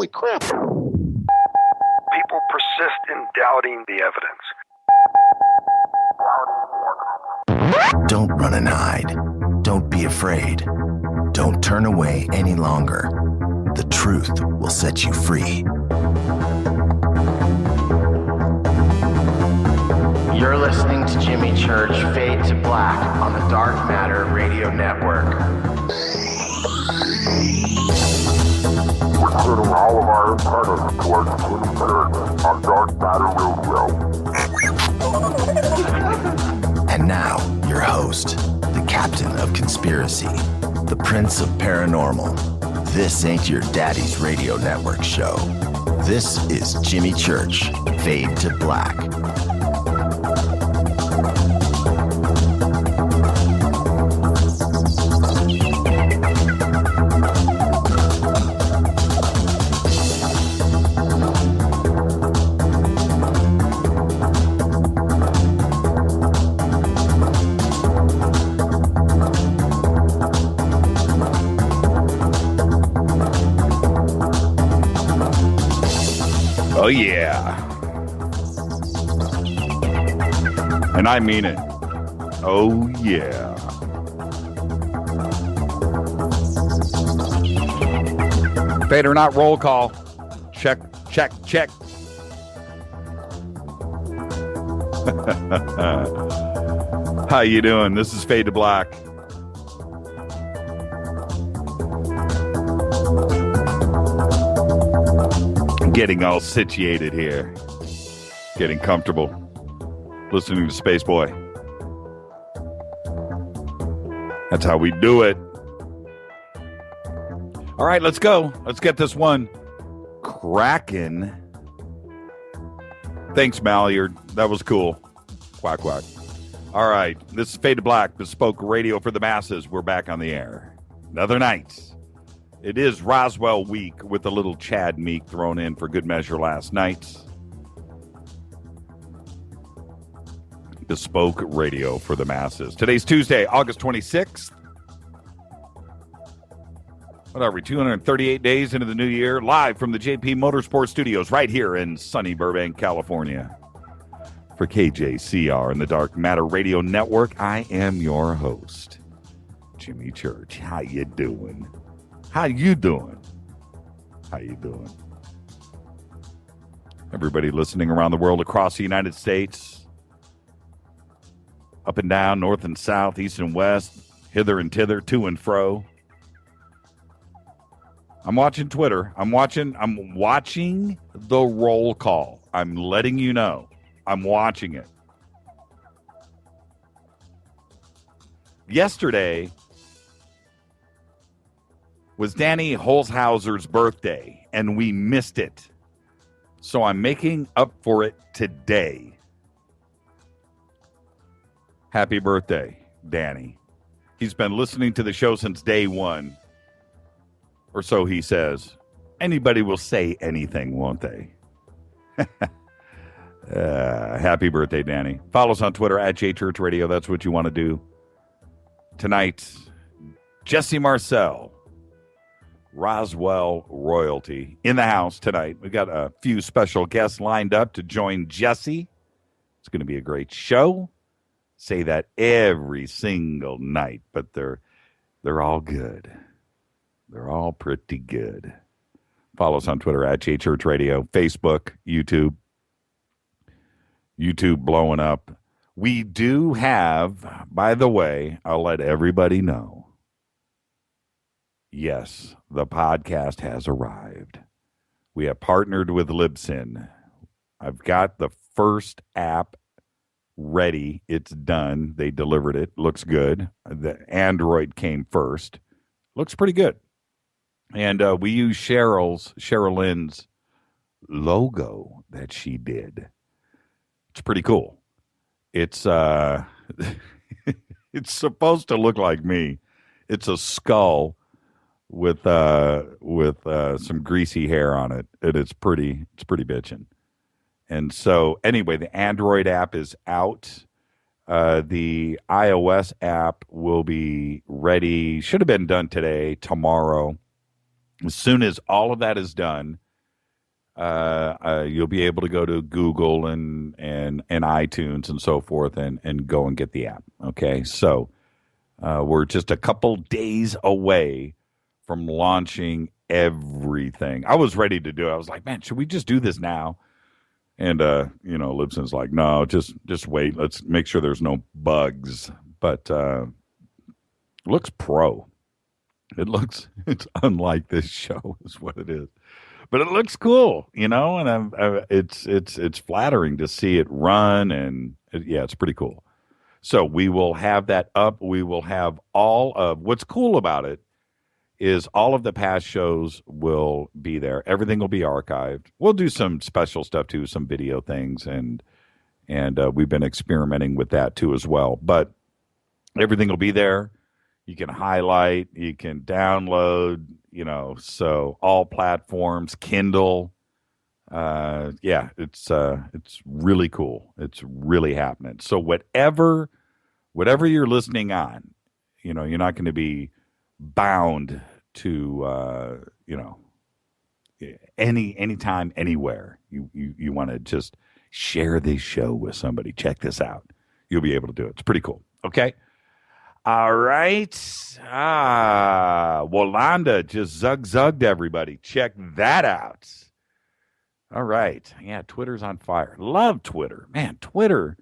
Holy crap. People persist in doubting the evidence. Don't run and hide. Don't be afraid. Don't turn away any longer. The truth will set you free. You're listening to Jimmy Church Fade to Black on the Dark Matter Radio Network. We're turning all of our antennas towards Jimmy Church on Dark Matter Radio. And now, your host, the captain of conspiracy, the prince of paranormal. This ain't your daddy's radio network show. This is Jimmy Church Fade to Black. Oh, yeah. And I mean it. Oh, yeah. Fade or not, roll call. Check, check, check. How you doing? This is Fade to Black. Getting all situated here. Getting comfortable. Listening to Space Boy. That's how we do it. All right, let's go. Let's get this one cracking. Thanks, Malyard. That was cool. Quack, quack. All right, this is Fade to Black, bespoke radio for the masses. We're back on the air. Another night. It is Roswell Week with a little Chad Meek thrown in for good measure last night. Bespoke radio for the masses. Today's Tuesday, August 26th. What are we, 238 days into the new year? Live from the JP Motorsports Studios right here in sunny Burbank, California. For KJCR and the Dark Matter Radio Network, I am your host, Jimmy Church. How you doing? How you doing? How you doing? Everybody listening around the world, across the United States, up and down, north and south, east and west, hither and thither, to and fro. I'm watching Twitter. I'm watching the roll call. I'm letting you know. I'm watching it. Yesterday was Danny Holzhauser's birthday, and we missed it. So I'm making up for it today. Happy birthday, Danny. He's been listening to the show since day one, or so he says. Anybody will say anything, won't they? Happy birthday, Danny. Follow us on Twitter at JChurchRadio. That's what you want to do. Tonight, Jesse Marcel, Roswell royalty, in the house tonight. We've got a few special guests lined up to join Jesse. It's going to be a great show. Say that every single night, but they're all good. They're all pretty good. Follow us on Twitter at JChurchRadio, Facebook, YouTube. YouTube blowing up. We do have, by the way, I'll let everybody know. Yes, the podcast has arrived. We have partnered with Libsyn. I've got the first app ready. It's done. They delivered it. Looks good. The Android came first. Looks pretty good. And we use Cheryl Lynn's logo that she did. It's pretty cool. It's it's supposed to look like me. It's a skull with some greasy hair on it. It's pretty bitchin'. And so anyway, the Android app is out. The iOS app will be ready. Should have been done today, tomorrow. As soon as all of that is done, You'll be able to go to Google and iTunes and so forth and go and get the app. Okay, so we're just a couple days away from launching everything. I was ready to do it. I was like, man, should we just do this now? And Libsyn's like, no, just wait. Let's make sure there's no bugs. But looks pro. It's unlike this show is what it is. But it looks cool, and it's flattering to see it run, and it's pretty cool. So we will have that up. We will have all of what's cool about it is all of the past shows will be there. Everything will be archived. We'll do some special stuff too, some video things, and we've been experimenting with that too as well. But everything will be there. You can highlight, you can download, so all platforms, Kindle. It's really cool. It's really happening. So whatever you're listening on, you're not going to be bound to anytime, anywhere. You want to just share this show with somebody. Check this out. You'll be able to do it. It's pretty cool. Okay. All right. Walanda just zugged everybody. Check that out. All right. Yeah, Twitter's on fire. Love Twitter. Man, Twitter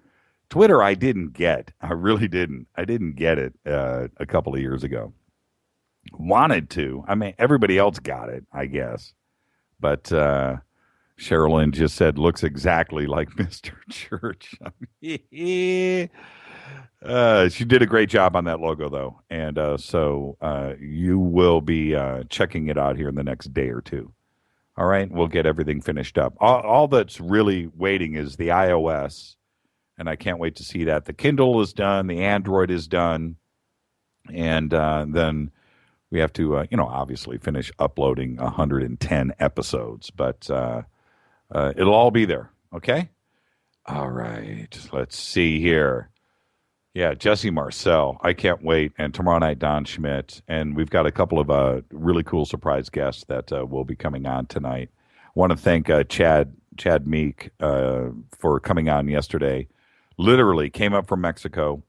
I didn't get. I really didn't. I didn't get it a couple of years ago. Wanted to. I mean, everybody else got it, I guess. But Sherilyn just said, looks exactly like Mr. Church. She did a great job on that logo, though. And so you will be checking it out here in the next day or two. All right? We'll get everything finished up. All that's really waiting is the iOS, and I can't wait to see that. The Kindle is done. The Android is done. And then we have to, obviously finish uploading 110 episodes. But it'll all be there. Okay? All right. Let's see here. Yeah, Jesse Marcel. I can't wait. And tomorrow night, Don Schmidt. And we've got a couple of really cool surprise guests that will be coming on tonight. I want to thank Chad Meek for coming on yesterday. Literally came up from Mexico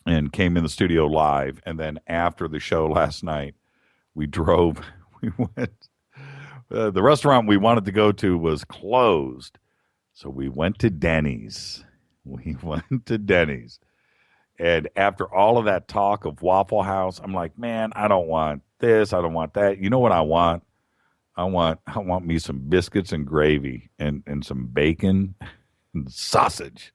and came in the studio live. And then after the show last night, we went. The restaurant we wanted to go to was closed. So we went to Denny's. And after all of that talk of Waffle House, I'm like, man, I don't want this. I don't want that. You know what I want? I want me some biscuits and gravy and some bacon and sausage.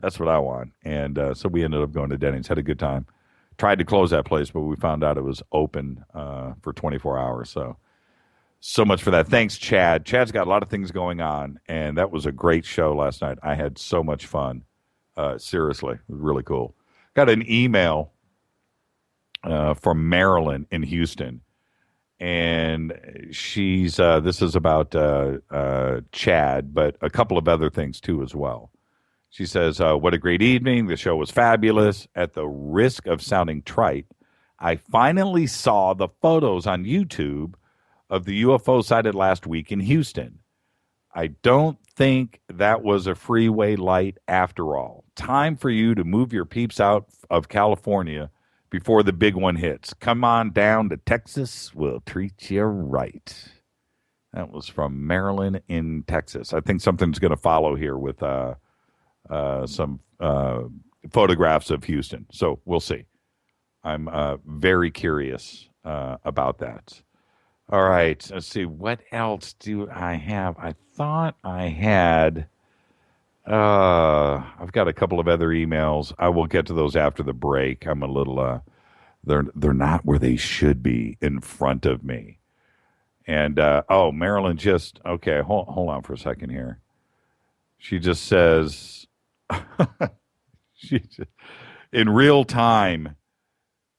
That's what I want. And so we ended up going to Denny's. Had a good time. Tried to close that place, but we found out it was open for 24 hours. So much for that. Thanks, Chad. Chad's got a lot of things going on, and that was a great show last night. I had so much fun. Seriously, it was really cool. Got an email from Marilyn in Houston, and she's this is about Chad, but a couple of other things too as well. She says, what a great evening. The show was fabulous. At the risk of sounding trite, I finally saw the photos on YouTube of the UFO sighted last week in Houston. I don't think that was a freeway light after all. Time for you to move your peeps out of California before the big one hits. Come on down to Texas. We'll treat you right. That was from Maryland in Texas. I think something's going to follow here with some photographs of Houston. So we'll see. I'm very curious about that. All right, let's see. What else do I have? I thought I had... I've got a couple of other emails. I will get to those after the break. I'm a little... They're not where they should be in front of me. And, Marilyn just... Okay, hold on for a second here. She just says... in real time,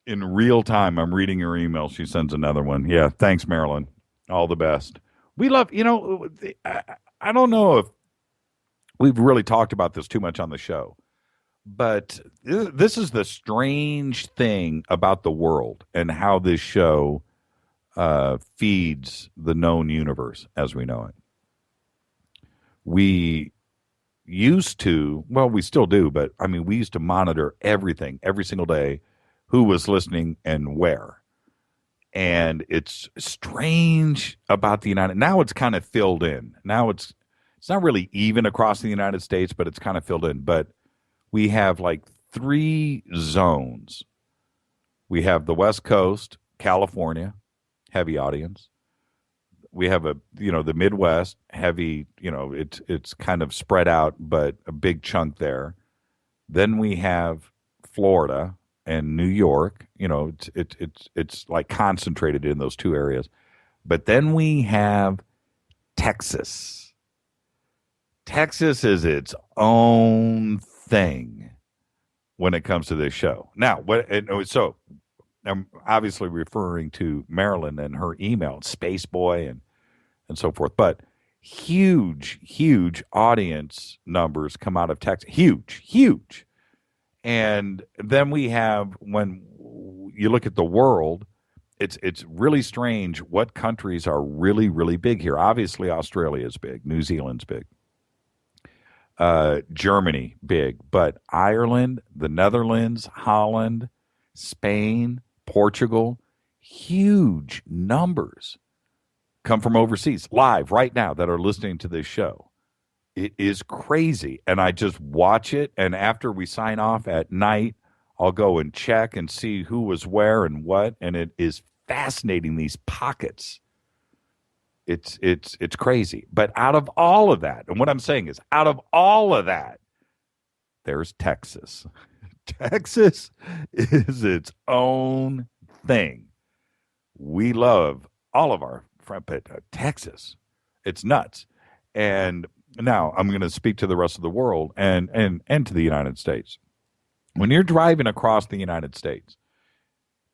I'm reading her email. She sends another one. Yeah, thanks, Marilyn. All the best. We love, I don't know if we've really talked about this too much on the show, but this is the strange thing about the world and how this show feeds the known universe as we know it. we used to, well, we still do, but I mean, we used to monitor everything every single day, who was listening and where. And it's strange about the United. Now it's kind of filled in. Now it's not really even across the United States, but it's kind of filled in. But we have like 3 zones. We have the West Coast, California, heavy audience. We have the Midwest, heavy, it's kind of spread out, but a big chunk there. Then we have Florida and New York. It's like concentrated in those 2 areas. But then we have Texas. Texas is its own thing when it comes to this show. Now, so I'm obviously referring to Marilyn and her email, Space Boy and so forth. But huge audience numbers come out of Texas. Huge. And then we have, when you look at the world, it's really strange what countries are really, really big here. Obviously, Australia is big. New Zealand's big. Germany, big. But Ireland, the Netherlands, Holland, Spain, Portugal, huge numbers come from overseas live right now that are listening to this show. It is crazy. And I just watch it. And after we sign off at night, I'll go and check and see who was where and what. And it is fascinating, these pockets. It's crazy. But out of all of that, and what I'm saying is, out of all of that, there's Texas. Texas is its own thing. We love all of our friends, but Texas, it's nuts. And now I'm going to speak to the rest of the world and to the United States. When you're driving across the United States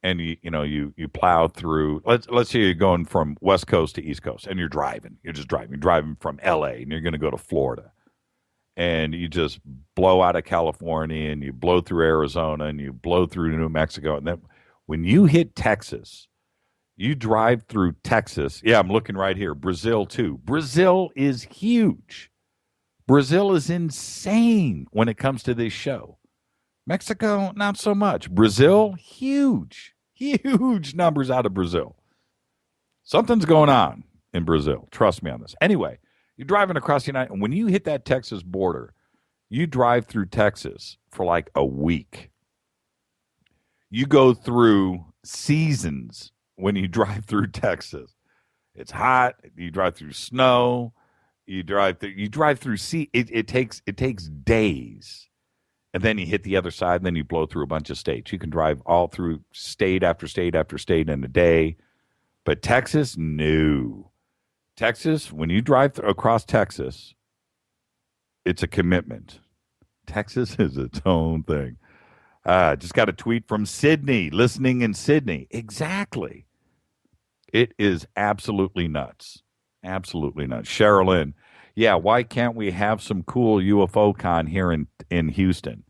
and you plow through, let's say you're going from West Coast to East Coast and you're just driving from LA and you're going to go to Florida, and you just blow out of California and you blow through Arizona and you blow through New Mexico. And then when you hit Texas, you drive through Texas. Yeah, I'm looking right here. Brazil too. Brazil is huge. Brazil is insane when it comes to this show. Mexico, not so much. Brazil, huge numbers out of Brazil. Something's going on in Brazil. Trust me on this. Anyway, you're driving across the United, and when you hit that Texas border, you drive through Texas for like a week. You go through seasons when you drive through Texas. It's hot. You drive through snow. You drive through sea. It takes days. And then you hit the other side, and then you blow through a bunch of states. You can drive all through state after state after state in a day. But Texas, no. Texas, when you drive across Texas, it's a commitment. Texas is its own thing. Just got a tweet from Sydney, listening in Sydney. Exactly. It is absolutely nuts. Absolutely nuts. Sherilyn, yeah, why can't we have some cool UFO con here in Houston?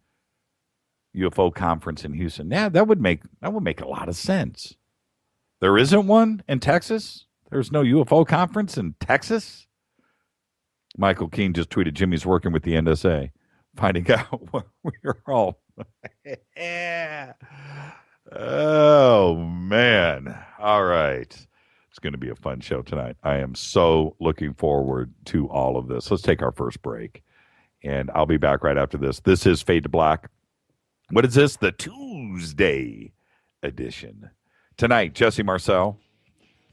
UFO conference in Houston. Yeah, that would make a lot of sense. There isn't one in Texas? There's no UFO conference in Texas? Michael Keene just tweeted, Jimmy's working with the NSA, finding out what we're all. Yeah. Oh, man. All right. It's going to be a fun show tonight. I am so looking forward to all of this. Let's take our first break, and I'll be back right after this. This is Fade to Black. What is this? The Tuesday edition. Tonight, Jesse Marcel,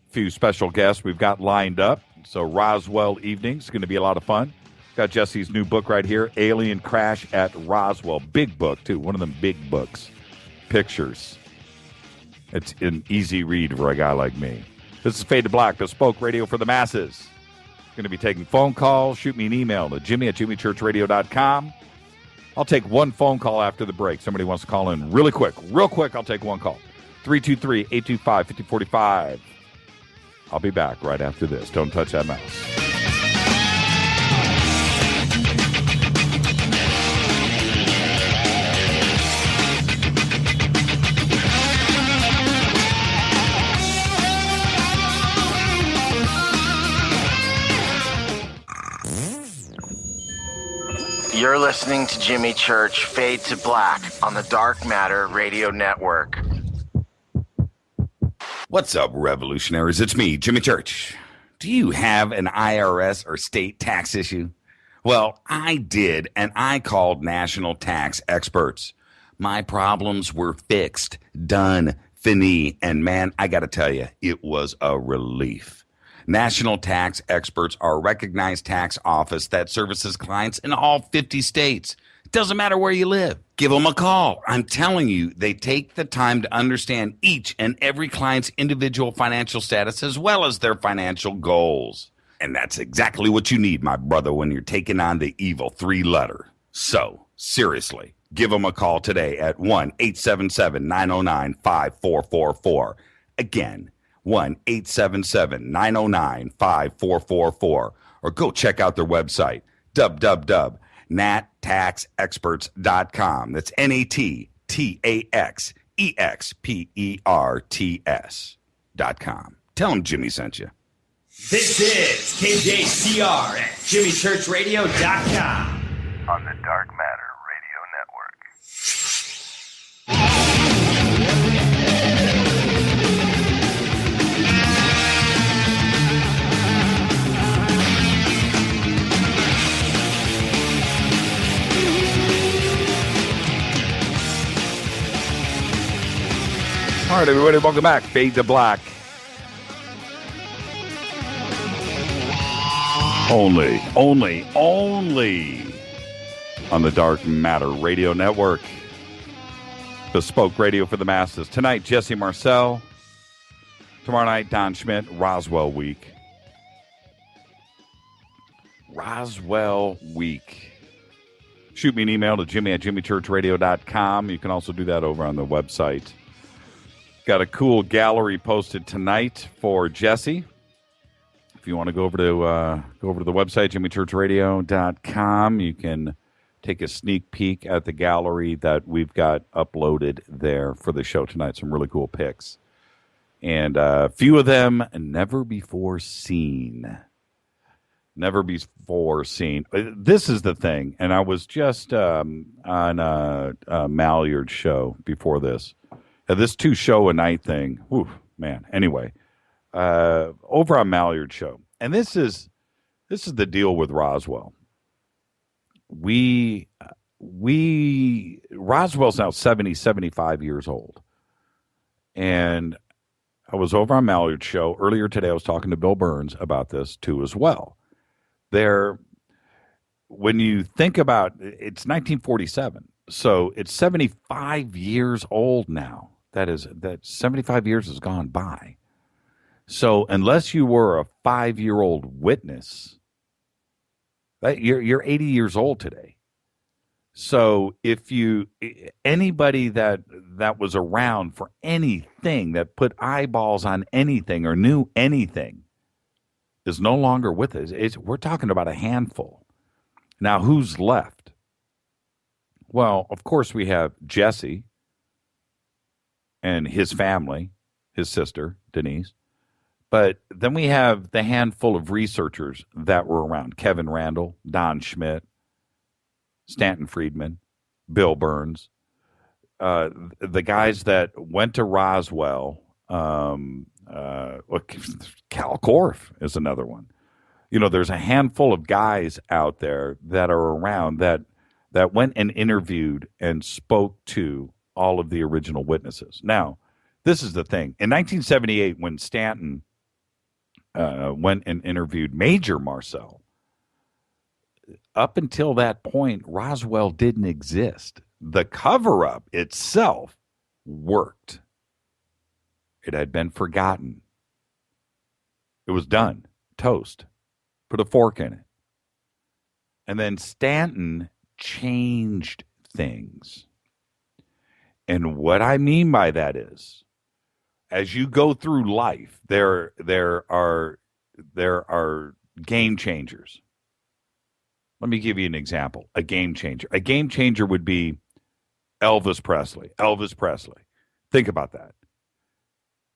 a few special guests we've got lined up. So Roswell evening is going to be a lot of fun. Got Jesse's new book right here, Alien Crash at Roswell. Big book, too. One of them big books. Pictures. It's an easy read for a guy like me. This is Fade to Black, bespoke radio for the masses. Going to be taking phone calls. Shoot me an email to jimmy@jimmychurchradio.com. I'll take one phone call after the break. Somebody wants to call in real quick. I'll take one call. 323-825-5045. I'll be back right after this. Don't touch that mouse. You're listening to Jimmy Church Fade to Black on the Dark Matter Radio Network. What's up, revolutionaries? It's me, Jimmy Church. Do you have an IRS or state tax issue? Well, I did, and I called national tax experts. My problems were fixed, done, fini, and man, I got to tell you, it was a relief. National tax experts are a recognized tax office that services clients in all 50 states. It doesn't matter where you live. Give them a call. I'm telling you, they take the time to understand each and every client's individual financial status as well as their financial goals. And that's exactly what you need, my brother, when you're taking on the evil three-letter. So, seriously, give them a call today at 1-877-909-5444. Again, 1-877-909-5444. Or go check out their website, www.nattaxexperts.com. That's NATTAXEXPERTS.com. Tell them Jimmy sent you. This is KJCR at JimmyChurchRadio.com. On the Dark Matter Radio Network. All right, everybody, welcome back. Fade to Black. Only on the Dark Matter Radio Network. Bespoke radio for the masses. Tonight, Jesse Marcel. Tomorrow night, Don Schmidt, Roswell Week. Roswell Week. Shoot me an email to jimmy@jimmychurchradio.com. You can also do that over on the website. Got a cool gallery posted tonight for Jesse. If you want to go over to the website, jimmychurchradio.com, you can take a sneak peek at the gallery that we've got uploaded there for the show tonight. Some really cool pics. And a few of them never before seen. Never before seen. This is the thing, and I was just on a Malyard show before this. This 2-show-a-night thing. Whew, man. Anyway. Over on Malyard show, and this is the deal with Roswell. Roswell's now 75 years old, and I was over on Malyard show earlier today. I was talking to Bill Birnes about this too as well. When you think about it's 1947, so it's 75 years old now. That 75 years has gone by. So unless you were a 5-year-old witness, you're 80 years old today. So if anybody that was around for anything, that put eyeballs on anything or knew anything, is no longer with us. We're talking about a handful. Now, who's left? Well, of course, we have Jesse and his family, his sister, Denise. But then we have the handful of researchers that were around. Kevin Randall, Don Schmidt, Stanton Friedman, Bill Birnes. The guys that went to Roswell. Cal Korff is another one. There's a handful of guys out there that are around that went and interviewed and spoke to all of the original witnesses. Now, this is the thing. In 1978, when Stanton went and interviewed Major Marcel. Up until that point, Roswell didn't exist. The cover-up itself worked. It had been forgotten. It was done. Toast. Put a fork in it. And then Stanton changed things. And what I mean by that is, as you go through life, there are game changers. Let me give you an example. A game changer. A game changer would be Elvis Presley. Elvis Presley. Think about that.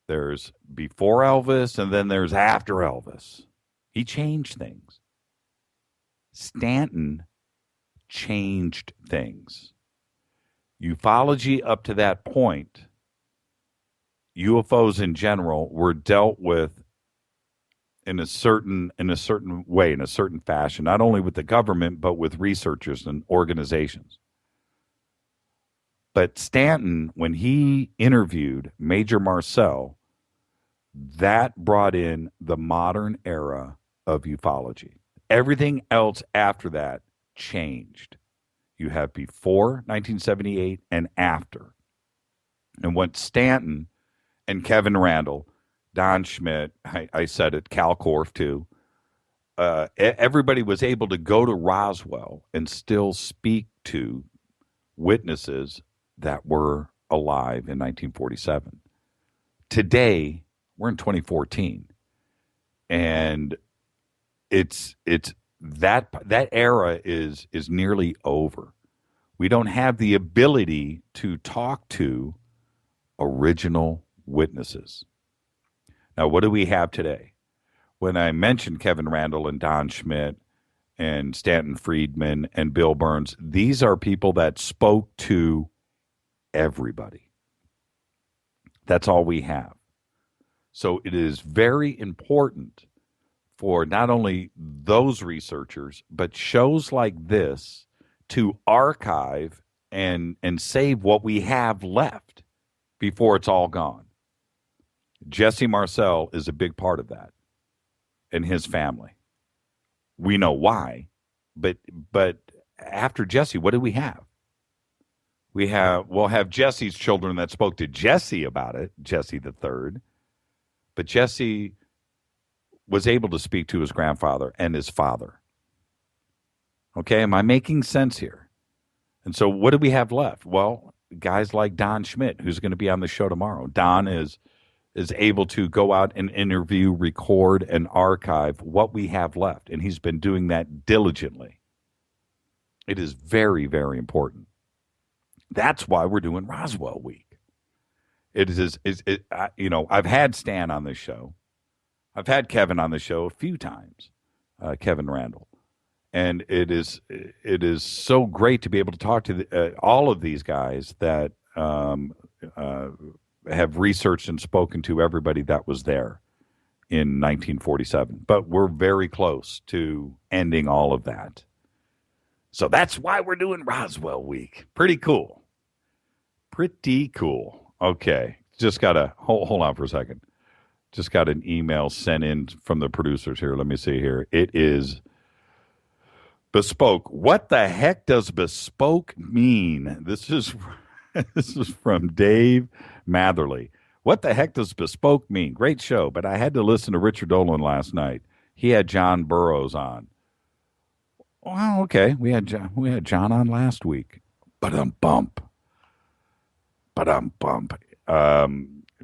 There's before Elvis, and then there's after Elvis. He changed things. Stanton changed things. Ufology up to that point, UFOs in general, were dealt with in a certain way, in a certain fashion, not only with the government, but with researchers and organizations. But Stanton, when he interviewed Major Marcel, that brought in the modern era of ufology. Everything else after that changed. You have before 1978 and after. And what Stanton and Kevin Randall, Don Schmidt, I said it, Cal Korff too, everybody was able to go to Roswell and still speak to witnesses that were alive in 1947. Today, we're in 2014, and it's that era is nearly over. We don't have the ability to talk to original witnesses. Now, what do we have today? When I mentioned Kevin Randall and Don Schmidt and Stanton Friedman and Bill Birnes, these are people that spoke to everybody. That's all we have. So it is very important for not only those researchers, but shows like this to archive and save what we have left before it's all gone. Jesse Marcel is a big part of that, and his family. We know why, but after Jesse, what do we have? We'll have Jesse's children that spoke to Jesse about it, Jesse III, but Jesse was able to speak to his grandfather and his father. Okay, am I making sense here? And so what do we have left? Well, guys like Don Schmidt, who's going to be on the show tomorrow. Don is able to go out and interview, record, and archive what we have left, and he's been doing that diligently. It is very, very important. That's why we're doing Roswell Week. I've had Stan on this show. I've had Kevin on the show a few times, Kevin Randall. And it is so great to be able to talk to all of these guys that have researched and spoken to everybody that was there in 1947. But we're very close to ending all of that. So that's why we're doing Roswell Week. Pretty cool. Pretty cool. Okay. Just got to hold on for a second. Just got an email sent in from the producers here. Let me see here. It is bespoke. What the heck does bespoke mean? This is from Dave Matherly. What the heck does bespoke mean? Great show, but I had to listen to Richard Dolan last night. He had John Burroughs on. Well, okay. We had John on last week. Ba-dum-bump.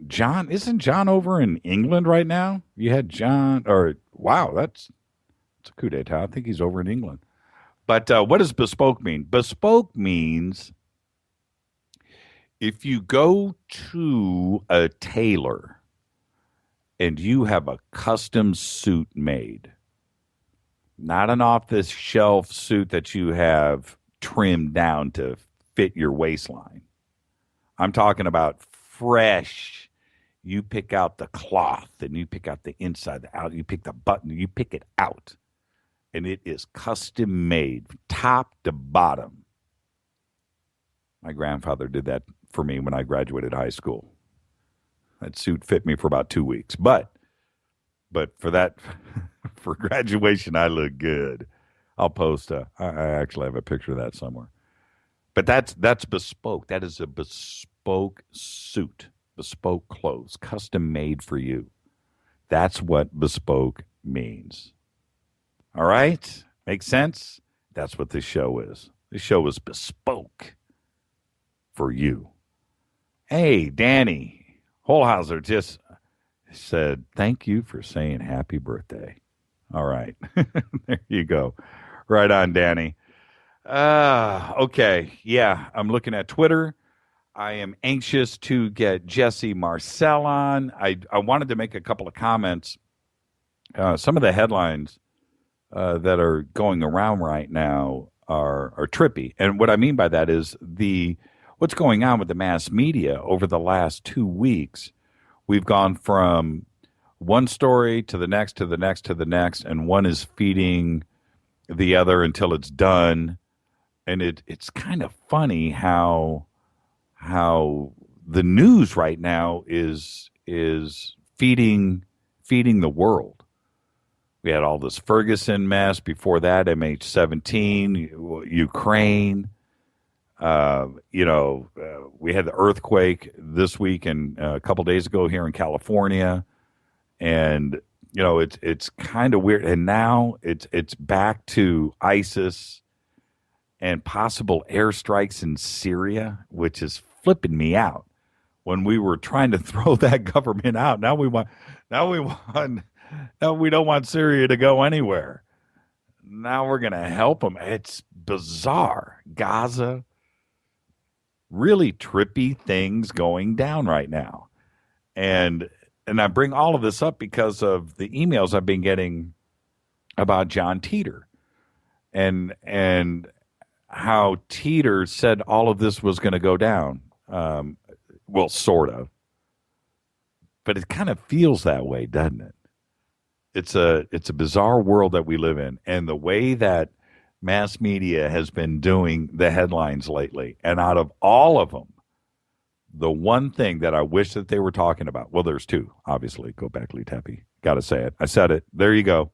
John, isn't John over in England right now? You had John, wow, that's a coup d'etat. I think he's over in England. But what does bespoke mean? Bespoke means if you go to a tailor and you have a custom suit made, not an off-the-shelf suit that you have trimmed down to fit your waistline. I'm talking about fresh. You pick out the cloth and you pick out the inside, the out. You pick the button. You pick it out. And it is custom made, top to bottom. My grandfather did that for me when I graduated high school. That suit fit me for about 2 weeks. But for that, for graduation, I look good. I'll post I actually have a picture of that somewhere. But that's bespoke. That is a bespoke suit, bespoke clothes, custom made for you. That's what bespoke means. All right? Makes sense? That's what this show is. This show is bespoke for you. Hey, Danny Holhauser just said, thank you for saying happy birthday. All right. There you go. Right on, Danny. Okay. Yeah, I'm looking at Twitter. I am anxious to get Jesse Marcel on. I wanted to make a couple of comments. Some of the headlines that are going around right now are trippy. And what I mean by that is what's going on with the mass media over the last 2 weeks. We've gone from one story to the next, to the next, to the next, and one is feeding the other until it's done. And it's kind of funny how the news right now is feeding the world. We had all this Ferguson mess before that, MH17, Ukraine. We had the earthquake this week and a couple days ago here in California, and it's kind of weird. And now it's back to ISIS and possible airstrikes in Syria, which is flipping me out. When we were trying to throw that government out, now we don't want Syria to go anywhere. Now we're going to help them. It's bizarre. Gaza, really trippy things going down right now. And I bring all of this up because of the emails I've been getting about John Teeter and how Teeter said all of this was going to go down. Well, sort of. But it kind of feels that way, doesn't it? It's a bizarre world that we live in, and the way that mass media has been doing the headlines lately, and out of all of them, the one thing that I wish that they were talking about, well, there's two, obviously. Go back, Lee Tepe. Got to say it. I said it. There you go.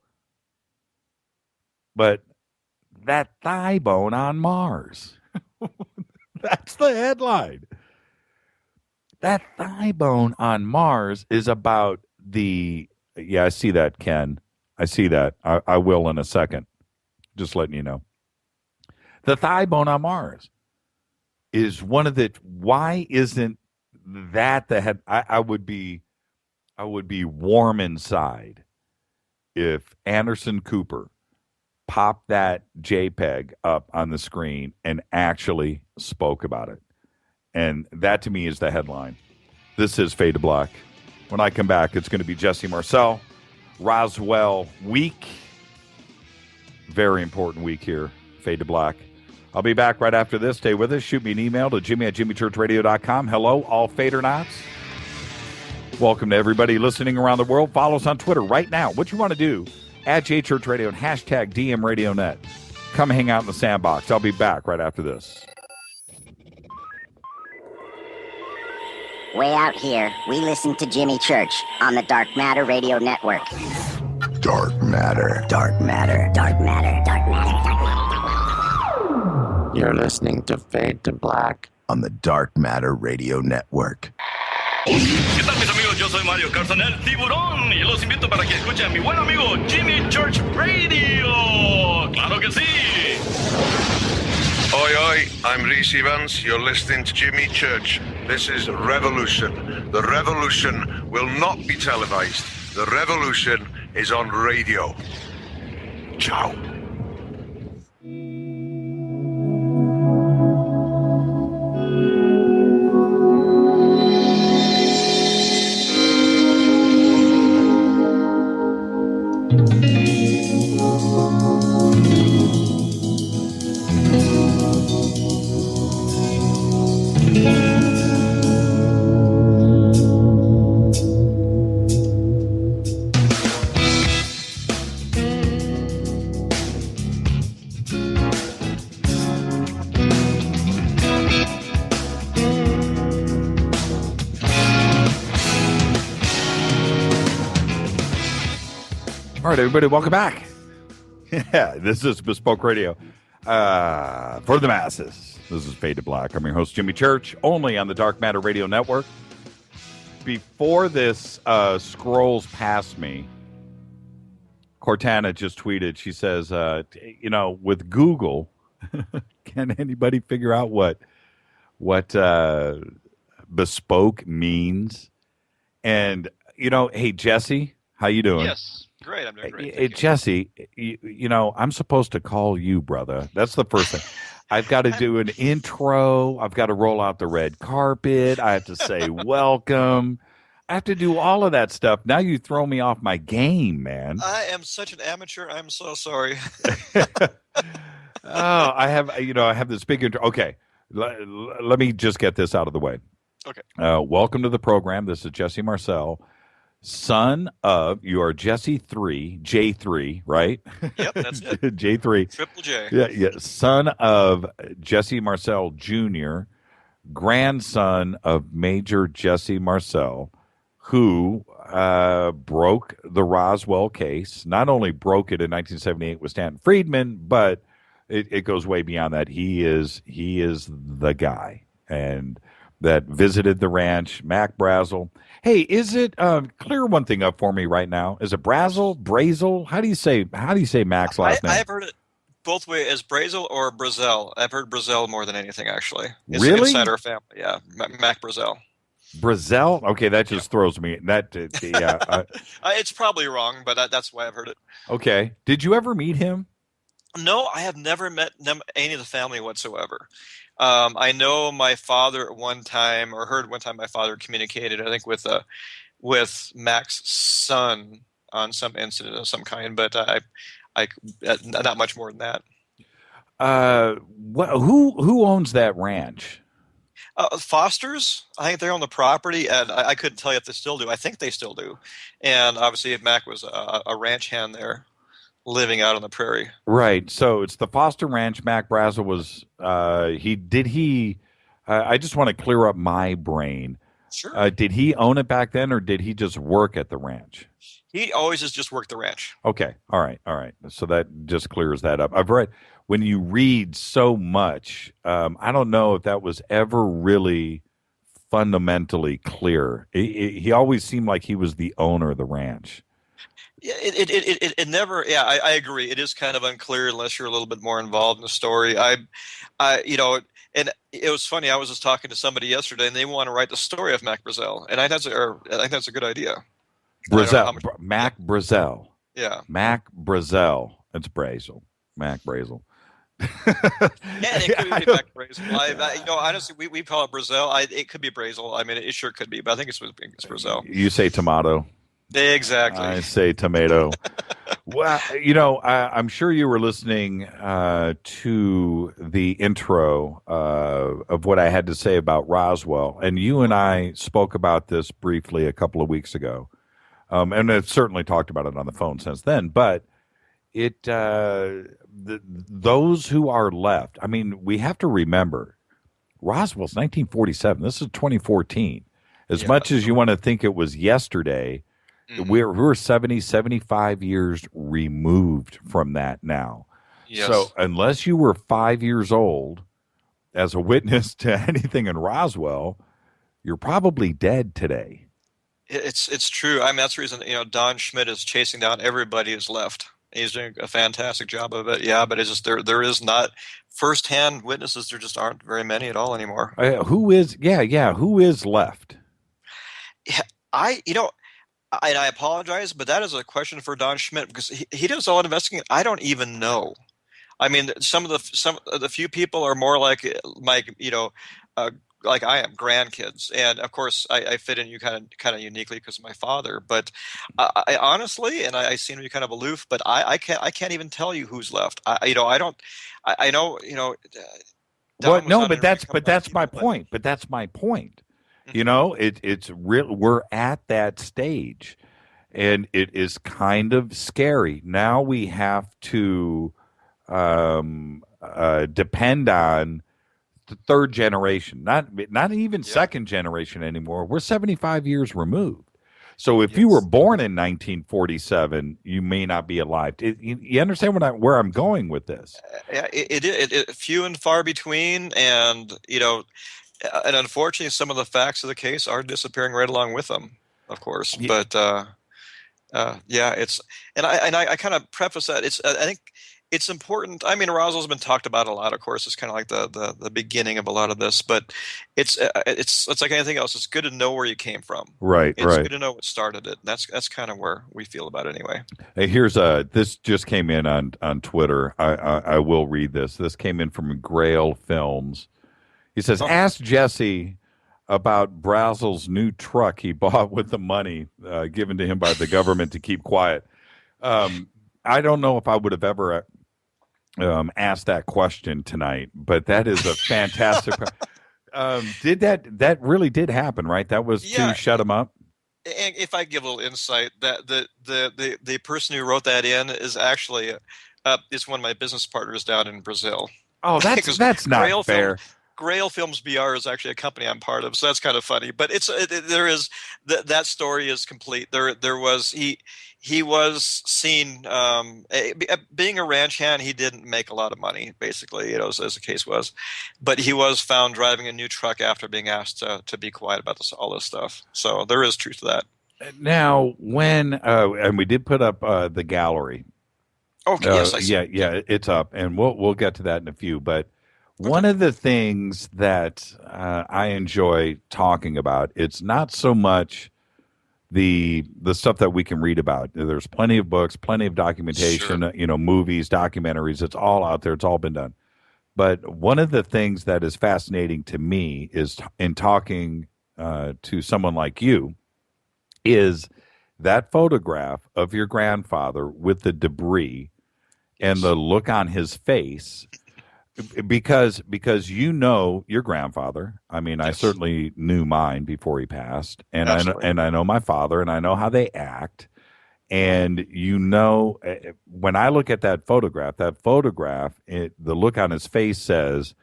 But that thigh bone on Mars. That's the headline. That thigh bone on Mars is about I see that, Ken. I see that. I will in a second. Just letting you know. The thigh bone on Mars is one of the. Why isn't that the head? I would be warm inside if Anderson Cooper popped that JPEG up on the screen and actually spoke about it. And that to me is the headline. This is Fade to Black. When I come back, it's going to be Jesse Marcel, Roswell Week. Very important week here, Fade to Black. I'll be back right after this. Stay with us. Shoot me an email to jimmy@jimmychurchradio.com. Hello, all Fadernauts. Welcome to everybody listening around the world. Follow us on Twitter right now. What you want to do, @JChurchRadio and hashtag DMRadioNet. Come hang out in the sandbox. I'll be back right after this. Way out here, we listen to Jimmy Church on the Dark Matter Radio Network. Dark matter. Dark Matter, Dark Matter, Dark Matter, Dark Matter. You're listening to Fade to Black on the Dark Matter Radio Network. ¿Qué tal, mis amigos? Yo soy Mario Carson, el tiburón, y los invito para que escuchen a mi buen amigo Jimmy Church Radio. ¡Claro que sí! Oi, oi, I'm Reese Evans. You're listening to Jimmy Church. This is Revolution. The revolution will not be televised. The revolution is on radio. Ciao. All right, everybody, welcome back. Yeah, this is Bespoke Radio for the masses. This is Fade to Black. I'm your host, Jimmy Church, only on the Dark Matter Radio Network. Before this scrolls past me, Cortana just tweeted, she says, with Google, can anybody figure out what bespoke means? And, hey, Jesse, how you doing? Yes. Great, I'm doing great. Hey, Jesse, I'm supposed to call you, brother. That's the first thing. I've got to do an intro. I've got to roll out the red carpet. I have to say welcome. I have to do all of that stuff. Now you throw me off my game, man. I am such an amateur. I'm so sorry. Oh, I have this big intro. Okay, let me just get this out of the way. Okay. Welcome to the program. This is Jesse Marcel, son of, you are Jesse J3, right? Yep, that's it. J3. Triple J. Yeah, son of Jesse Marcel Jr., grandson of Major Jesse Marcel, who broke the Roswell case. Not only broke it in 1978 with Stanton Friedman, but it goes way beyond that. He is the guy, and that visited the ranch. Mac Brazel. Hey, is it clear one thing up for me right now? Is it Brazel? How do you say Mac's last name? I've heard it both ways, as Brazel or Brazel. I've heard Brazel more than anything, actually. It's Really? inside our family, yeah. Mac Brazel. Brazel? Okay, that just throws me. It's probably wrong, but that's why I've heard it. Okay. Did you ever meet him? No, I have never met any of the family whatsoever. I know my father at one time, or heard one time my father communicated, I think, with Mac's son on some incident of some kind, but I not much more than that. Who owns that ranch? Foster's, I think they own the property, and I couldn't tell you if they still do. I think they still do. And obviously, Mac was a ranch hand there, living out on the prairie. Right. So it's the Foster Ranch. Mac Brazel was. I just want to clear up my brain. Sure. Did he own it back then, or did he just work at the ranch? He always has just worked the ranch. Okay. All right. So that just clears that up. I've read, when you read so much, I don't know if that was ever really fundamentally clear. He always seemed like he was the owner of the ranch. Yeah, it never. Yeah, I agree. It is kind of unclear unless you're a little bit more involved in the story. And it was funny. I was just talking to somebody yesterday, and they want to write the story of Mac Brazel, and I think that's a good idea. Mac Brazel. Yeah. Mac Brazel. It's Brazel. Mac Brazel. Yeah, it could be Mac Brazel. Honestly, we call it Brazel. It could be Brazel. I mean, it sure could be, but I think it's Brazel. You say tomato. Exactly. I say tomato. Well, I'm sure you were listening to the intro of what I had to say about Roswell, and you and I spoke about this briefly a couple of weeks ago. And I've certainly talked about it on the phone since then. But those who are left, I mean, we have to remember, Roswell's 1947. This is 2014. As much as you want to think it was yesterday, we're 70, 75 years removed from that now. Yes. So unless you were 5 years old as a witness to anything in Roswell, you're probably dead today. It's true. I mean, that's the reason, Don Schmidt is chasing down everybody who's left. He's doing a fantastic job of it. Yeah, but it's just there is not firsthand witnesses. There just aren't very many at all anymore. Who is left? Yeah, and I apologize, but that is a question for Don Schmidt, because he does all the investigating. I don't even know. I mean, some of the few people are more like like I am, grandkids, and of course I fit in you kind of uniquely because of my father. But I honestly, and I seem to be kind of aloof, but I can't even tell you who's left. I know. Well, no, but that's my point. But that's my point. Mm-hmm. It's real. We're at that stage, and it is kind of scary. Now we have to depend on the third generation, not even second generation anymore. We're 75 years removed. So if you were born in 1947, you may not be alive. You understand where I'm going with this? Yeah, it few and far between, and and unfortunately, some of the facts of the case are disappearing right along with them, of course. Yeah. But it's, and I kind of preface that I think it's important. I mean, Roswell's been talked about a lot, of course. It's kind of like the beginning of a lot of this, but it's like anything else. It's good to know where you came from. Right. It's good to know what started it. That's kind of where we feel about it anyway. Hey, this just came in on Twitter. I will read this. This came in from Grail Films. He says, ask Jesse about Brazel's new truck he bought with the money given to him by the government to keep quiet. I don't know if I would have ever ask that question tonight, but that is a fantastic. Did that really did happen, right? That was to shut him up. And if I give a little insight, that the person who wrote that in is actually is one of my business partners down in Brazil. Oh, that's not fair. Grail Films BR is actually a company I'm part of, so that's kind of funny. But there is that story is complete. There was he was seen being a ranch hand. He didn't make a lot of money, basically, as the case was. But he was found driving a new truck after being asked to be quiet about all this stuff. So there is truth to that. Now, when and we did put up the gallery. Okay, yes, I see. Yeah, it's up, and we'll get to that in a few. But one of the things that I enjoy talking about, it's not so much the stuff that we can read about. There's plenty of books, plenty of documentation, movies, documentaries. It's all out there. It's all been done. But one of the things that is fascinating to me is in talking to someone like you is that photograph of your grandfather with the debris and the look on his face. Because your grandfather. I mean, I certainly knew mine before he passed, and I know my father, and I know how they act. And when I look at that photograph, the look on his face says,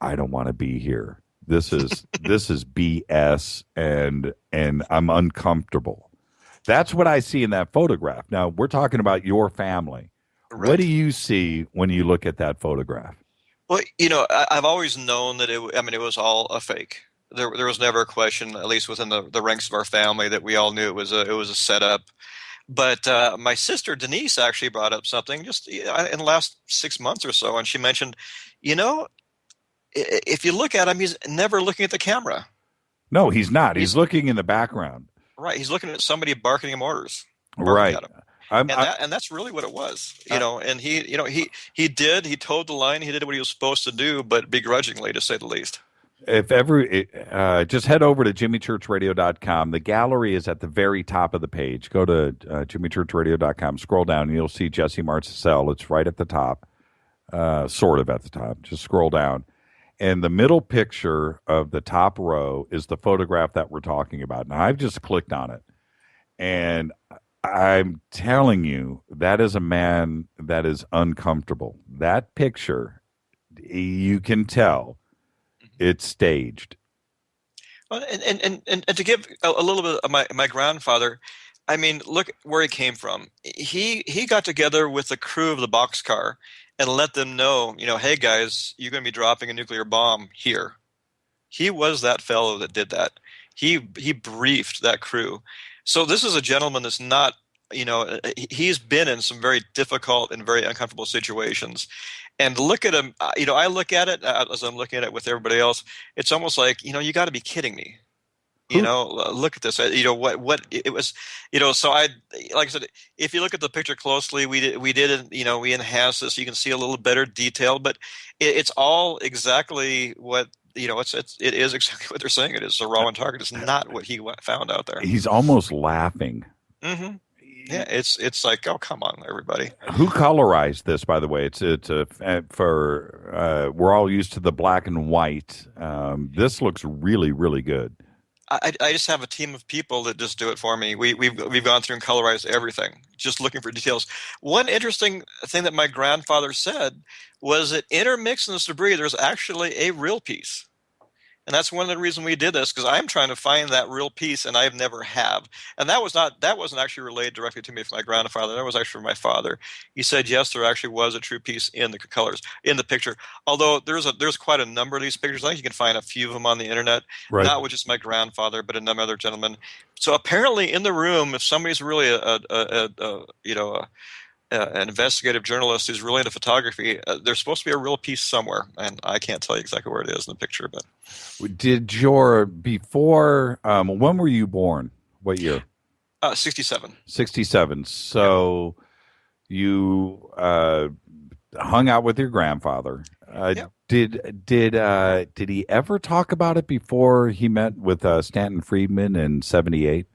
"I don't want to be here. This is BS, and I'm uncomfortable." That's what I see in that photograph. Now we're talking about your family. Right. What do you see when you look at that photograph? Well, I've always known that it was all a fake. There was never a question, at least within the ranks of our family, that we all knew it was a setup. But my sister Denise actually brought up something just in the last 6 months or so, and she mentioned, if you look at him, he's never looking at the camera. No, he's not. He's looking in the background. Right. He's looking at somebody barking him orders. Right. At him. And that's really what it was, and he towed the line. He did what he was supposed to do, but begrudgingly, to say the least. If ever, just head over to jimmychurchradio.com. The gallery is at the very top of the page. Go to jimmychurchradio.com, scroll down, and you'll see Jesse Marcel. It's right at the top, sort of at the top. Just scroll down. And the middle picture of the top row is the photograph that we're talking about. Now, I've just clicked on it, and I'm telling you, that is a man that is uncomfortable. That picture, you can tell it's staged. Well, and to give a little bit of my grandfather, I mean, look where he came from. He got together with the crew of the boxcar and let them know, hey guys, you're going to be dropping a nuclear bomb here. He was that fellow that did that. He briefed that crew. So this is a gentleman that's not, he's been in some very difficult and very uncomfortable situations. And look at him, I look at it as I'm looking at it with everybody else. It's almost like, you got to be kidding me. Look at this. What it was. So like I said, if you look at the picture closely, we enhanced this. You can see a little better detail, but it's all exactly what. It is exactly what they're saying. It is a raw and target. It's not what he found out there. He's almost laughing. Mm-hmm. Yeah, it's like, oh, come on, everybody. Who colorized this, by the way? It's we're all used to the black and white. This looks really, really good. I just have a team of people that just do it for me. We've gone through and colorized everything, just looking for details. One interesting thing that my grandfather said was that intermixed in this debris, there's actually a real piece. And that's one of the reasons we did this, because I'm trying to find that real piece, and I've never have. And that wasn't actually relayed directly to me from my grandfather. That was actually from my father. He said, yes, there actually was a true piece in the colors, in the picture. Although there's quite a number of these pictures. I think you can find a few of them on the internet, right. Not with just my grandfather, but another gentleman. So apparently in the room, if somebody's really an investigative journalist who's really into photography, there's supposed to be a real piece somewhere, and I can't tell you exactly where it is in the picture. But when were you born? What year? 67. 67. So you hung out with your grandfather. Yeah. Did he ever talk about it before he met with Stanton Friedman in 78?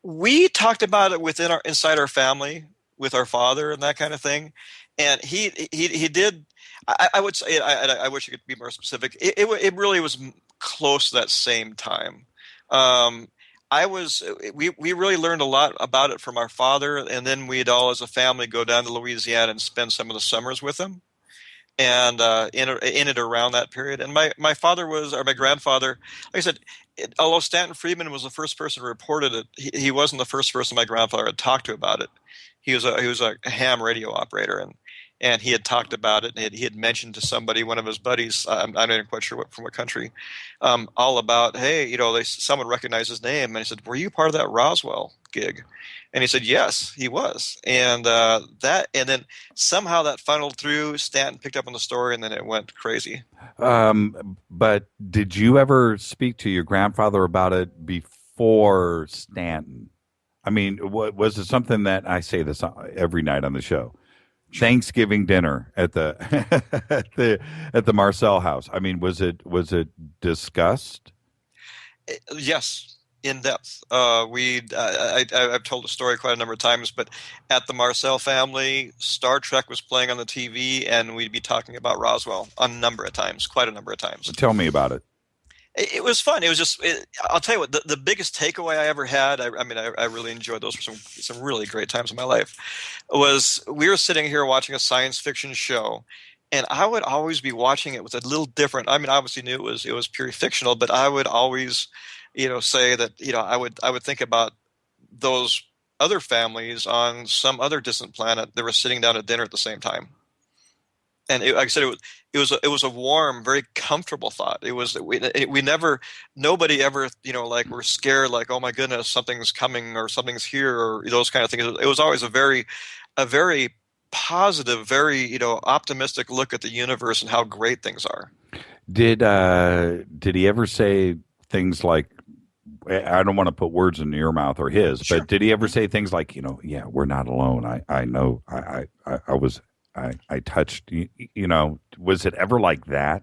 We talked about it inside our family with our father and that kind of thing. And he did. I would say I wish I could be more specific. It really was close to that same time. Um, we really learned a lot about it from our father, and then we'd all as a family go down to Louisiana and spend some of the summers with him, and in it around that period. And my father my grandfather, like I said, although Stanton Friedman was the first person who reported it, he wasn't the first person my grandfather had talked to about it. He was a ham radio operator, and he had talked about it. And he had mentioned to somebody, one of his buddies, I'm not even quite sure from what country, all about, hey, someone recognized his name, and he said, "Were you part of that Roswell gig?" And he said, "Yes, he was." And and then somehow that funneled through. Stanton picked up on the story, and then it went crazy. But did you ever speak to your grandfather about it before Stanton? I mean, was it something that I say this every night on the show? Thanksgiving dinner at the at the Marcel house. I mean, was it discussed? Yes, in depth. I've told the story quite a number of times, but at the Marcel family, Star Trek was playing on the TV, and we'd be talking about Roswell a number of times, quite a number of times. Tell me about it. It was fun. It was just, I'll tell you what, the biggest takeaway I ever had, I really enjoyed those. Were some really great times in my life, was we were sitting here watching a science fiction show, and I would always be watching it with a little different, I mean, obviously knew it was purely fictional, but I would always, say that, I would think about those other families on some other distant planet that were sitting down at dinner at the same time. And like I said, it was a warm, very comfortable thought. It was nobody ever, like we're scared, like, oh my goodness, something's coming or something's here or those kind of things. It was always a very positive, very optimistic look at the universe and how great things are. Did he ever say things like, I don't want to put words in your mouth or his, Sure. But did he ever say things like, yeah, we're not alone. I know I touched, was it ever like that?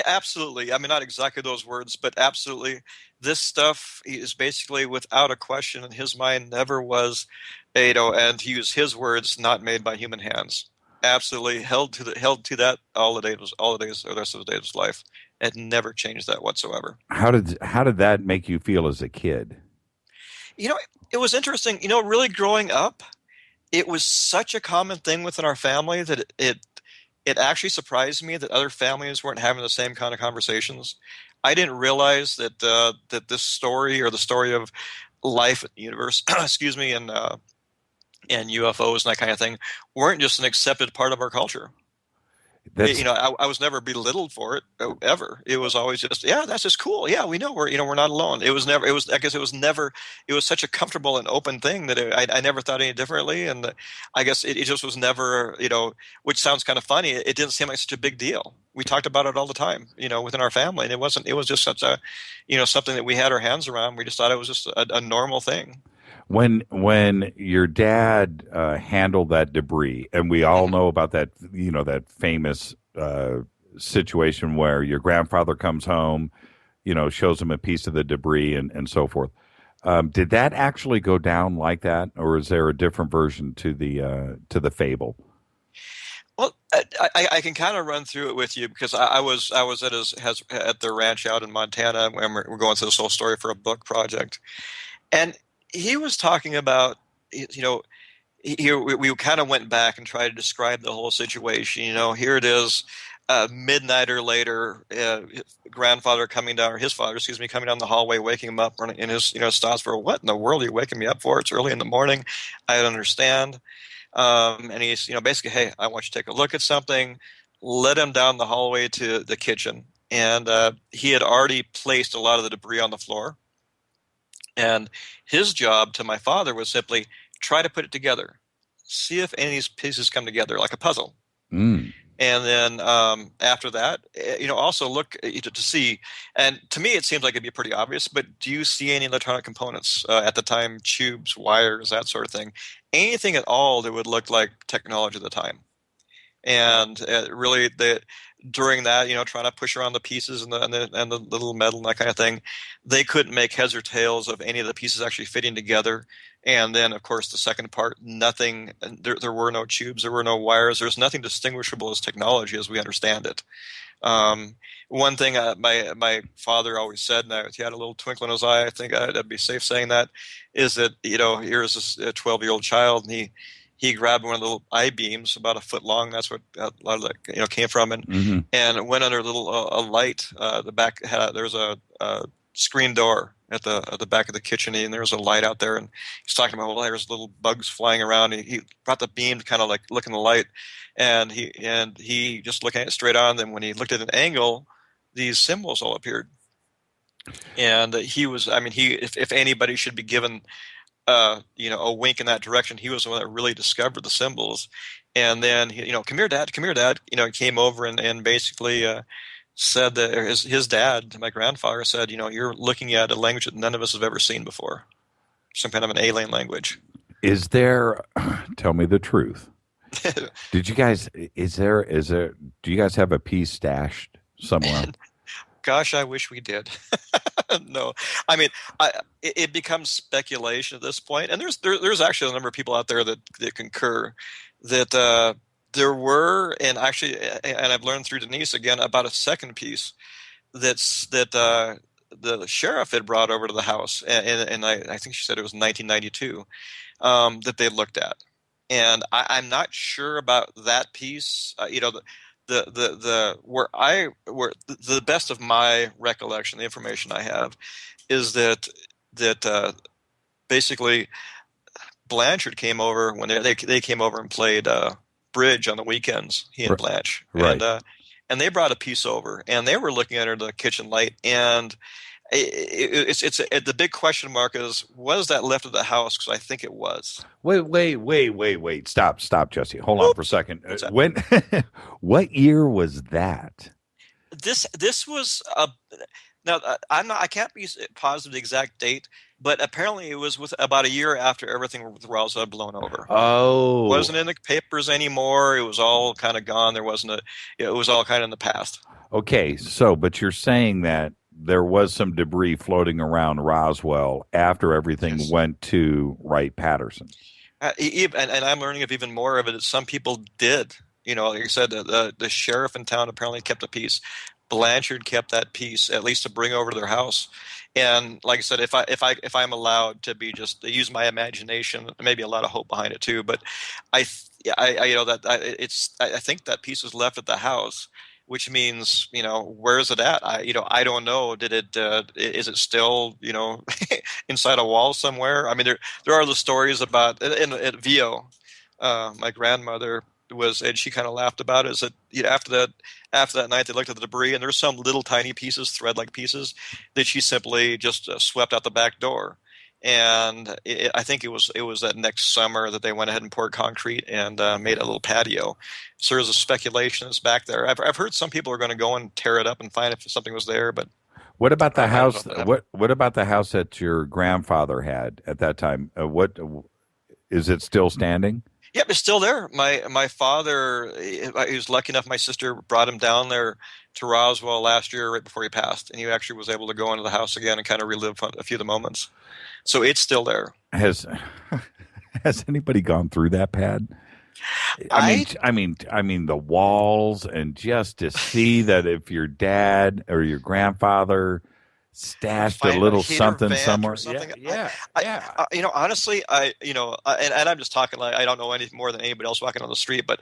Absolutely. I mean, not exactly those words, but absolutely. This stuff is basically, without a question, in his mind, never was, and to use his words, not made by human hands. Absolutely held to that all the days, or the rest of the days of his life. It never changed that whatsoever. How did that make you feel as a kid? It was interesting. Really growing up, it was such a common thing within our family that it actually surprised me that other families weren't having the same kind of conversations. I didn't realize that that this story, or the story of life in the universe, excuse me, and UFOs and that kind of thing, weren't just an accepted part of our culture. I was never belittled for it ever. It was always just, yeah, that's just cool. Yeah, we know we're not alone. It was such a comfortable and open thing that I never thought any differently. And I guess it just was never, which sounds kind of funny. It didn't seem like such a big deal. We talked about it all the time, within our family. And it was just such a, something that we had our hands around. We just thought it was just a normal thing. When your dad handled that debris, and we all know about that, that famous situation where your grandfather comes home, shows him a piece of the debris and so forth. Did that actually go down like that, or is there a different version to the fable? Well, I can kind of run through it with you, because I was at the ranch out in Montana, and we're going through this whole story for a book project, and he was talking about, we kind of went back and tried to describe the whole situation. Here it is, midnight or later, grandfather coming down, or his father, excuse me, coming down the hallway, waking him up in his, stops for, what in the world are you waking me up for? It's early in the morning. I don't understand. And he's, basically, hey, I want you to take a look at something. Led him down the hallway to the kitchen. And he had already placed a lot of the debris on the floor. And his job to my father was simply try to put it together, see if any of these pieces come together like a puzzle. Mm. And then after that, also look to see. And to me, it seems like it'd be pretty obvious, but do you see any electronic components at the time, tubes, wires, that sort of thing? Anything at all that would look like technology at the time? And really, during that, trying to push around the pieces and the little metal and that kind of thing, they couldn't make heads or tails of any of the pieces actually fitting together. And then, of course, the second part, nothing. There were no tubes, there were no wires. There's nothing distinguishable as technology as we understand it. One thing my father always said, and he had a little twinkle in his eye, I think I'd be safe saying that, is that, here's this 12-year-old child, and he grabbed one of the little I-beams about a foot long. That's what a lot of that came from, and went under a little a light. The back there was a screen door at the back of the kitchen, and there was a light out there. And he's talking about, well, there's little bugs flying around. He brought the beam to kind of like look in the light, and he just looking at it straight on. Then when he looked at an angle, these symbols all appeared. And he was, if anybody should be given a wink in that direction, he was the one that really discovered the symbols. And then come here, Dad. He came over and basically said that his dad, my grandfather, said, you're looking at a language that none of us have ever seen before, some kind of an alien language. Is there? Tell me the truth. Did you guys? Do you guys have a piece stashed somewhere? Gosh, I wish we did. No, it becomes speculation at this point, and there's actually a number of people out there that concur that there were, and I've learned through Denise again about a second piece that the sheriff had brought over to the house, and I think she said it was 1992 that they looked at, and I'm not sure about that piece. The best of my recollection, the information I have, is that basically Blanchard came over when they came over and played bridge on the weekends. He and Blanche, right. And they brought a piece over, and they were looking under the kitchen light, and it's the big question mark is, was that left of the house? Because I think it was. Wait. Stop, Jesse. Hold on for a second. When? What year was that? This was now I can't be positive the exact date, but apparently it was with about a year after everything with Roswell had blown over. Oh, it wasn't in the papers anymore. It was all kind of gone. It was all kind of in the past. Okay, but you're saying that there was some debris floating around Roswell after everything went to Wright-Patterson. And I'm learning of even more of it. Some people did. Like I said, the sheriff in town apparently kept a piece. Blanchard kept that piece, at least to bring over to their house. And like I said, if I'm allowed to be just to use my imagination, maybe a lot of hope behind it too. But I think that piece was left at the house. Which means, where is it at? I don't know. Is it still, inside a wall somewhere? There are the stories about at VO. My grandmother and she kind of laughed about it. Is that after that night they looked at the debris, and there's some little tiny pieces, thread-like pieces, that she simply just swept out the back door. And I think it was that next summer that they went ahead and poured concrete and made a little patio. So there's a speculation that's back there. I've heard some people are going to go and tear it up and find if something was there. But what about the house? What about the house that your grandfather had at that time? What is it still standing? Yep, it's still there. My father, he was lucky enough. My sister brought him down there to Roswell last year, right before he passed, and he actually was able to go into the house again and kind of relive a few of the moments. So it's still there. Has anybody gone through that pad? I mean the walls, and just to see that if your dad or your grandfather stashed a little something somewhere. Yeah. Honestly, and I'm just talking like I don't know any more than anybody else walking on the street, but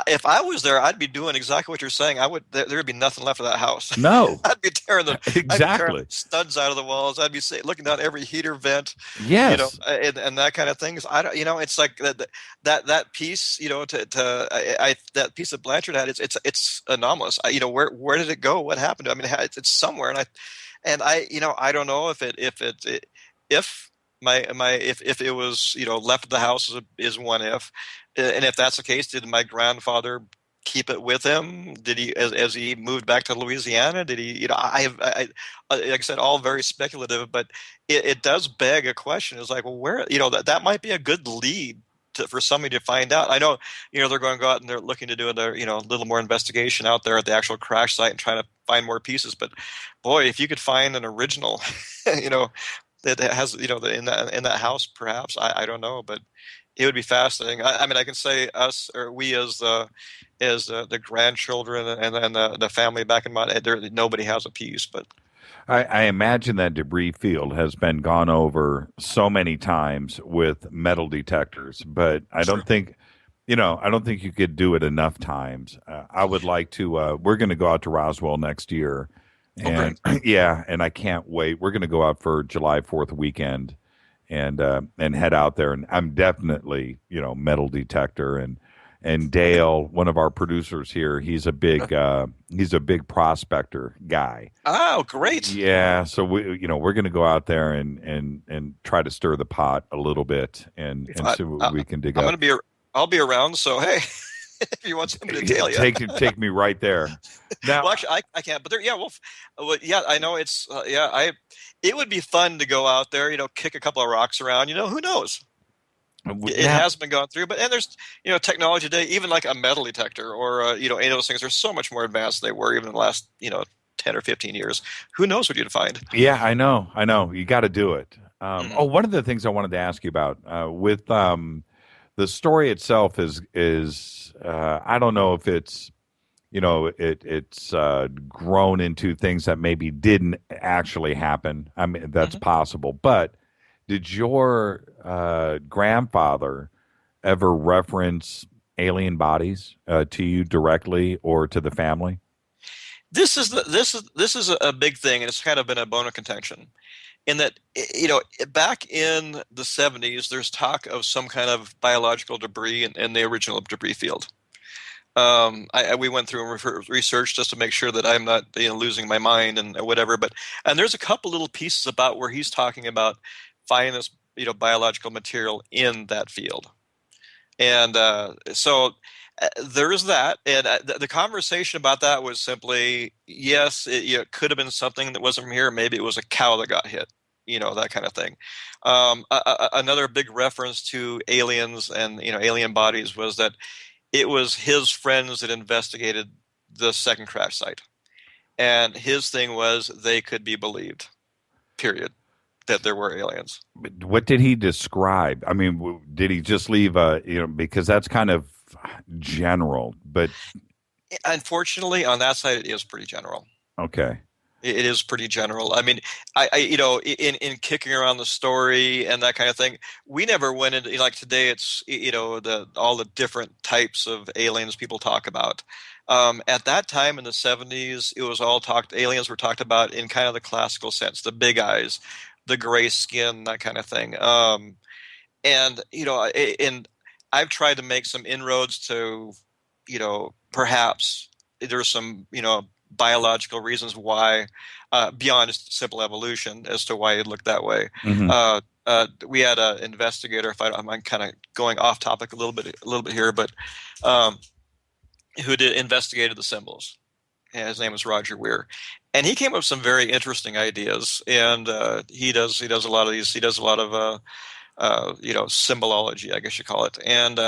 if I was there, I'd be doing exactly what you're saying. There would be nothing left of that house. No, I'd be tearing exactly studs out of the walls. I'd be looking down every heater vent. Yes, and that kind of thing. It's like that piece. That piece that Blanchard had. It's anomalous. Where did it go? What happened to it? It's somewhere, and I don't know if it was left at the house is one if. And if that's the case, did my grandfather keep it with him? Did he, as he moved back to Louisiana? Did he? Like I said, all very speculative, but it does beg a question. It's like, well, where? That might be a good lead for somebody to find out. I know, they're going to go out and they're looking to do a little more investigation out there at the actual crash site and trying to find more pieces. But boy, if you could find an original, that has, in that house, perhaps, I don't know, but it would be fascinating. I mean, I can say us, or we as the grandchildren and the family back in my, nobody has a piece, but. I imagine that debris field has been gone over so many times with metal detectors, but I don't think, I don't think you could do it enough times. I would like to. We're going to go out to Roswell next year, and yeah, and I can't wait. We're going to go out for July 4th weekend, and head out there. And I'm definitely, metal detector and Dale, one of our producers here, he's a big prospector guy. Oh, great! Yeah, so we're going to go out there and try to stir the pot a little bit and see what we can dig up. I'll be around. So hey, if you want somebody to tell you, take me right there. Now, well, actually, I can't. But I know it's it would be fun to go out there, kick a couple of rocks around. Who knows? It has been gone through, and there's technology today, even like a metal detector or any of those things are so much more advanced than they were even in the last 10 or 15 years. Who knows what you'd find? Yeah, I know. You got to do it. One of the things I wanted to ask you about with the story itself is I don't know if it's it's grown into things that maybe didn't actually happen. I mean, that's possible, but. Did your grandfather ever reference alien bodies to you directly or to the family? This is a big thing, and it's kind of been a bone of contention. In that, back in the 70s, there's talk of some kind of biological debris in the original debris field. We went through and researched just to make sure that I'm not losing my mind and whatever. And there's a couple little pieces about where he's talking about finding this biological material in that field, and so there is that. And the conversation about that was simply, yes, it could have been something that wasn't from here. Maybe it was a cow that got hit, that kind of thing. Another big reference to aliens and alien bodies was that it was his friends that investigated the second crash site, and his thing was they could be believed. Period. That there were aliens. What did he describe? I mean, did he just leave because that's kind of general, but unfortunately on that side it is pretty general. Okay. It is pretty general. I mean, I in kicking around the story and that kind of thing, we never went into, like today it's, all the different types of aliens people talk about. At that time in the 70s, it was all aliens were talked about in kind of the classical sense, the big eyes, the gray skin, that kind of thing. And I've tried to make some inroads to, perhaps there's some, biological reasons why, beyond just simple evolution, as to why it looked that way. Mm-hmm. We had an investigator, I'm kind of going off topic a little bit here, but who investigated the symbols. And his name was Roger Weir. And he came up with some very interesting ideas, and he does a lot of these. He does a lot of symbology, I guess you call it. And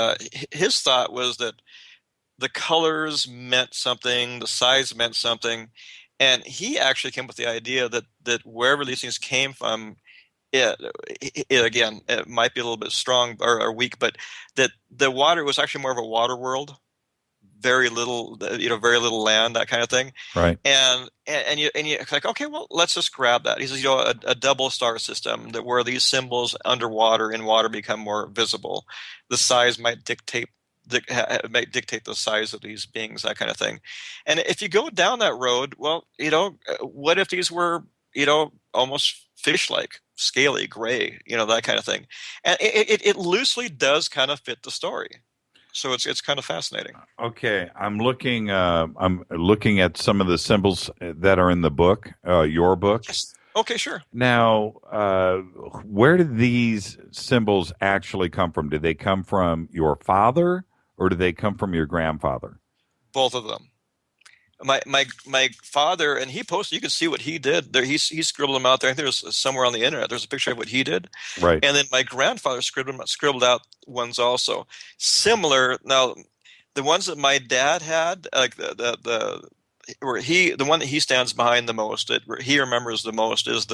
his thought was that the colors meant something, the size meant something, and he actually came up with the idea that wherever these things came from, it might be a little bit strong or weak, but that the water was actually more of a water world. Very little land, that kind of thing. Right. And you like, okay, well, let's just grab that. He says, a double star system that where these symbols underwater in water become more visible. The size might dictate the size of these beings, that kind of thing. And if you go down that road, well, what if these were, almost fish-like, scaly, gray, that kind of thing. And it loosely does kind of fit the story. So it's kind of fascinating. Okay, I'm looking at some of the symbols that are in the book, your book. Yes. Okay, sure. Now, where did these symbols actually come from? Did they come from your father, or did they come from your grandfather? Both of them. my father, and he posted. You can see what he did there. He scribbled them out there. I think there's somewhere on the internet. There's a picture of what he did. Right. And then my grandfather scribbled out ones also similar. Now, the ones that my dad had, like the one that he stands behind the most, he remembers the most, is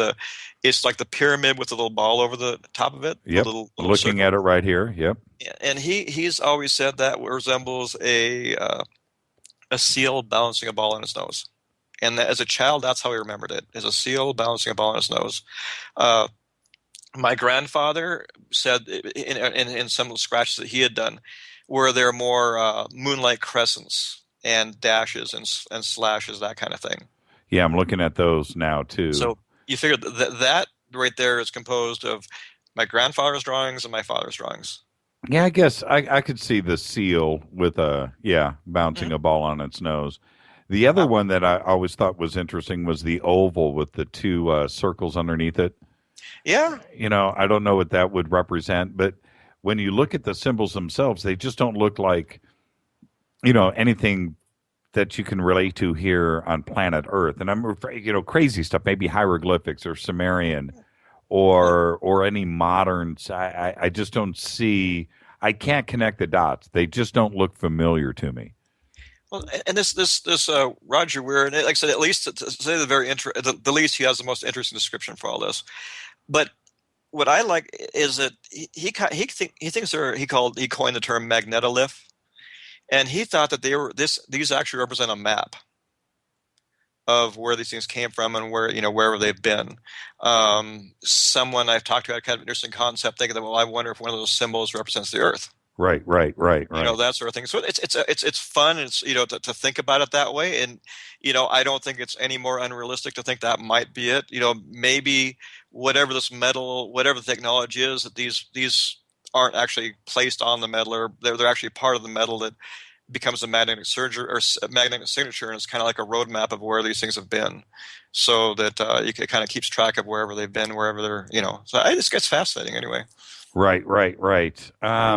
it's like the pyramid with a little ball over the top of it. Yep. Little Looking circle. at it right here. Yep. And he's always said that resembles a seal balancing a ball on his nose. And as a child, that's how he remembered it, as a seal balancing a ball on his nose. My grandfather said in some of the scratches that he had done, where there are more moonlight crescents and dashes and slashes, that kind of thing. Yeah, I'm looking at those now too. So you figure that right there is composed of my grandfather's drawings and my father's drawings. Yeah, I guess I could see the seal with bouncing a ball on its nose. The other one that I always thought was interesting was the oval with the two circles underneath it. Yeah. I don't know what that would represent, but when you look at the symbols themselves, they just don't look like, anything that you can relate to here on planet Earth. And I'm afraid, crazy stuff, maybe hieroglyphics or Sumerian or any modern. I just don't see. I can't connect the dots. They just don't look familiar to me. Well, and this Roger Weir, and like I said, at least to say the least, he has the most interesting description for all this. But what I like is that he thinks he coined the term magnetolith, and he thought that these actually represent a map of where these things came from and wherever they've been. Someone I've talked to had kind of an interesting concept, thinking that, well, I wonder if one of those symbols represents the Earth. Right. That sort of thing. So it's fun. It's to think about it that way, and I don't think it's any more unrealistic to think that might be it. Maybe whatever this metal, whatever the technology is, that these aren't actually placed on the metal, or they're actually part of the metal that becomes a magnetic signature, and it's kind of like a roadmap of where these things have been, so that it kind of keeps track of wherever they've been, wherever they're. So it gets fascinating anyway. Right. I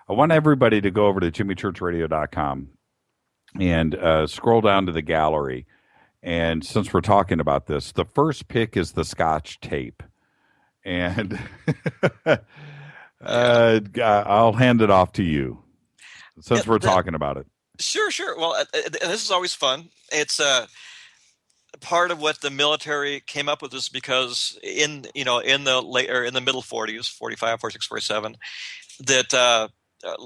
want everybody to go over to jimmychurchradio.com and scroll down to the gallery. And since we're talking about this, the first pick is the Scotch tape. And I'll hand it off to you since we're talking about it. Sure. Well, this is always fun. It's part of what the military came up with, is because in the middle 40s, 45, 46, 47, that a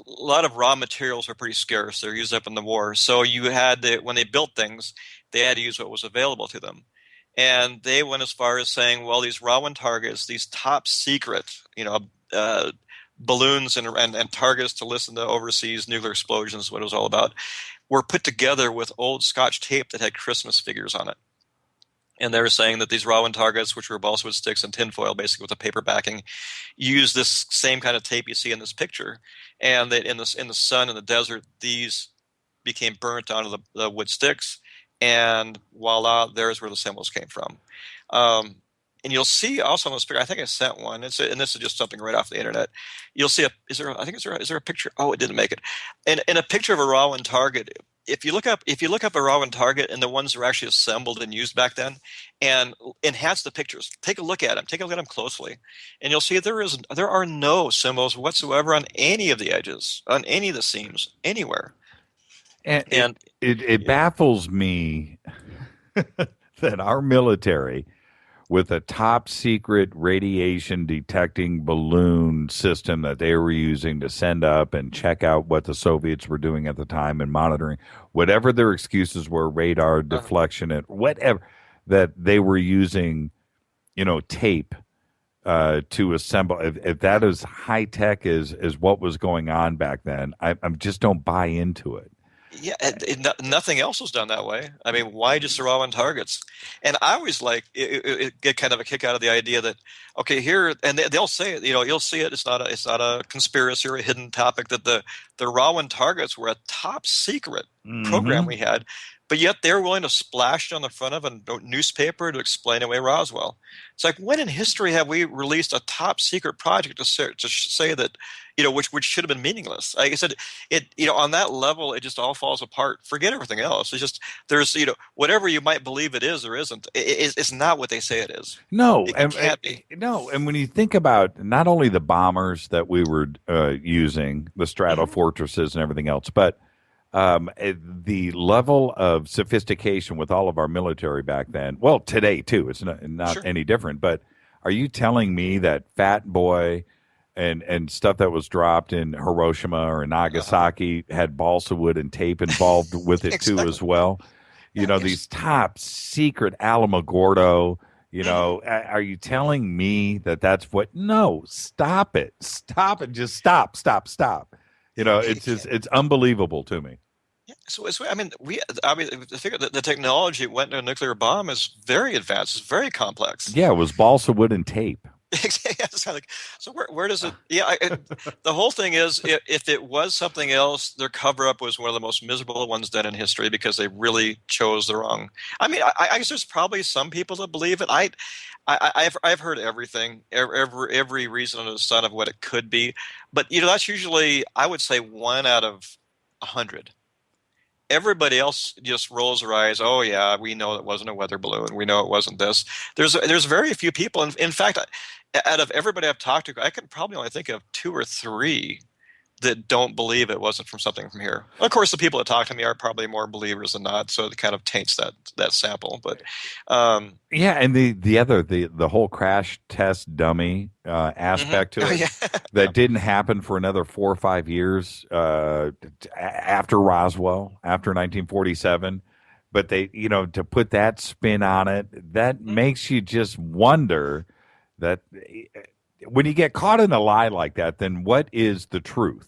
lot of raw materials are pretty scarce. They're used up in the war. So you had when they built things, they had to use what was available to them. And they went as far as saying, well, these Rowan targets, these top secret, balloons and targets to listen to overseas nuclear explosions, what it was all about, were put together with old Scotch tape that had Christmas figures on it. And they were saying that these Rowan targets, which were balsa wood sticks and tinfoil, basically with a paper backing, use this same kind of tape you see in this picture. And that in the sun in the desert, these became burnt onto the wood sticks, and voila, there's where the symbols came from. And you'll see also on this picture, I think I sent one. And this is just something right off the internet. You'll see is there a picture? Oh, it didn't make it. And in a picture of a Rowan target, if you look up a Rowan target and the ones that were actually assembled and used back then, and enhance the pictures, take a look at them closely, and you'll see there are no symbols whatsoever on any of the edges, on any of the seams, anywhere. And it baffles me that our military, with a top secret radiation detecting balloon system that they were using to send up and check out what the Soviets were doing at the time and monitoring whatever their excuses were, radar deflection and whatever, that they were using, tape to assemble. If that is high tech as what was going on back then, I just don't buy into it. Yeah, nothing else was done that way. I mean, why just the Rowan targets? And I always get kind of a kick out of the idea that, okay, here, and they'll say it. You'll see it. It's not a conspiracy or a hidden topic. That the Rowan targets were a top secret program we had, but yet they're willing to splash it on the front of a newspaper to explain away Roswell. It's like, when in history have we released a top secret project to say that, which should have been meaningless? Like I said, on that level, it just all falls apart. Forget everything else. It's just, there's, whatever you might believe it is or isn't, it's not what they say it is. No, it can't be. No, and when you think about not only the bombers that we were using, the Stratofortresses and everything else, but the level of sophistication with all of our military back then, well, today too, it's not Sure. any different, but are you telling me that Fat Boy and stuff that was dropped in Hiroshima or Nagasaki had balsa wood and tape involved with it too as well? These top secret Alamogordo, are you telling me that that's what? No, stop it. Just stop. It's unbelievable to me. Yeah, so the figure that the technology went to a nuclear bomb is very advanced. It's very complex. Yeah, it was balsa wood and tape. So where does it? Yeah, the whole thing is, if it was something else, their cover up was one of the most miserable ones done in history because they really chose the wrong. I guess there's probably some people that believe it. I've heard everything, every reason under the sun of what it could be, but that's usually, I would say, 1 out of 100. Everybody else just rolls their eyes. Oh yeah, we know it wasn't a weather balloon. We know it wasn't this. There's very few people. In fact, out of everybody I've talked to, I can probably only think of 2 or 3 that don't believe it wasn't from something from here. Of course, the people that talk to me are probably more believers than not, so it kind of taints that sample. But yeah, and the whole crash test dummy aspect to it that didn't happen for another 4 or 5 years after Roswell, after 1947. But they, to put that spin on it, that makes you just wonder that when you get caught in a lie like that, then what is the truth?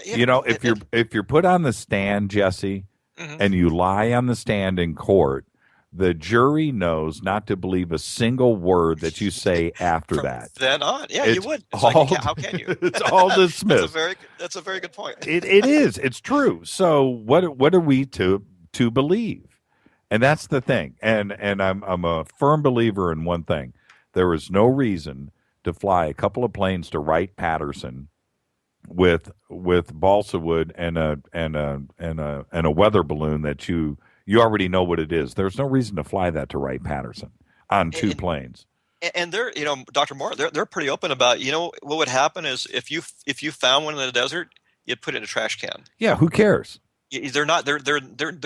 If you're put on the stand, Jesse, and you lie on the stand in court, the jury knows not to believe a single word that you say after that. Then on, you would. It's how can you? It's all dismissed. That's a very good point. It is. It's true. So what are we to believe? And that's the thing. And I'm a firm believer in one thing. There is no reason to fly a couple of planes to Wright-Patterson with balsa wood and a weather balloon that you already know what it is. There's no reason to fly that to Wright-Patterson on 2 planes. And they're, Dr. Moore, they're pretty open about, what would happen is if you found one in the desert, you'd put it in a trash can. Yeah, who cares? They're not. There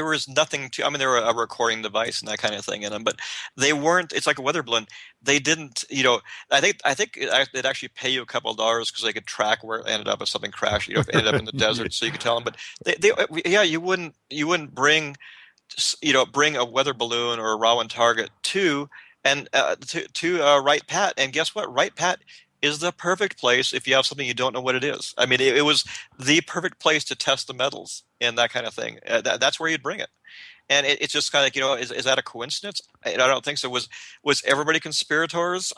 was nothing to. I mean, there were a recording device and that kind of thing in them, but they weren't. It's like a weather balloon. They didn't. I think they'd actually pay you a couple of dollars because they could track where it ended up if something crashed. If it ended up in the desert, so you could tell them. But you wouldn't bring a weather balloon or a Rowan target to Wright-Pat, and guess what? Wright-Pat is the perfect place if you have something you don't know what it is. I mean, it was the perfect place to test the metals and that kind of thing. That's where you'd bring it. And it's just kind of like, is that a coincidence? I don't think so. Was everybody conspirators?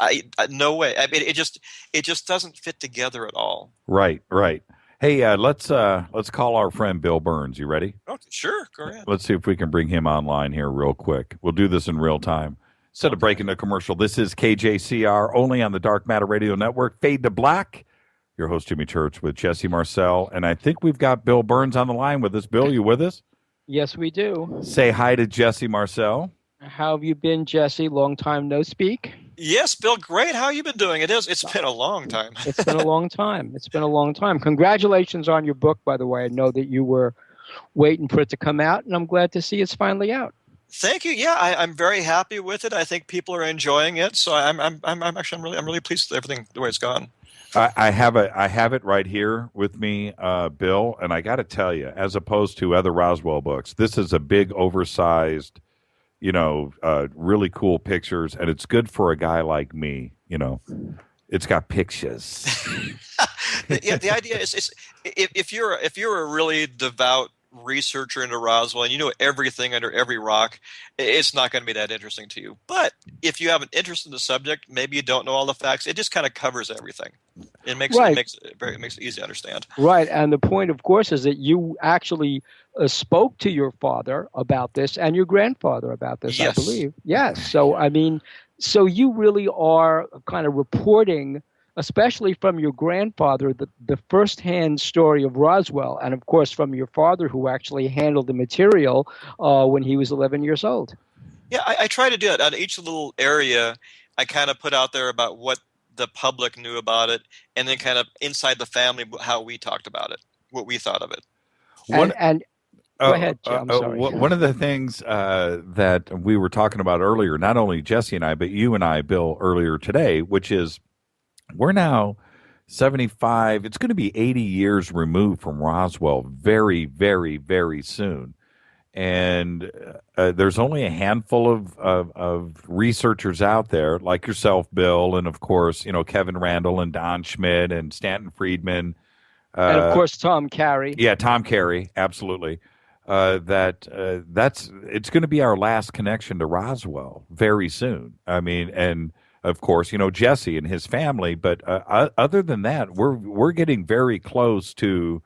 No way. I mean, it just doesn't fit together at all. Right. Hey, let's call our friend Bill Birnes. You ready? Oh, sure. Go ahead. Let's see if we can bring him online here real quick. We'll do this in real time. Instead of breaking the commercial, this is KJCR, only on the Dark Matter Radio Network. Fade to Black. Your host, Jimmy Church, with Jesse Marcel. And I think we've got Bill Birnes on the line with us. Bill, you with us? Yes, we do. Say hi to Jesse Marcel. How have you been, Jesse? Long time no speak. Yes, Bill, great. How have you been doing? It's been a long time. It's been a long time. Congratulations on your book, by the way. I know that you were waiting for it to come out, and I'm glad to see it's finally out. Thank you. Yeah, I'm very happy with it. I think people are enjoying it. So I'm really pleased with everything the way it's gone. I have it right here with me, Bill, and I got to tell you, as opposed to other Roswell books, this is a big, oversized, really cool pictures, and it's good for a guy like me. It's got pictures. The idea is if you're a really devout researcher into Roswell and you know everything under every rock, it's not going to be that interesting to you. But if you have an interest in the subject, maybe you don't know all the facts. It just kind of covers everything. It makes it easy to understand. Right, and the point, of course, is that you actually spoke to your father about this and your grandfather about this, Yes. I believe. Yes. So, I mean, so you really are kind of reporting, especially from your grandfather, the firsthand story of Roswell, and of course from your father, who actually handled the material when he was 11 years old. Yeah, I try to do it. On each little area, I kind of put out there about what the public knew about it, and then kind of inside the family how we talked about it, what we thought of it. And go ahead, Jim. I'm sorry. One of the things that we were talking about earlier, not only Jesse and I, but you and I, Bill, earlier today, which is we're now 75. It's going to be 80 years removed from Roswell very, very, very soon. And there's only a handful of researchers out there like yourself, Bill, and of course, Kevin Randall and Don Schmidt and Stanton Friedman. And of course, Tom Carey. Yeah, Tom Carey, absolutely. It's going to be our last connection to Roswell very soon. I mean, and of course, Jesse and his family. But other than that, we're getting very close to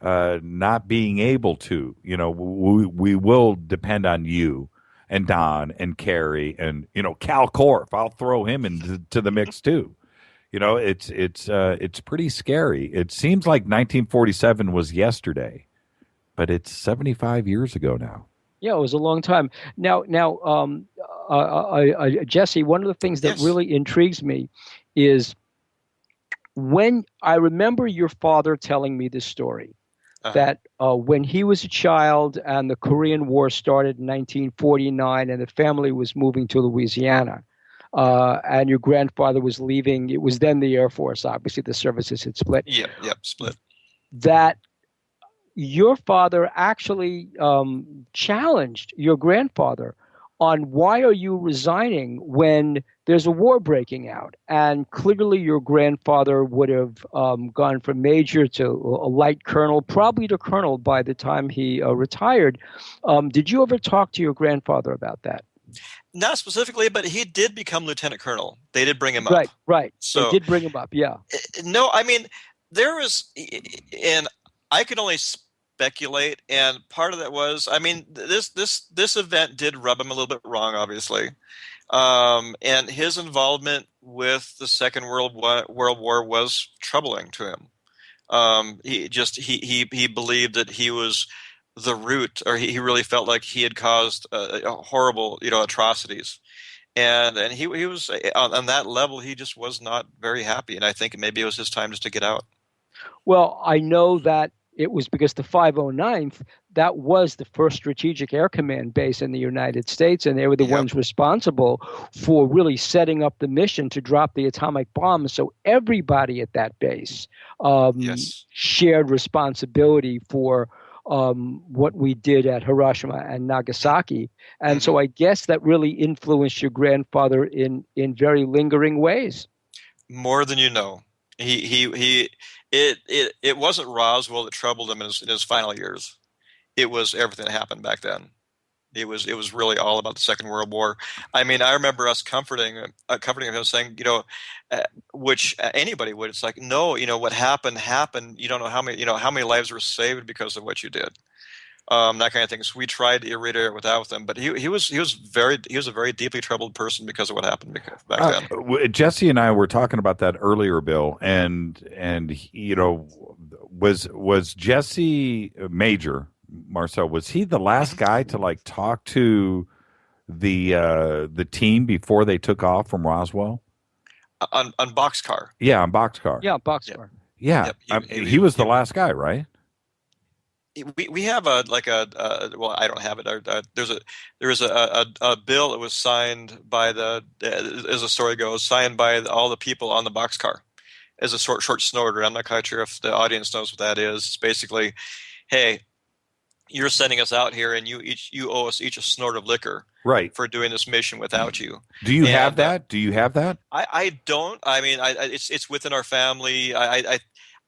not being able to. We will depend on you and Don and Carey and Cal Korff. I'll throw him into the mix too. It's pretty scary. It seems like 1947 was yesterday, but it's 75 years ago now. Yeah, it was a long time. Now, Jesse, one of the things that really intrigues me is when I remember your father telling me this story, that when he was a child and the Korean War started in 1949 and the family was moving to Louisiana, and your grandfather was leaving, it was then the Air Force, obviously the services had split. Yep, split. That your father actually challenged your grandfather on why are you resigning when there's a war breaking out? And clearly your grandfather would have gone from major to a light colonel, probably to colonel by the time he retired. Did you ever talk to your grandfather about that? Not specifically, but he did become lieutenant colonel. They did bring him up. Right. So they did bring him up, yeah. No, I mean, there was, and I could only speculate, and part of that was, I mean, this event did rub him a little bit wrong, obviously, and his involvement with the Second World War was troubling to him. He believed that he was the root, or he really felt like he had caused horrible, atrocities, and he was on that level. He just was not very happy, and I think maybe it was his time just to get out. Well, I know that it was because the 509th, that was the first Strategic Air Command base in the United States, and they were the ones responsible for really setting up the mission to drop the atomic bomb. So everybody at that base shared responsibility for what we did at Hiroshima and Nagasaki. And so I guess that really influenced your grandfather in very lingering ways. More than you know. It wasn't Roswell that troubled him in his final years. It was everything that happened back then. It was really all about the Second World War. I mean, I remember us comforting him, saying, which anybody would. It's like, no, what happened. You don't know how many lives were saved because of what you did. That kind of thing. So we tried to reiterate without them, but he was a very deeply troubled person because of what happened back then. Jesse and I were talking about that earlier, Bill, and was Jesse Major Marcel, was he the last guy to talk to the team before they took off from Roswell? On Boxcar. Yeah, on Boxcar. Yeah, Boxcar. Yeah, he was the last guy, right? We have well, I don't have it. There is a bill that was signed by as the story goes, signed by all the people on the Boxcar as a short snorter. I'm not quite sure if the audience knows what that is. It's basically, hey, you're sending us out here, and you owe us each a snort of liquor, right, for doing this mission without you. Do you have that? Do you have that? I don't. I mean, it's within our family.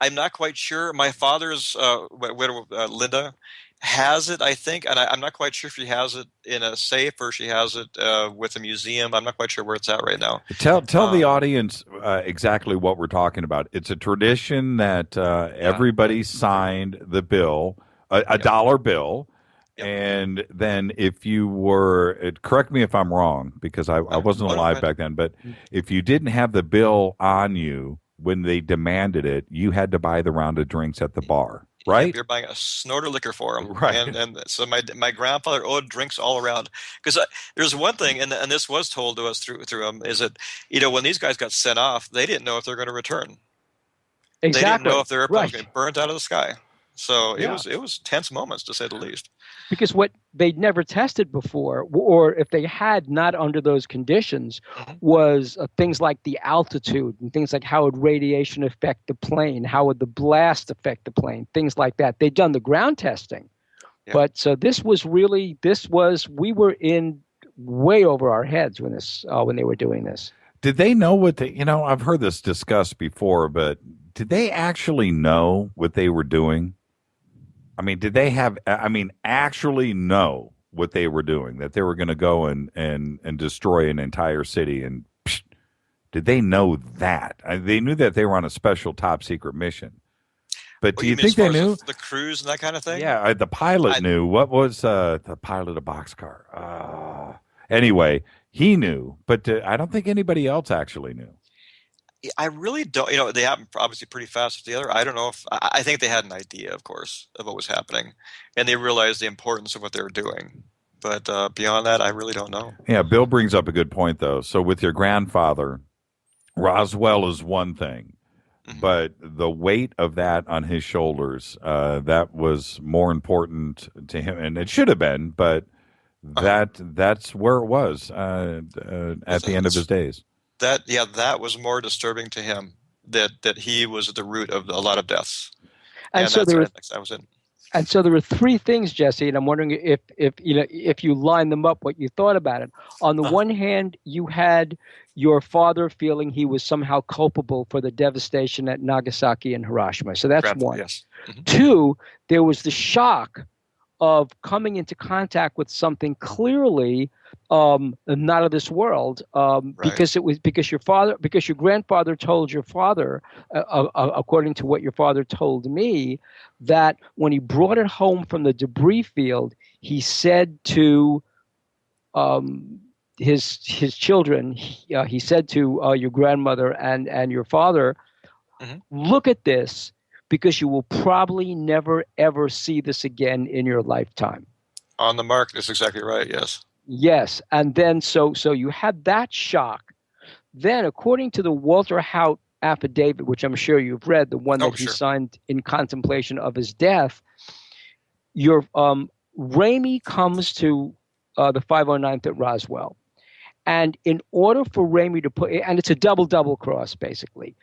I'm not quite sure. My father's widow, Linda, has it, I think, and I'm not quite sure if she has it in a safe or she has it with a museum. I'm not quite sure where it's at right now. Tell the audience exactly what we're talking about. It's a tradition that everybody signed the bill, a dollar bill, and then if you were, correct me if I'm wrong, because I wasn't alive back then, but if you didn't have the bill on you when they demanded it, you had to buy the round of drinks at the bar. Right, you're buying a snorter liquor for him, right? And so my grandfather owed drinks all around. Because there's one thing, and this was told to us through him, is that when these guys got sent off, they didn't know if they're going to return. Exactly. They didn't know if their airplane was going to be burnt out of the sky. So it was tense moments, to say the least. Because what they'd never tested before, or if they had not under those conditions, was things like the altitude and things like how would radiation affect the plane, how would the blast affect the plane, things like that. They'd done the ground testing. Yeah. But so we were in way over our heads when they were doing this. Did they know what I've heard this discussed before, but did they actually know what they were doing? I mean, did they actually know what they were doing, that they were going to go and destroy an entire city? And did they know that? They knew that they were on a special top secret mission. But do you think they knew? The crews and that kind of thing? Yeah, the pilot knew. What was the pilot of boxcar? Anyway, he knew, but I don't think anybody else actually knew. I really don't. They happened obviously pretty fast together. I don't know if I think they had an idea, of course, of what was happening, and they realized the importance of what they were doing. But beyond that, I really don't know. Yeah, Bill brings up a good point, though. So with your grandfather, Roswell is one thing, but the weight of that on his shoulders, that was more important to him, and it should have been, but that's where it was at the end of his days. That was more disturbing to him, that he was at the root of a lot of deaths. And so there were three things, Jesse, and I'm wondering if you line them up, what you thought about it. On the one hand, you had your father feeling he was somehow culpable for the devastation at Nagasaki and Hiroshima. So that's one. Yes. Mm-hmm. Two, there was the shock of coming into contact with something clearly not of this world, because your grandfather told your father, according to what your father told me, that when he brought it home from the debris field, he said to his children, he said to your grandmother and your father, look at this, because you will probably never, ever see this again in your lifetime. On the mark, that's exactly right, yes. Yes, and then so you had that shock. Then, according to the Walter Haut affidavit, which I'm sure you've read, the one that he signed in contemplation of his death, your Ramey comes to the 509th at Roswell. And in order for Ramey to and it's a double cross, basically.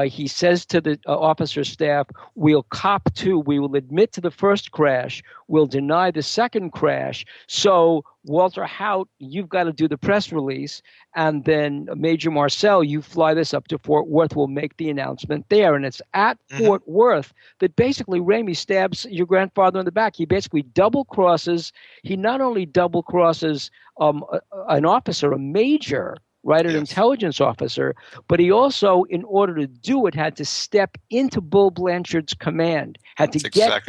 He says to the officer staff, we'll cop to, we will admit to the first crash, we'll deny the second crash. So Walter Haut, you've got to do the press release. And then Major Marcel, you fly this up to Fort Worth, we'll make the announcement there. And it's at Fort Worth that basically Ramey stabs your grandfather in the back. He basically double crosses. He not only double crosses an officer, a major, right, an intelligence officer, but he also, in order to do it, had to step into Bull Blanchard's command, had to get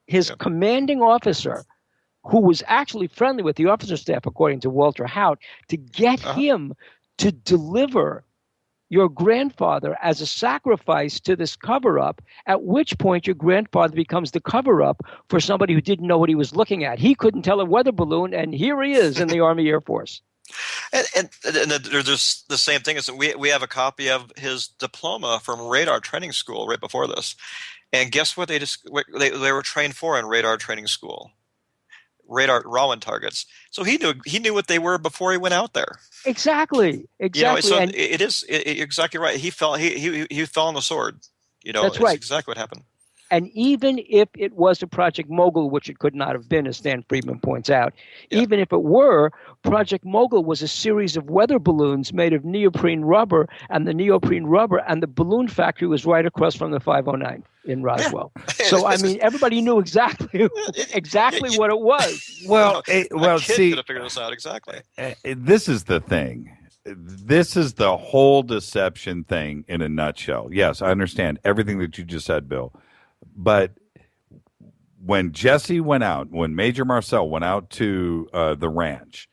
his commanding officer, who was actually friendly with the officer staff, according to Walter Haut, to get him to deliver your grandfather as a sacrifice to this cover-up, at which point your grandfather becomes the cover-up for somebody who didn't know what he was looking at. He couldn't tell a weather balloon, and here he is in the Army Air Force. And there's the same thing is that we have a copy of his diploma from radar training school right before this. And guess what they were trained for in radar training school? Radar Raman targets. So he knew what they were before he went out there. Exactly. So it is exactly right. He fell on the sword. That's right. Exactly what happened. And even if it was a Project Mogul, which it could not have been, as Stan Friedman points out, even if it were, Project Mogul was a series of weather balloons made of neoprene rubber, and the balloon factory was right across from the 509 in Roswell. So, I mean, everybody knew exactly what it was. Well, a kid see, could have figured this out exactly. This is the thing. This is the whole deception thing in a nutshell. Yes, I understand everything that you just said, Bill. But when Major Marcel went out to the ranch,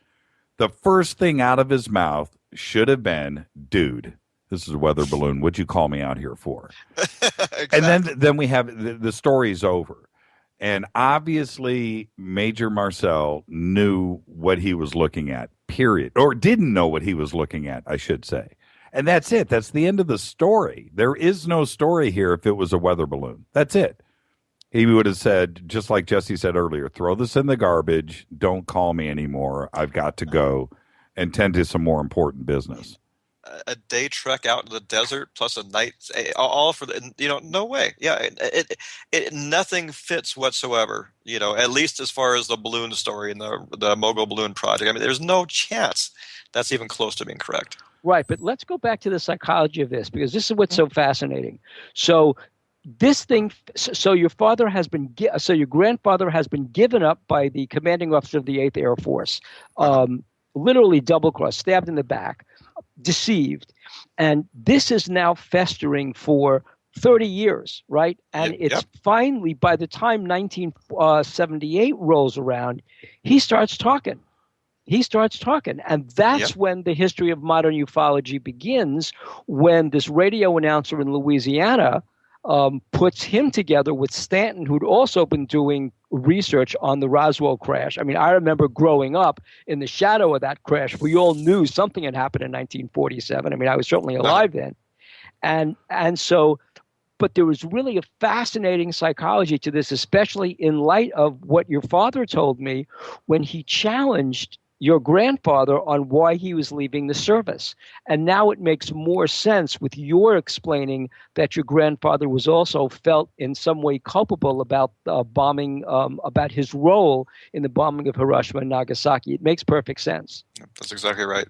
the first thing out of his mouth should have been, "Dude, this is a weather balloon. What'd you call me out here for?" Exactly. And then we have the story's over. And obviously, Major Marcel knew what he was looking at, period. Or didn't know what he was looking at, I should say. And that's it. That's the end of the story. There is no story here if it was a weather balloon. That's it. He would have said, just like Jesse said earlier, throw this in the garbage. Don't call me anymore. I've got to go and tend to some more important business. A day trek out in the desert plus a night, all for no way. Yeah, it nothing fits whatsoever. At least as far as the balloon story and the Mogul balloon project. I mean, there's no chance that's even close to being correct. Right, but let's go back to the psychology of this, because this is what's so fascinating. So this thing, so your grandfather has been given up by the commanding officer of the 8th Air Force, literally double-crossed, stabbed in the back, deceived, and this is now festering for 30 years, right? And it's finally, by the time 1978 rolls around, he starts talking. And that's when the history of modern ufology begins, when this radio announcer in Louisiana puts him together with Stanton, who'd also been doing research on the Roswell crash. I mean, I remember growing up in the shadow of that crash. We all knew something had happened in 1947. I mean, I was certainly alive then. And so, but there was really a fascinating psychology to this, especially in light of what your father told me when he challenged your grandfather on why he was leaving the service. And now it makes more sense with your explaining that your grandfather was also felt in some way culpable about bombing, about his role in the bombing of Hiroshima and Nagasaki. It makes perfect sense. That's exactly right.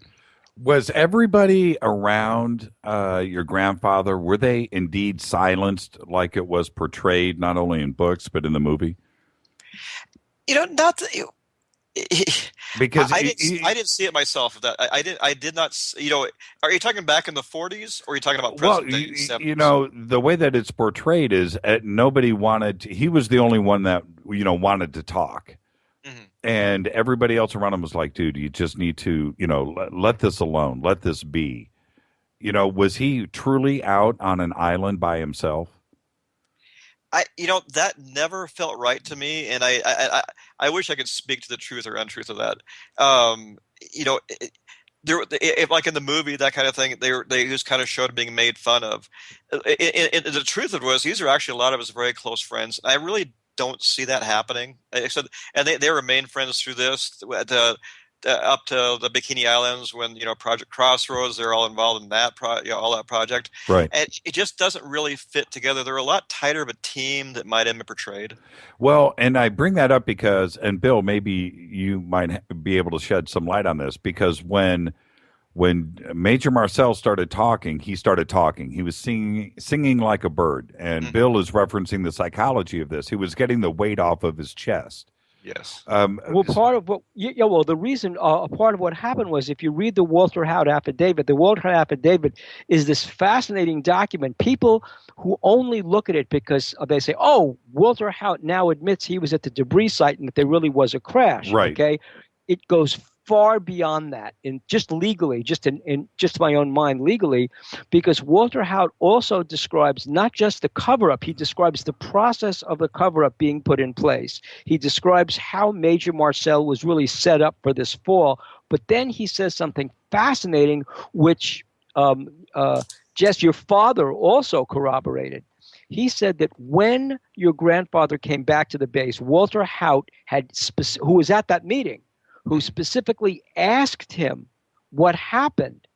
Was everybody around your grandfather, were they indeed silenced like it was portrayed, not only in books, but in the movie? Not that... Because I didn't see it myself. That I did not. Are you talking back in the 40s, or are you talking about present day 70s? The way that it's portrayed is nobody wanted. He was the only one that wanted to talk, and everybody else around him was like, "Dude, you just need to let this alone. Let this be." Was he truly out on an island by himself? That never felt right to me, and I wish I could speak to the truth or untruth of that. Like in the movie, that kind of thing, they just kind of showed being made fun of. The truth of it was, these are actually a lot of his very close friends. I really don't see that happening. And they remain friends through this. Up to the Bikini Islands, when Project Crossroads, they're all involved in that all that project, right? And it just doesn't really fit together. They're a lot tighter of a team that might have been portrayed. Well, and I bring that up because, and Bill, maybe you might be able to shed some light on this, because when Major Marcel started talking, he started talking. He was singing like a bird, and Bill is referencing the psychology of this. He was getting the weight off of his chest. Yes. Well, part of what, the reason, part of what happened was, if you read the Walter Haut affidavit, the Walter Haut affidavit is this fascinating document. People who only look at it because they say, "Oh, Walter Haut now admits he was at the debris site and that there really was a crash." Right. Okay. It goes far beyond that, in just legally, just in just my own mind legally, because Walter Haut also describes not just the cover-up, he describes the process of the cover-up being put in place. He describes how Major Marcel was really set up for this fall, but then he says something fascinating, which Jess, your father also corroborated. He said that when your grandfather came back to the base, Walter Haut who was at that meeting, who specifically asked him what happened.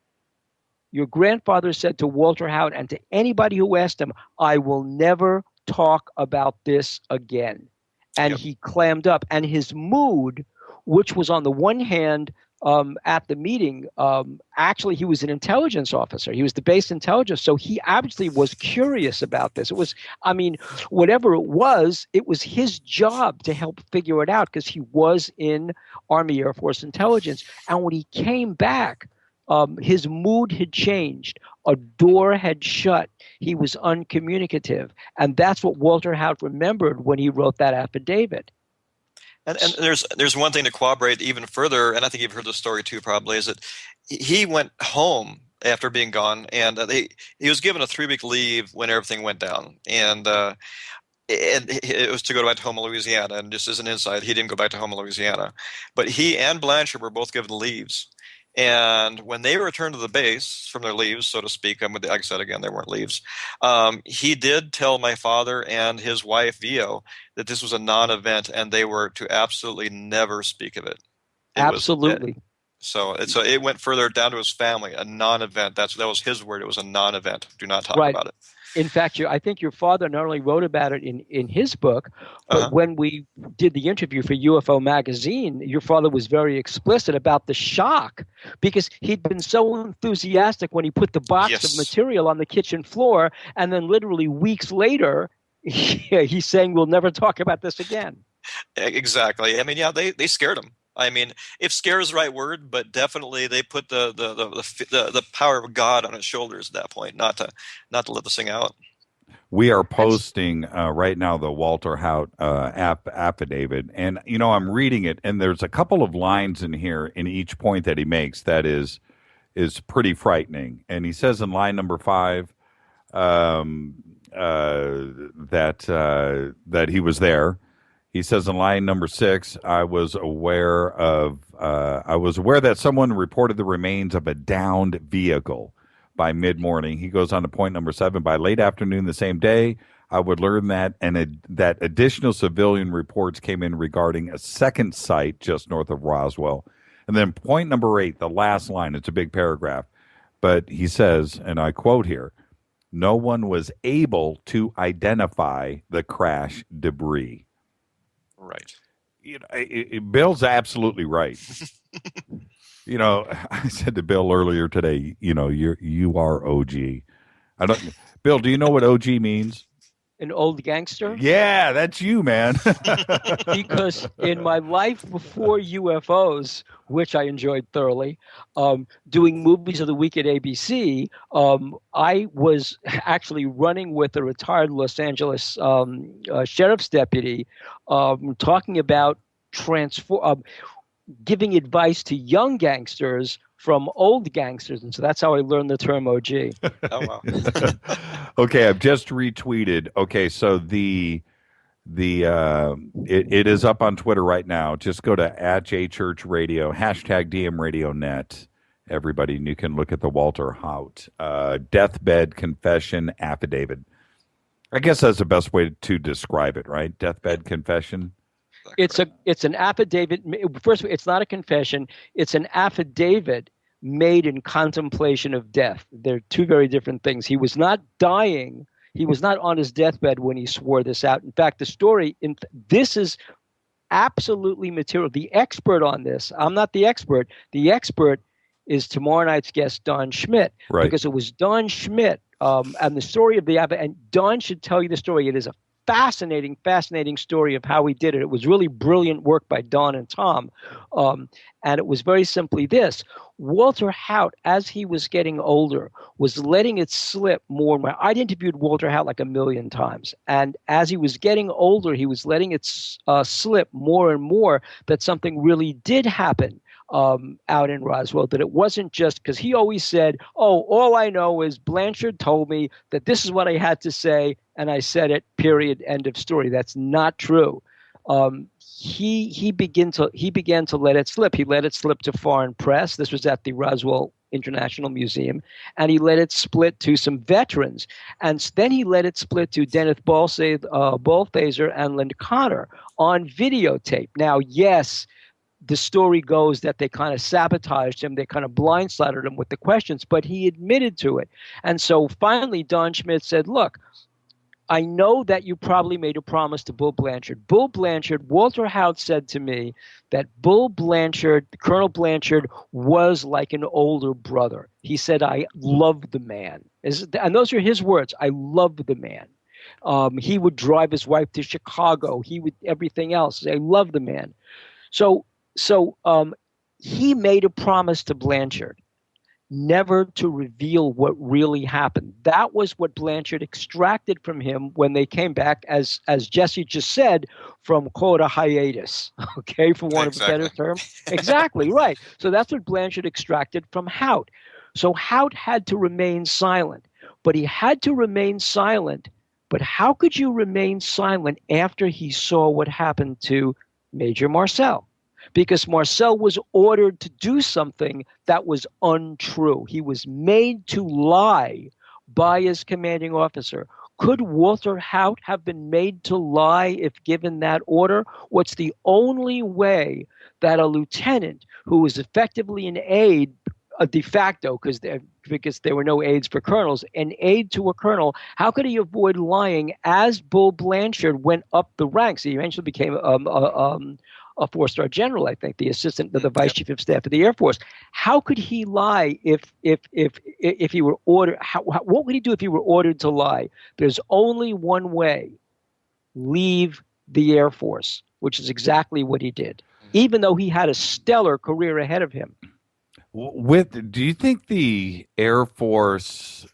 Your grandfather said to Walter Haut and to anybody who asked him, "I will never talk about this again. And he clammed up. And his mood, which was on the one hand, at the meeting, actually, he was an intelligence officer. He was the base intelligence. So he obviously was curious about this. It was, I mean, whatever it was his job to help figure it out because he was in Army Air Force intelligence. And when he came back, his mood had changed. A door had shut. He was uncommunicative. And that's what Walter Haut remembered when he wrote that affidavit. And there's one thing to corroborate even further, and I think you've heard the story too probably, is that he went home after being gone, and he was given a 3-week leave when everything went down. And it was to go back to Houma, Louisiana. And just as an insight, he didn't go back to Houma, Louisiana. But he and Blanchard were both given leaves. And when they returned to the base from their leaves, so to speak, like I said again, they weren't leaves. He did tell my father and his wife, Vio, that this was a non-event and they were to absolutely never speak of it. Absolutely. So it went further down to his family, a non-event. That was his word. It was a non-event. Do not talk about it. In fact, I think your father not only wrote about it in his book, but when we did the interview for UFO Magazine, your father was very explicit about the shock because he'd been so enthusiastic when he put the box of material on the kitchen floor, and then literally weeks later, he's saying, we'll never talk about this again. Exactly. I mean, they scared him. I mean, if scare is the right word, but definitely they put the power of God on his shoulders at that point, not to let this thing out. We are posting right now the Walter Haut affidavit, and I'm reading it, and there's a couple of lines in here in each point that he makes that is pretty frightening. And he says in line number 5 that he was there. He says in line number 6, I was aware that someone reported the remains of a downed vehicle by mid-morning. He goes on to point number 7. By late afternoon the same day, I would learn that that additional civilian reports came in regarding a second site just north of Roswell. And then point number 8, the last line, it's a big paragraph, but he says, and I quote here, no one was able to identify the crash debris. Right. Bill's absolutely right. I said to Bill earlier today, you are OG. Bill, do you know what OG means? An old gangster? Yeah, that's you, man. Because in my life before UFOs, which I enjoyed thoroughly, doing movies of the week at ABC, I was actually running with a retired Los Angeles sheriff's deputy, talking about giving advice to young gangsters from old gangsters. And so that's how I learned the term OG. Oh, wow. Okay, I've just retweeted. Okay, so it is up on Twitter right now. Just go to @JChurchRadio, #DMRadioNet, everybody, and you can look at the Walter Haut deathbed confession affidavit. I guess that's the best way to describe it, right? Deathbed confession. It's an affidavit. First, it's not a confession. It's an affidavit made in contemplation of death. They're two very different things. He was not dying. He was not on his deathbed when he swore this out. In fact, the story, this is absolutely material. The expert on this, I'm not the expert. The expert is tomorrow night's guest, Don Schmidt. Right. Because it was Don Schmidt and the story of the affidavit. And Don should tell you the story. It is a fascinating story of how he did it. It was really brilliant work by Don and Tom. And it was very simply this. Walter Haut, as he was getting older, was letting it slip more and more. I'd interviewed Walter Haut like 1,000,000 times. And as he was getting older, he was letting it slip more and more that something really did happen out in Roswell, that it wasn't just because he always said, all I know is Blanchard told me that this is what I had to say, and I said it, period, end of story. That's not true. He began to let it slip. He let it slip to foreign press. This was at the Roswell International Museum, and he let it split to some veterans. And then he let it split to Dennis Balthaser and Lynn Connor on videotape. Now, yes, the story goes that they kind of sabotaged him. They kind of blindsided him with the questions, but he admitted to it. And so finally, Don Schmidt said, look, I know that you probably made a promise to Bull Blanchard. Walter Hout said to me that Colonel Blanchard was like an older brother. He said, I love the man. And those are his words. I love the man. He would drive his wife to Chicago. He would everything else. I love the man. So he made a promise to Blanchard never to reveal what really happened. That was what Blanchard extracted from him when they came back, as Jesse just said, from quote a hiatus, okay, for want of a better term. Exactly, right. So that's what Blanchard extracted from Hout. So Hout had to remain silent, but he had to remain silent. But how could you remain silent after he saw what happened to Major Marcel? Because Marcel was ordered to do something that was untrue. He was made to lie by his commanding officer. Could Walter Hout have been made to lie if given that order? What's the only way that a lieutenant who was effectively an aide, a de facto, because there were no aides for colonels, an aide to a colonel, how could he avoid lying as Bull Blanchard went up the ranks? He eventually became a four-star general, I think, the assistant to the vice chief of staff of the Air Force. How could he lie if he were ordered? What would he do if he were ordered to lie? There's only one way: leave the Air Force, which is exactly what he did, even though he had a stellar career ahead of him. Do you think the Air Force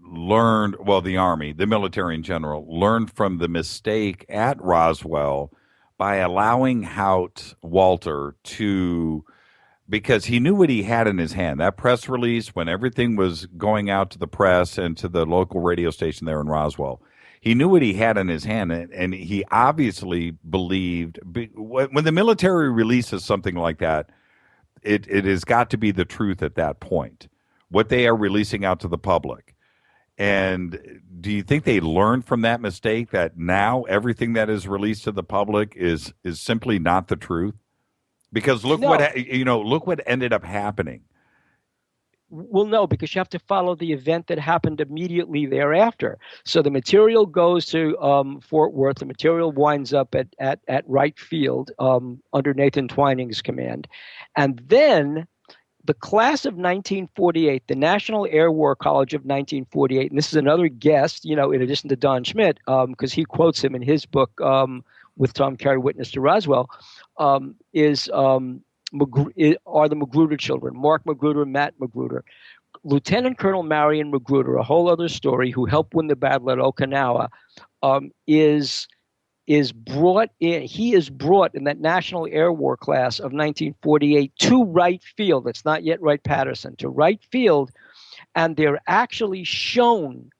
learned, well, the Army, the military in general, learned from the mistake at Roswell by allowing Walter to, because he knew what he had in his hand. That press release, when everything was going out to the press and to the local radio station there in Roswell, he knew what he had in his hand, and he obviously believed, when the military releases something like that, it has got to be the truth at that point, what they are releasing out to the public. And do you think they learned from that mistake, that now everything that is released to the public is simply not the truth? Because look what ended up happening. Well, no, because you have to follow the event that happened immediately thereafter. So the material goes to Fort Worth. The material winds up at Wright Field under Nathan Twining's command, and then the class of 1948, the National Air War College of 1948, and this is another guest, in addition to Don Schmidt, because he quotes him in his book with Tom Carey, Witness to Roswell, are the Magruder children, Mark Magruder, Matt Magruder. Lieutenant Colonel Marion Magruder, a whole other story, who helped win the battle at Okinawa, is brought in. He is brought in that National Air War class of 1948 to Wright Field. It's not yet Wright-Patterson, to Wright Field, and they're actually shown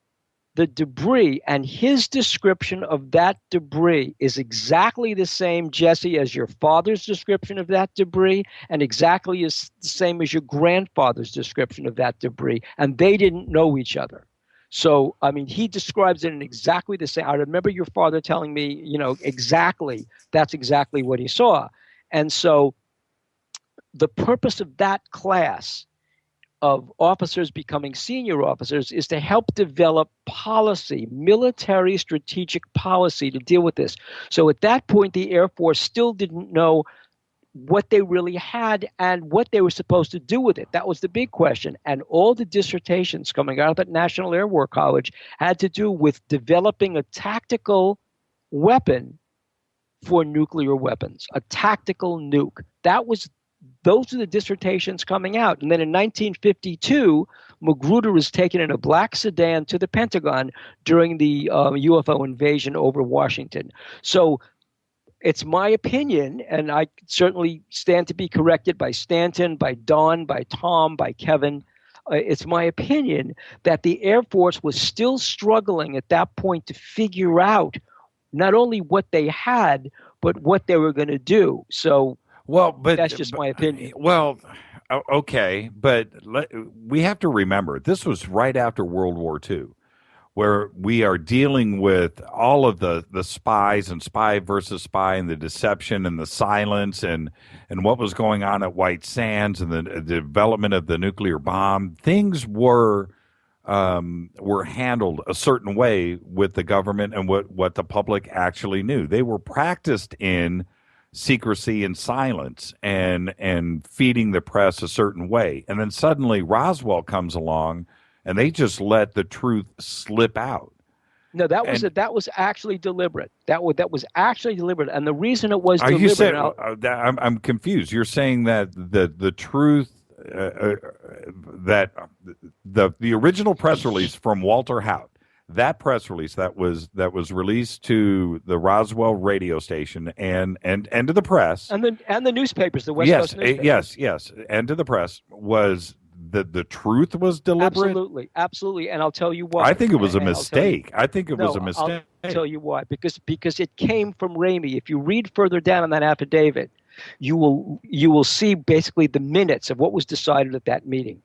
the debris, and his description of that debris is exactly the same, Jesse, as your father's description of that debris, and exactly the same as your grandfather's description of that debris, and they didn't know each other. So, I mean, he describes it in exactly the same. I remember your father telling me, that's exactly what he saw. And so the purpose of that class of officers becoming senior officers is to help develop policy, military strategic policy to deal with this. So at that point, the Air Force still didn't know what they really had and what they were supposed to do with it. That was the big question. And all the dissertations coming out of that National Air War College had to do with developing a tactical weapon for nuclear weapons, a tactical nuke. Those are the dissertations coming out. And then in 1952, Magruder was taken in a black sedan to the Pentagon during the UFO invasion over Washington. So it's my opinion, and I certainly stand to be corrected by Stanton, by Don, by Tom, by Kevin. It's my opinion that the Air Force was still struggling at that point to figure out not only what they had, but what they were going to do. So, that's just my opinion. Well, okay, but we have to remember, this was right after World War II, where we are dealing with all of the spies and spy versus spy and the deception and the silence and what was going on at White Sands and the development of the nuclear bomb. Things were were handled a certain way with the government and what the public actually knew. They were practiced in secrecy and silence and feeding the press a certain way. And then suddenly Roswell comes along and they just let the truth slip out. No, that was actually deliberate. That was actually deliberate, and the reason it was Are deliberate. you saying, I'm confused. You're saying that the truth that the original press release from Walter Haut, that press release that was released to the Roswell radio station and to the press and the newspapers, the West Coast newspapers. yes, and to the press was. The truth was deliberate? Absolutely, and I'll tell you why. I think it was a mistake. I'll tell you why, because it came from Ramey. If you read further down in that affidavit, you will see basically the minutes of what was decided at that meeting.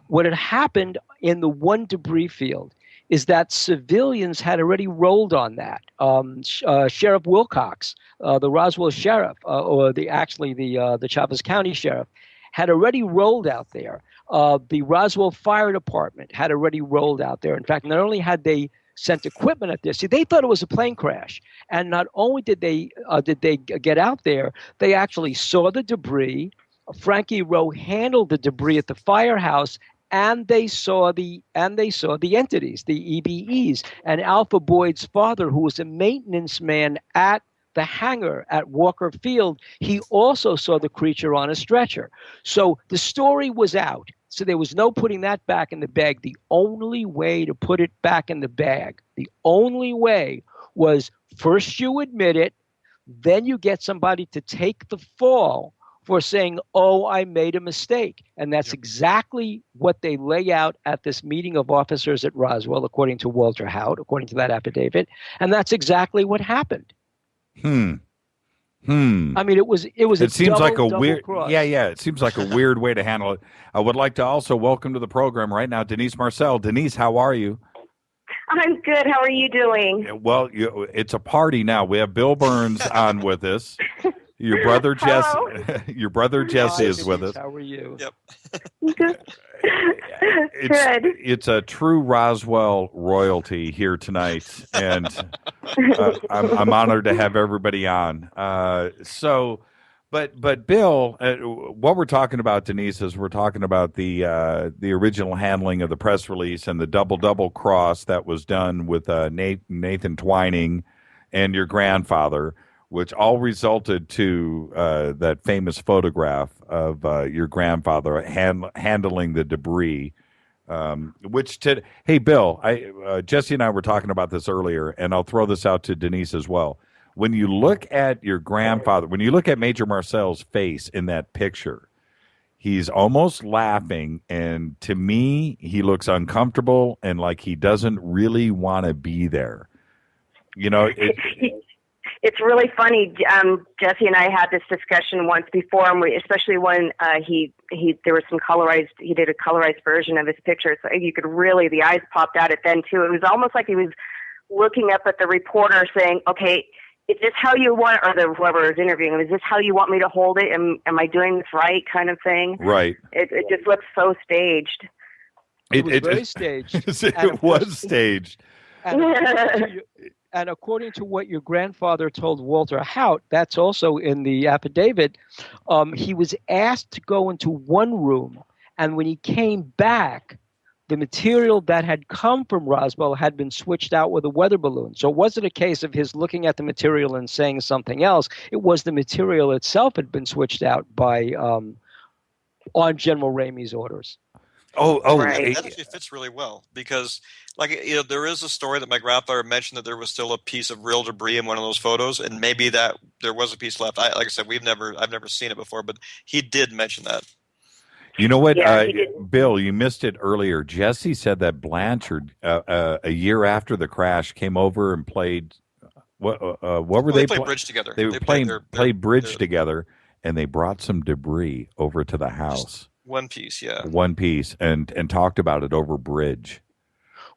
What had happened in the one debris field is that civilians had already rolled on that. Sheriff Wilcox, the Roswell sheriff, or the Chavez County sheriff, had already rolled out there. The Roswell Fire Department had already rolled out there. In fact, not only had they sent equipment at this, see, they thought it was a plane crash. And not only did they get out there, they actually saw the debris. Frankie Rowe handled the debris at the firehouse, and they saw the entities, the EBEs. And Alpha Boyd's father, who was a maintenance man at the hangar at Walker Field, he also saw the creature on a stretcher. So the story was out. So there was no putting that back in the bag. The only way to put it back in the bag, the only way was first you admit it, then you get somebody to take the fall for saying, oh, I made a mistake. And that's exactly what they lay out at this meeting of officers at Roswell, according to Walter Haut, according to that affidavit. And that's exactly what happened. I mean, it seems like a weird cross. It seems like a weird way to handle it. I would like to also welcome to the program right now Denise Marcel. Denise, how are you? I'm good. How are you doing? Well, it's a party now. We have Bill Birnes on with us. Your brother Jesse is with us. How are you? Yep. It's a true Roswell royalty here tonight, and I'm honored to have everybody on. But Bill, what we're talking about, Denise, is we're talking about the original handling of the press release and the double cross that was done with Nathan Twining and your grandfather, which all resulted to that famous photograph of your grandfather handling the debris. Hey, Bill, Jesse and I were talking about this earlier, and I'll throw this out to Denise as well. When you look at your grandfather, when you look at Major Marcel's face in that picture, he's almost laughing, and to me, he looks uncomfortable and like he doesn't really want to be there. You know, it's really funny. Jesse and I had this discussion once before, and especially when there was some colorized. He did a colorized version of his picture, so you could really, the eyes popped out at then too. It was almost like he was looking up at the reporter, saying, "Okay, is this how you want?" Or whoever was interviewing him, "Is this how you want me to hold it? Am I doing this right?" Kind of thing. Right. It just looks so staged. It was very staged. It was staged. And according to what your grandfather told Walter Haut, that's also in the affidavit, he was asked to go into one room, and when he came back, the material that had come from Roswell had been switched out with a weather balloon. So it wasn't a case of his looking at the material and saying something else. It was the material itself had been switched out by on General Ramey's orders. Right. That actually fits really well because, there is a story that my grandfather mentioned that there was still a piece of real debris in one of those photos, and maybe that there was a piece left. Like I said, I've never seen it before, but he did mention that. You know what, Bill? You missed it earlier. Jesse said that Blanchard, a year after the crash, came over and played. What were they played bridge together? They played bridge together, and they brought some debris over to the house. One piece, yeah. One piece, and talked about it over bridge.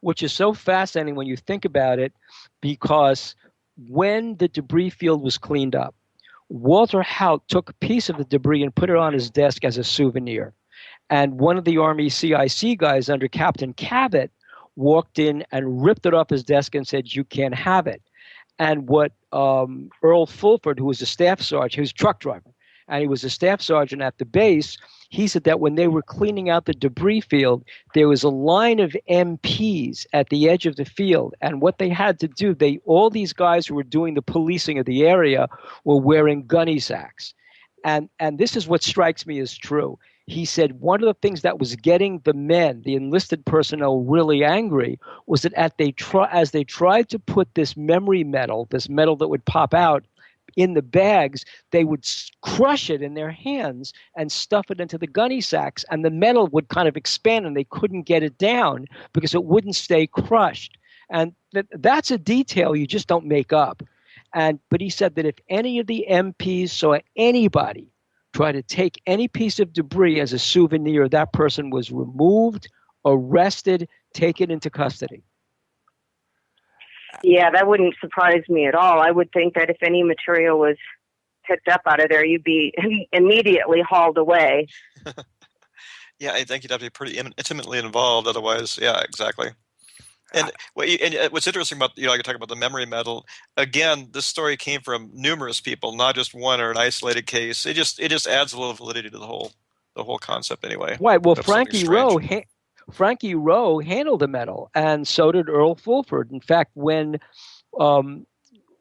Which is so fascinating when you think about it, because when the debris field was cleaned up, Walter Haut took a piece of the debris and put it on his desk as a souvenir. And one of the Army CIC guys under Captain Cabot walked in and ripped it off his desk and said, "You can't have it." And what Earl Fulford, who was a staff sergeant, he was a truck driver, and he was a staff sergeant at the base, he said that when they were cleaning out the debris field, there was a line of MPs at the edge of the field. And what they had to do, all these guys who were doing the policing of the area were wearing gunny sacks. And this is what strikes me as true. He said one of the things that was getting the men, the enlisted personnel, really angry was that as they tried to put this metal that would pop out in the bags, they would crush it in their hands and stuff it into the gunny sacks, and the metal would kind of expand and they couldn't get it down because it wouldn't stay crushed. And that's a detail you just don't make up. But he said that if any of the MPs saw anybody try to take any piece of debris as a souvenir, that person was removed, arrested, taken into custody. Yeah, that wouldn't surprise me at all. I would think that if any material was picked up out of there, you'd be immediately hauled away. Yeah, I think you'd have to be pretty intimately involved. Otherwise, yeah, exactly. And what's interesting about, I could talk about the memory metal. Again, this story came from numerous people, not just one or an isolated case. It just adds a little validity to the whole concept anyway. Right. Well, Frankie Rowe handled the metal, and so did Earl Fulford. In fact, when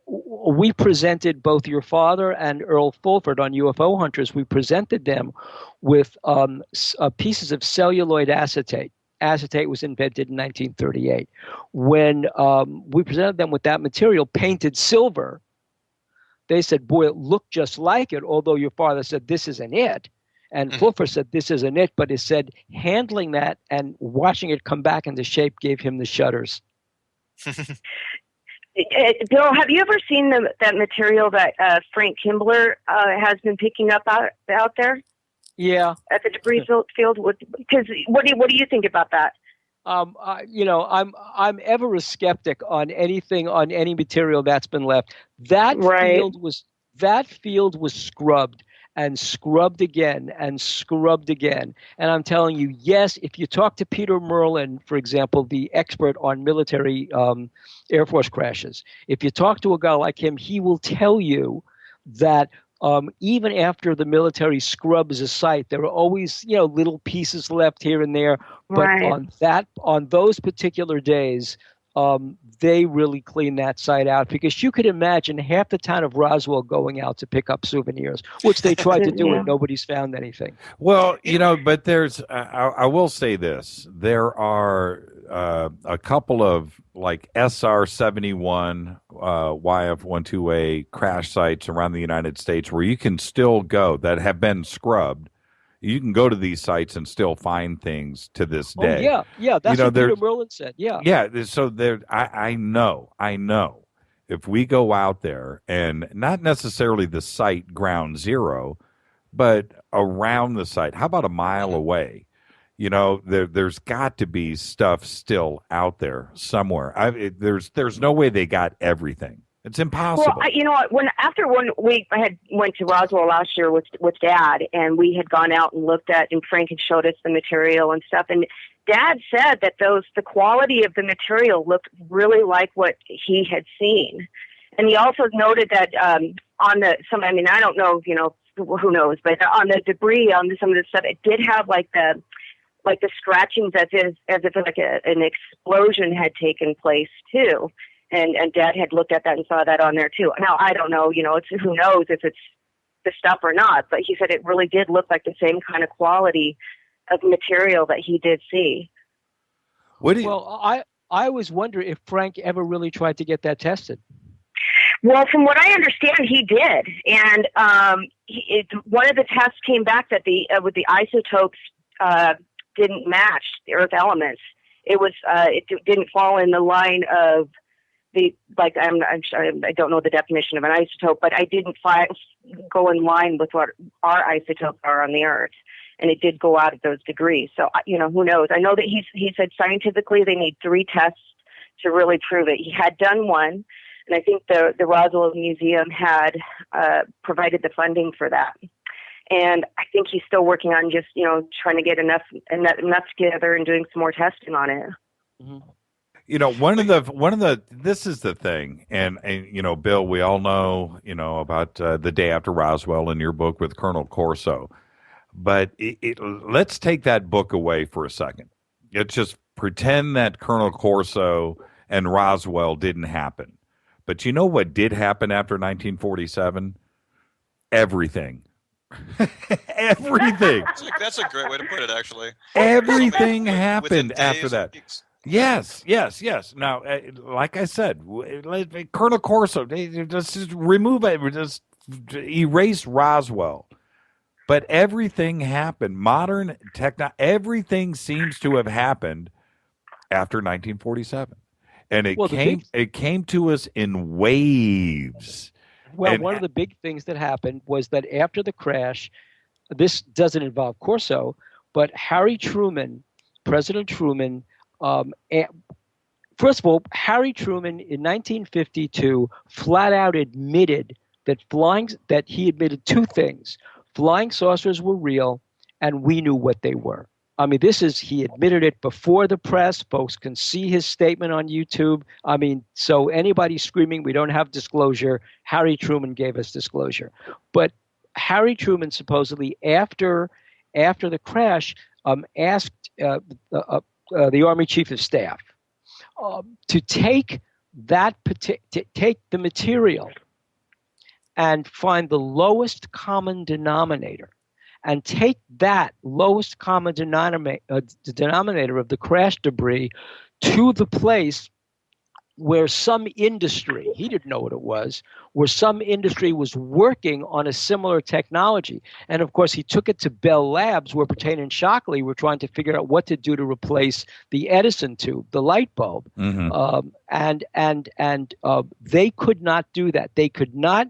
we presented both your father and Earl Fulford on UFO Hunters, we presented them with pieces of celluloid acetate. Acetate was invented in 1938. When we presented them with that material painted silver, they said, "Boy, it looked just like it," although your father said, "This isn't it." And Fulford said, "This isn't it," but he said handling that and watching it come back into shape gave him the shudders. Bill, have you ever seen that material that Frank Kimbler has been picking up out there? Yeah, at the debris field. Because what do you think about that? I'm ever a skeptic on anything, on any material that's been left. That field was scrubbed and scrubbed again and scrubbed again. And I'm telling you, yes, if you talk to Peter Merlin, for example, the expert on military Air Force crashes, if you talk to a guy like him, he will tell you that even after the military scrubs a site, there are always, little pieces left here and there. But on those particular days, they really clean that site out, because you could imagine half the town of Roswell going out to pick up souvenirs, which they tried to do and nobody's found anything. Well, but there's, I will say this, there are a couple of like SR-71, YF-12A crash sites around the United States where you can still go that have been scrubbed. You can go to these sites and still find things to this day. Oh, yeah, that's what Peter Merlin said. Yeah. So there, I know. If we go out there and not necessarily the site ground zero, but around the site, how about a mile away? There's got to be stuff still out there somewhere. There's no way they got everything. It's impossible. Well, after 1 week, I went to Roswell last year with Dad, and we had gone out and looked at, and Frank had showed us the material and stuff. And Dad said that the quality of the material looked really like what he had seen. And he also noted that I don't know, who knows, but on the debris, on some of the stuff, it did have like the scratchings as if like an explosion had taken place too. And Dad had looked at that and saw that on there too. Now, I don't know, who knows if it's the stuff or not, but he said it really did look like the same kind of quality of material that he did see. Well, I always wonder if Frank ever really tried to get that tested. Well, from what I understand, he did. And one of the tests came back that with the isotopes didn't match the Earth elements. It was it didn't fall in the line of I don't know the definition of an isotope, but I didn't go in line with what our isotopes are on the Earth, and it did go out of those degrees. So who knows? I know that he said scientifically they need 3 tests to really prove it. He had done one, and I think the Roswell Museum had provided the funding for that. And I think he's still working on just trying to get enough together and doing some more testing on it. Mm-hmm. One of the this is the thing, and Bill, we all know about the day after Roswell in your book with Colonel Corso, but let's take that book away for a second. Let's just pretend that Colonel Corso and Roswell didn't happen. But you know what did happen after 1947? Everything. Everything. That's a great way to put it, actually. Everything happened within after days that. or weeks. Yes. Now, like I said, Colonel Corso, they just remove it, just erase Roswell. But everything happened. Modern everything seems to have happened after 1947, and it came to us in waves. Well, one of the big things that happened was that after the crash, this doesn't involve Corso, but Harry Truman, President Truman. First of all, Harry Truman in 1952 flat out admitted that he admitted two things: flying saucers were real, and we knew what they were. I mean, he admitted it before the press. Folks can see his statement on YouTube. I mean, so anybody screaming, we don't have disclosure, Harry Truman gave us disclosure. But Harry Truman supposedly, after the crash, asked the Army Chief of Staff to take the material and find the lowest common denominator, and take that lowest common denominator of the crash debris to the place where some industry, he didn't know what it was, where some industry was working on a similar technology. And of course, he took it to Bell Labs, where Brattain and Shockley were trying to figure out what to do to replace the Edison tube, the light bulb. Mm-hmm. And they could not do that. They could not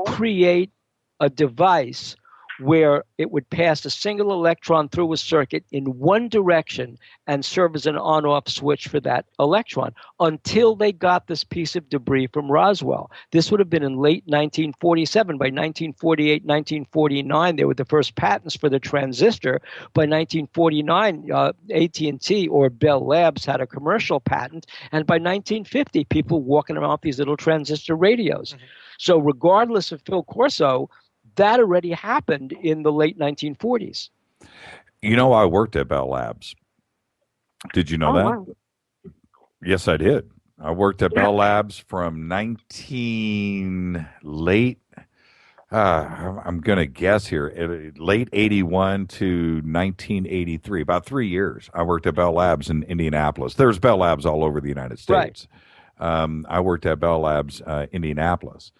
create a device where it would pass a single electron through a circuit in one direction and serve as an on-off switch for that electron until they got this piece of debris from Roswell. This would have been in late 1947. By 1948, 1949, there were the first patents for the transistor. By 1949, AT&T or Bell Labs had a commercial patent. And by 1950, people walking around with these little transistor radios. Mm-hmm. So regardless of Phil Corso, that already happened in the late 1940s. I worked at Bell Labs. Did you know that? Wow. Yes, I did. I worked at Bell Labs from I'm going to guess here, late 81 to 1983, about 3 years. I worked at Bell Labs in Indianapolis. There's Bell Labs all over the United States. Right. I worked at Bell Labs, Indianapolis.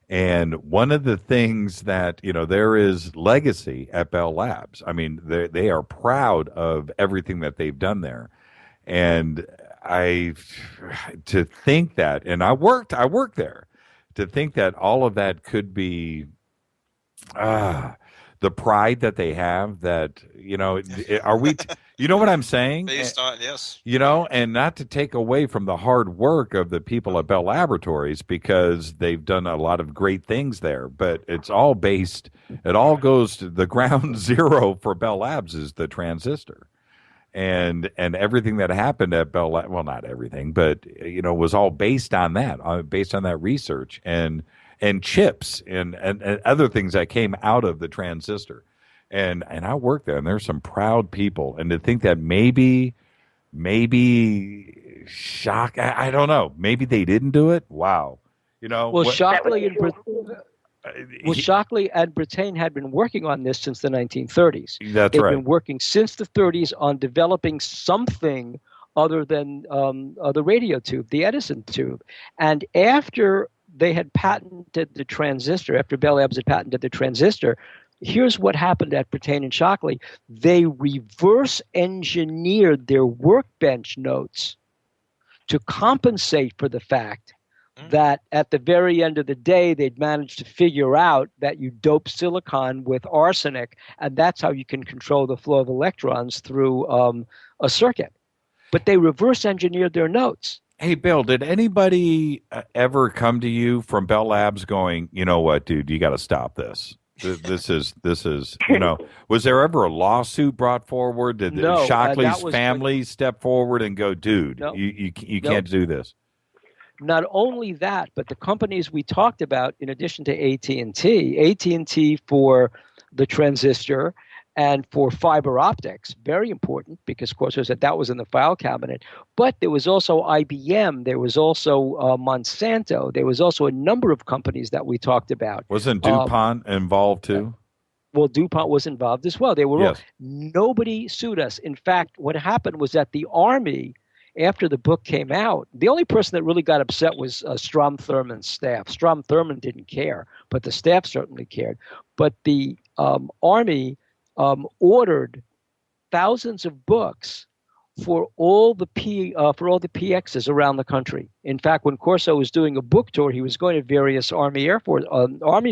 And one of the things that, there is legacy at Bell Labs. I mean, they are proud of everything that they've done there. And to think that, and I worked there, to think that all of that could be the pride that they have, that, are we, you know what I'm saying? Based on, yes. And not to take away from the hard work of the people at Bell Laboratories, because they've done a lot of great things there, but it all goes to the ground zero for Bell Labs is the transistor. And everything that happened at Bell Labs, well, not everything, but, was all based on that research and chips and other things that came out of the transistor. And I worked there, and there's some proud people. And to think that maybe shock, I don't know, maybe they didn't do it. Wow. Well, Shockley and Brattain had been working on this since the 1930s. That's right. They've been working since the 30s on developing something other than the radio tube, the Edison tube. And after they had patented the transistor, after Bell Labs had patented the transistor, here's what happened at Brattain and Shockley. They reverse engineered their workbench notes to compensate for the fact that at the very end of the day, they'd managed to figure out that you dope silicon with arsenic, and that's how you can control the flow of electrons through a circuit. But they reverse engineered their notes. Hey, Bill, did anybody ever come to you from Bell Labs going, you know what, dude, you got to stop this? This is was there ever a lawsuit brought forward? Did No, Shockley's family step forward and go, dude, No. you can't do this? Not only that, but the companies we talked about, in addition to AT&T for the transistor and for fiber optics, very important because Corso said that was in the file cabinet. But there was also IBM, there was also Monsanto, there was also a number of companies that we talked about. Wasn't DuPont involved too? Well, DuPont was involved as well. They were Yes. Nobody sued us. In fact, what happened was that the Army, after the book came out, the only person that really got upset was Strom Thurmond's staff. Strom Thurmond didn't care, but the staff certainly cared. But the Army ordered thousands of books for all the PXs around the country. In fact, when Corso was doing a book tour, he was going to various Army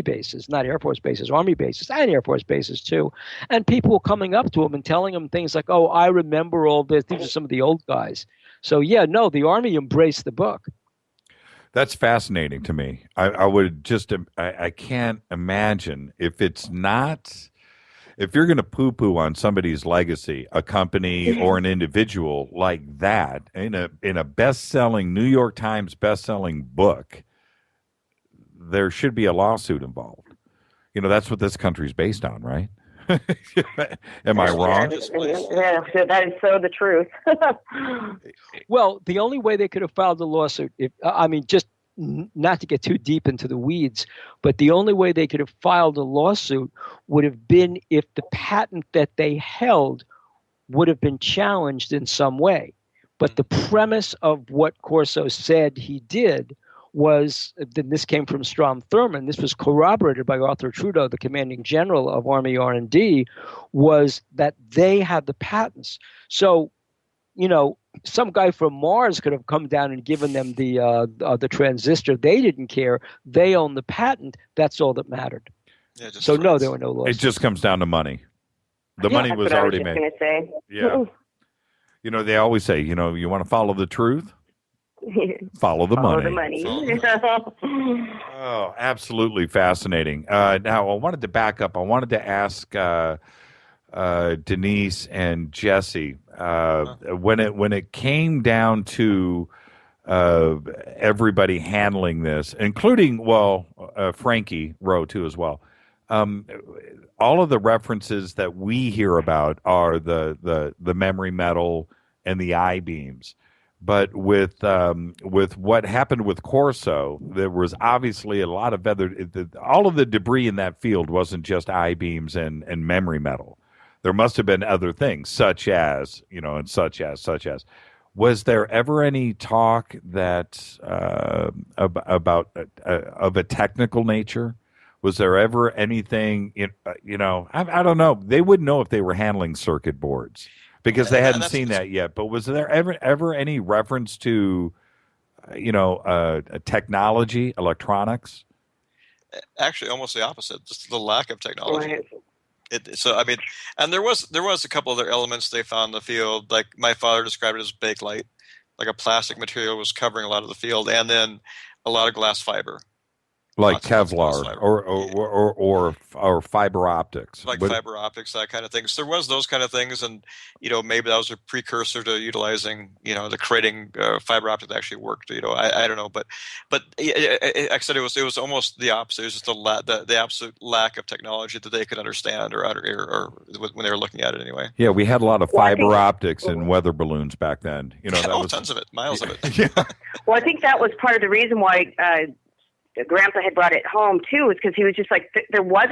bases, not Air Force bases, Army bases, and Air Force bases too. And people were coming up to him and telling him things like, "Oh, I remember all this." These are some of the old guys. So yeah, no, the Army embraced the book. That's fascinating to me. I can't imagine if you're going to poo-poo on somebody's legacy, a company or an individual like that, in a best-selling New York Times best-selling book, there should be a lawsuit involved. That's what this country's based on, right? Am I wrong? Yeah, that is so the truth. Well, the only way they could have filed a lawsuit, not to get too deep into the weeds, but the only way they could have filed a lawsuit would have been if the patent that they held would have been challenged in some way. But the premise of what Corso said he did was, then this came from Strom Thurmond, this was corroborated by Arthur Trudeau, the commanding general of Army R&D, was that they had the patents. So, some guy from Mars could have come down and given them the transistor. They didn't care. They own the patent. That's all that mattered. Yeah, so no, there were no lawsuits. It just comes down to money. The money was already made. That's what I was just Yeah. They always say, you want to follow the truth? Follow the money. Oh, absolutely fascinating. Now, I wanted to back up. I wanted to ask Denise and Jesse, when it came down to everybody handling this, including Frankie Rowe too as well. All of the references that we hear about are the memory metal and the I-beams. But with what happened with Corso, there was obviously a lot of all of the debris in that field wasn't just I-beams and memory metal. There must have been other things, such as. Was there ever any talk that about of a technical nature? Was there ever anything? I don't know. They wouldn't know if they were handling circuit boards because they hadn't seen that yet. But was there ever any reference to, technology, electronics? Actually, almost the opposite. Just the lack of technology. And there was a couple other elements they found in the field. Like my father described it as bakelite, like a plastic material was covering a lot of the field, and then a lot of glass fiber. Like Kevlar or fiber optics. Like fiber optics, that kind of thing. So there was those kind of things, and maybe that was a precursor to utilizing, the creating fiber optic that actually worked. I don't know, but like I said, it was almost the opposite. It was just the absolute lack of technology that they could understand or when they were looking at it anyway. Yeah, we had a lot of fiber optics and weather balloons back then. That was tons of it, miles of it. Yeah. Well, I think that was part of the reason why Grandpa had brought it home too, is because he was just like, there was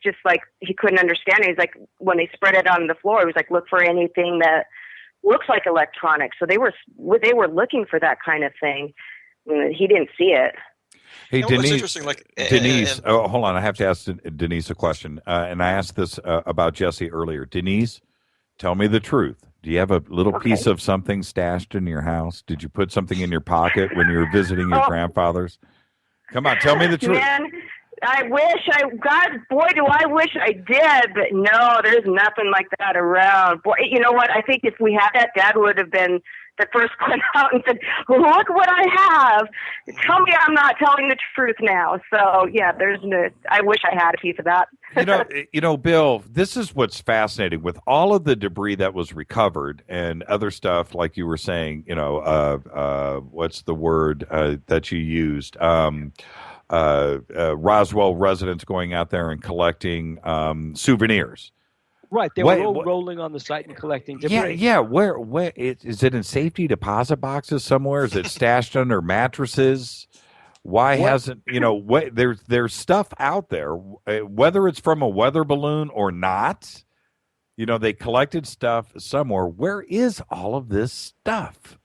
just like, he couldn't understand it. He's like, when they spread it on the floor, he was like, look for anything that looks like electronics. So they were looking for that kind of thing. He didn't see it. Hey, Denise, interesting, Denise, hold on. I have to ask Denise a question. And I asked this about Jesse earlier. Denise, tell me the truth. Do you have a little piece of something stashed in your house? Did you put something in your pocket when you were visiting your grandfather's? Come on, tell me the truth. Man, I wish do I wish I did, but no, there's nothing like that around. Boy, you know what? I think if we had that, Dad would have been that first went out and said, "Look what I have. Tell me I'm not telling the truth now." So yeah, I wish I had a piece of that. Bill, this is what's fascinating with all of the debris that was recovered and other stuff, like you were saying. What's the word that you used? Roswell residents going out there and collecting souvenirs. Right, they were all rolling on the site and collecting debris. Yeah. Where is it in safety deposit boxes somewhere? Is it stashed under mattresses? Why hasn't there's stuff out there, whether it's from a weather balloon or not? They collected stuff somewhere. Where is all of this stuff?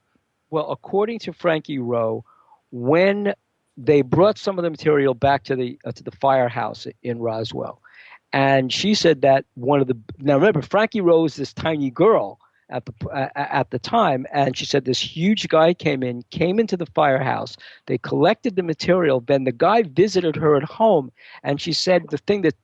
Well, according to Frankie Rowe, when they brought some of the material back to the firehouse in Roswell, and she said that now remember, Frankie Rowe is this tiny girl at the time, and she said this huge guy came into the firehouse. They collected the material. Then the guy visited her at home, and she said the thing that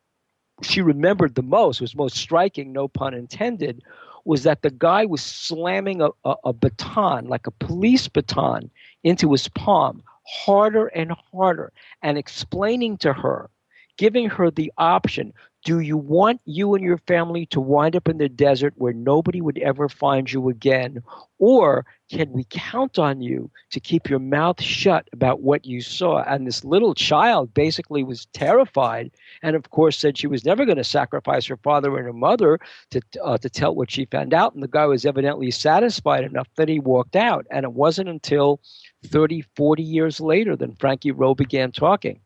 she remembered the most, was most striking, no pun intended, was that the guy was slamming a baton, like a police baton, into his palm, harder and harder, and explaining to her, giving her the option: do you want you and your family to wind up in the desert where nobody would ever find you again? Or can we count on you to keep your mouth shut about what you saw? And this little child basically was terrified, and of course said she was never going to sacrifice her father and her mother to tell what she found out. And the guy was evidently satisfied enough that he walked out. And it wasn't until 30, 40 years later that Frankie Rowe began talking.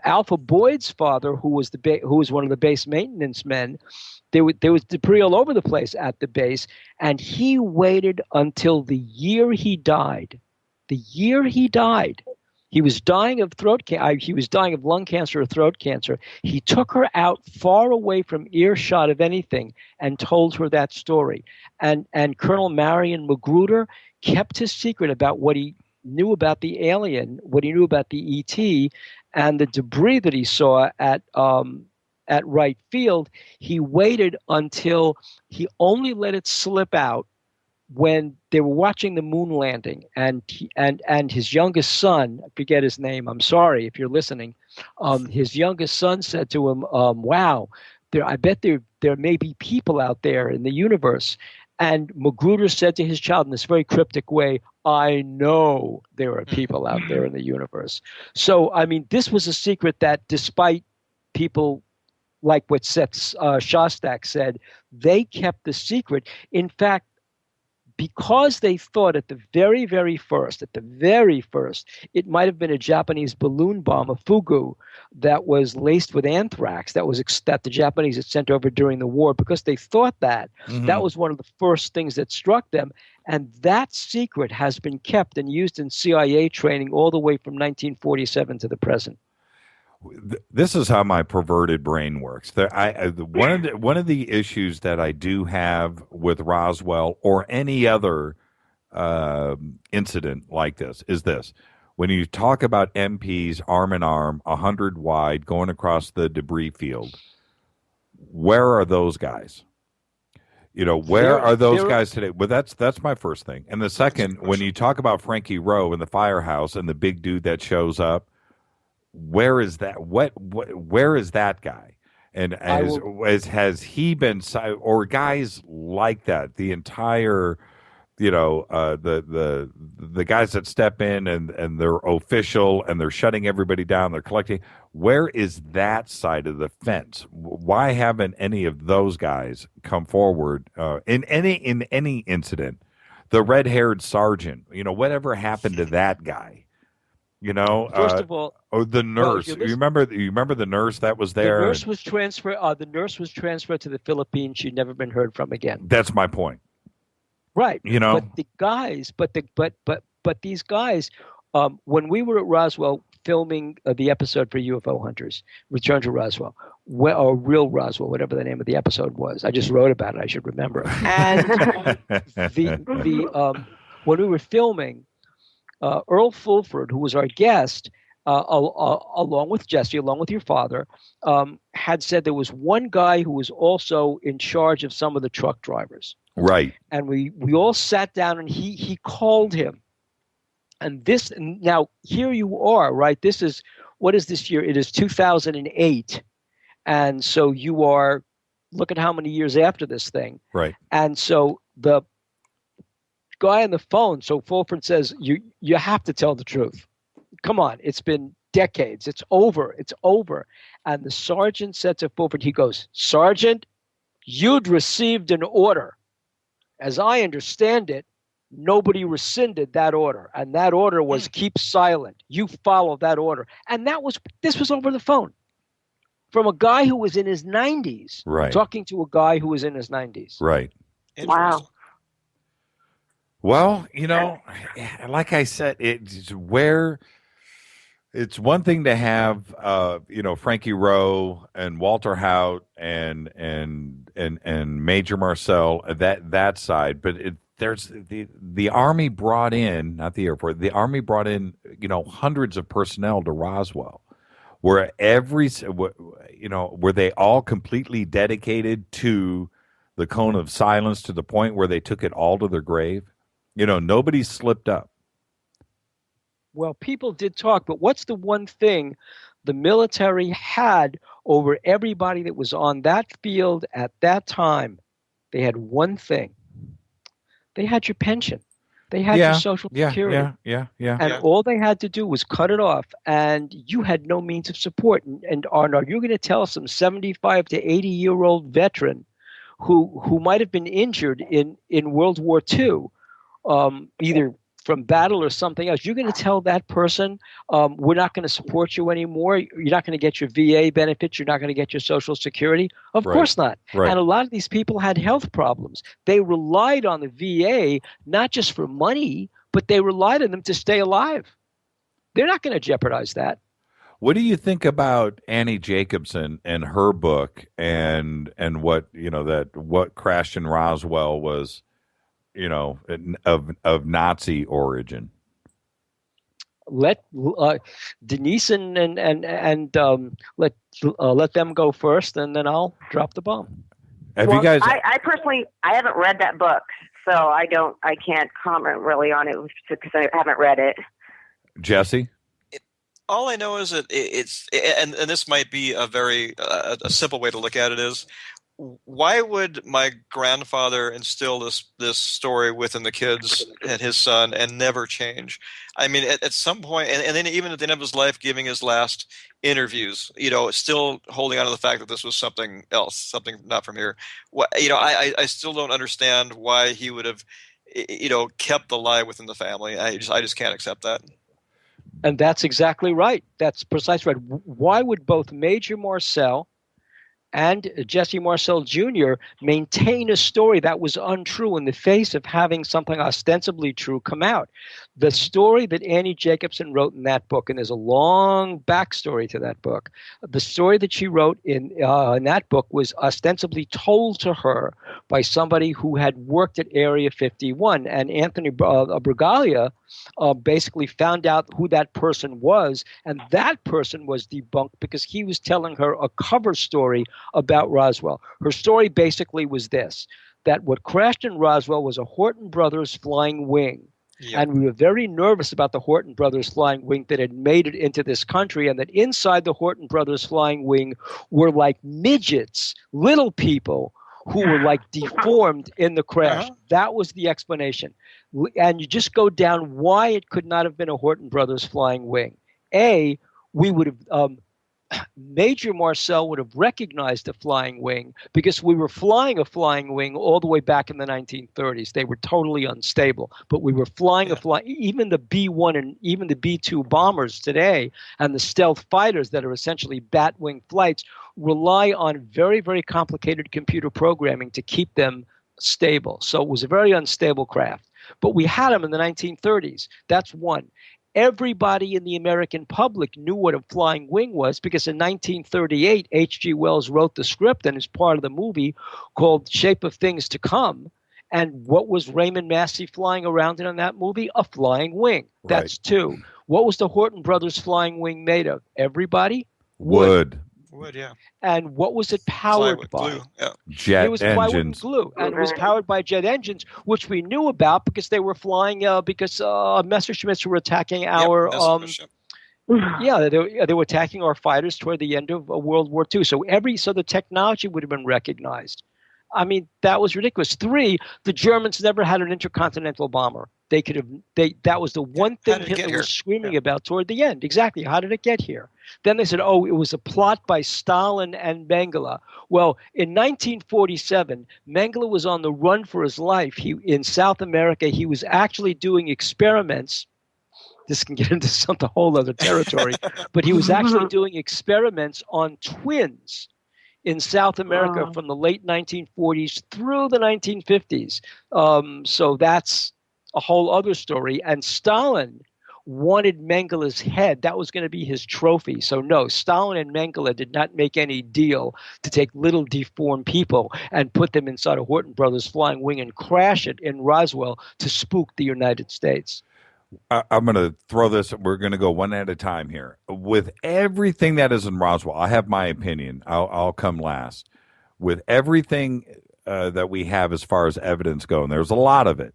Alpha Boyd's father, who was one of the base maintenance men, there was debris all over the place at the base, and he waited until the year he died. The year he died, he was dying of he was dying of lung cancer or throat cancer. He took her out far away from earshot of anything and told her that story. And Colonel Marion Magruder kept his secret about what he knew about the alien, what he knew about the ET, and the debris that he saw at Wright Field. He waited until he only let it slip out when they were watching the moon landing, and his youngest son, I forget his name, I'm sorry if you're listening, his youngest son said to him, "Wow, I bet there may be people out there in the universe." And Magruder said to his child in this very cryptic way, "I know there are people out there in the universe." So, I mean, this was a secret that, despite people like what Seth Shostak said, they kept the secret. In fact, because they thought at the very, very first, it might have been a Japanese balloon bomb, a fugu, that was laced with anthrax, that the Japanese had sent over during the war. Because they thought that, that was one of the first things that struck them. And that secret has been kept and used in CIA training all the way from 1947 to the present. This is how my perverted brain works. One of the issues that I do have with Roswell or any other incident like this is this: when you talk about MPs arm in arm, 100 wide, going across the debris field, where are those guys? Where are those guys today? Well, that's my first thing. And the second, when you talk about Frankie Rowe in the firehouse and the big dude that shows up, where is that? Where is that guy? And has he been, or guys like that? The entire, the guys that step in and they're official and they're shutting everybody down. They're collecting. Where is that side of the fence? Why haven't any of those guys come forward in any incident? The red-haired sergeant. Whatever happened to that guy? First of all, the nurse. You remember the nurse that was there? The nurse was transferred. The nurse was transferred to the Philippines. She'd never been heard from again. That's my point. Right. But the guys, but these guys, when we were at Roswell filming the episode for UFO Hunters, Return to Roswell, or Real Roswell, whatever the name of the episode was. I just wrote about it. I should remember. And when we were filming, Earl Fulford, who was our guest, along with Jesse, along with your father, had said there was one guy who was also in charge of some of the truck drivers. Right. And we all sat down, and he called him. And now here you are, right? What is this year? It is 2008. And so you are, look at how many years after this thing. Right. And so the guy on the phone, so Fulford says, you have to tell the truth. Come on, it's been decades. It's over. And the sergeant said to Fulford, he goes, Sergeant, you'd received an order. As I understand it, nobody rescinded that order. And that order was keep silent. You follow that order. And this was over the phone from a guy who was in his 90s, right, talking to a guy who was in his 90s. Right. Wow. Well, like I said, it's one thing to have, Frankie Rowe and Walter Haut and Major Marcel, that side, but there's the Army brought in, not the Air Force, the Army brought in, hundreds of personnel to Roswell, where were they all completely dedicated to the cone of silence to the point where they took it all to their grave? Nobody slipped up. Well, people did talk, but what's the one thing the military had over everybody that was on that field at that time? They had one thing. They had your pension. They had your Social Security. Yeah. And all they had to do was cut it off, and you had no means of support. And Arnold, you're going to tell some 75 to 80-year-old veteran who might have been injured in World War II, either from battle or something else, you're going to tell that person, we're not going to support you anymore. You're not going to get your VA benefits. You're not going to get your Social Security. Of course not. Right. And a lot of these people had health problems. They relied on the VA, not just for money, but they relied on them to stay alive. They're not going to jeopardize that. What do you think about Annie Jacobsen and her book and what, what crashed in Roswell was, of Nazi origin? Let Denise and let them go first, and then I'll drop the bomb. You guys? I personally, I haven't read that book, so I can't comment really on it because I haven't read it. Jesse? All I know is that and this might be a very a simple way to look at it is, why would my grandfather instill this story within the kids and his son and never change? I mean, at some point, and then even at the end of his life, giving his last interviews, still holding on to the fact that this was something else, something not from here. I still don't understand why he would have, kept the lie within the family. I just can't accept that. And that's exactly right. That's precisely right. Why would both Major Marcel and Jesse Marcell Jr. maintain a story that was untrue in the face of having something ostensibly true come out? The story that Annie Jacobsen wrote in that book, and there's a long backstory to that book, the story that she wrote in that book was ostensibly told to her by somebody who had worked at Area 51, and Anthony Bragalia basically found out who that person was, and that person was debunked because he was telling her a cover story about Roswell. Her story basically was this, that what crashed in Roswell was a Horton Brothers flying wing. Yep. And we were very nervous about the Horton Brothers flying wing that had made it into this country, and that inside the Horton Brothers flying wing were like midgets, little people who were like deformed in the crash. That was the explanation. And you just go down why it could not have been a Horton Brothers flying wing. We would have Major Marcel would have recognized a flying wing because we were flying a flying wing all the way back in the 1930s. They were totally unstable, but we were flying even the B-1 and even the B-2 bombers today and the stealth fighters that are essentially bat-wing flights rely on very, very complicated computer programming to keep them stable. So it was a very unstable craft, but we had them in the 1930s. That's one. Everybody in the American public knew what a flying wing was because in 1938, H.G. Wells wrote the script and is part of the movie called Shape of Things to Come. And what was Raymond Massey flying around in that movie? A flying wing. That's two. What was the Horton Brothers flying wing made of? Everybody? Wood. Wood, yeah. And what was it powered Plywood, by? glue, yeah. Jet It was plywood and engines. glue, and it was powered by jet engines, which we knew about because they were flying. Because Messerschmitts were attacking our. Yeah, they were attacking our fighters toward the end of World War II. So the technology would have been recognized. I mean, that was ridiculous. 3, the Germans never had an intercontinental bomber. They could have. That was the one thing Hitler was screaming about toward the end. Exactly. How did it get here? Then they said, "Oh, it was a plot by Stalin and Mengele." Well, in 1947, Mengele was on the run for his life. In South America, he was actually doing experiments. This can get into some whole other territory, but he was actually doing experiments on twins in South America from the late 1940s through the 1950s. So that's a whole other story. And Stalin wanted Mengele's head. That was going to be his trophy. So no, Stalin and Mengele did not make any deal to take little deformed people and put them inside a Horton Brothers flying wing and crash it in Roswell to spook the United States. I'm going to throw this. We're going to go one at a time here. With everything that is in Roswell, I have my opinion. I'll come last. With everything that we have as far as evidence go, and there's a lot of it.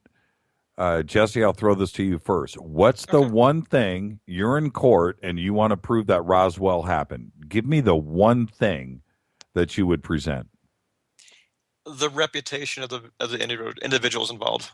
Jesse, I'll throw this to you first. What's the one thing you're in court and you want to prove that Roswell happened? Give me the one thing that you would present. The reputation of the individuals involved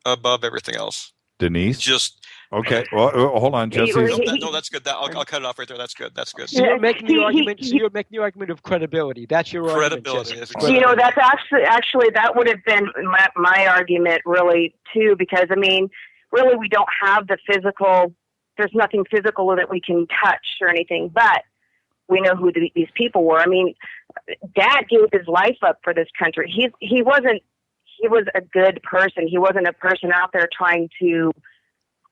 above everything else. Denise? Just okay. Well, hold on, Jesse. No, that's good. I'll cut it off right there. That's good. That's good. So you're making the argument. So you're making the argument of credibility. That's your credibility. You know, that's actually that would have been my argument really too, because I mean, really we don't have the physical. There's nothing physical that we can touch or anything, but we know who these people were. I mean, Dad gave his life up for this country. He wasn't. He was a good person. He wasn't a person out there trying to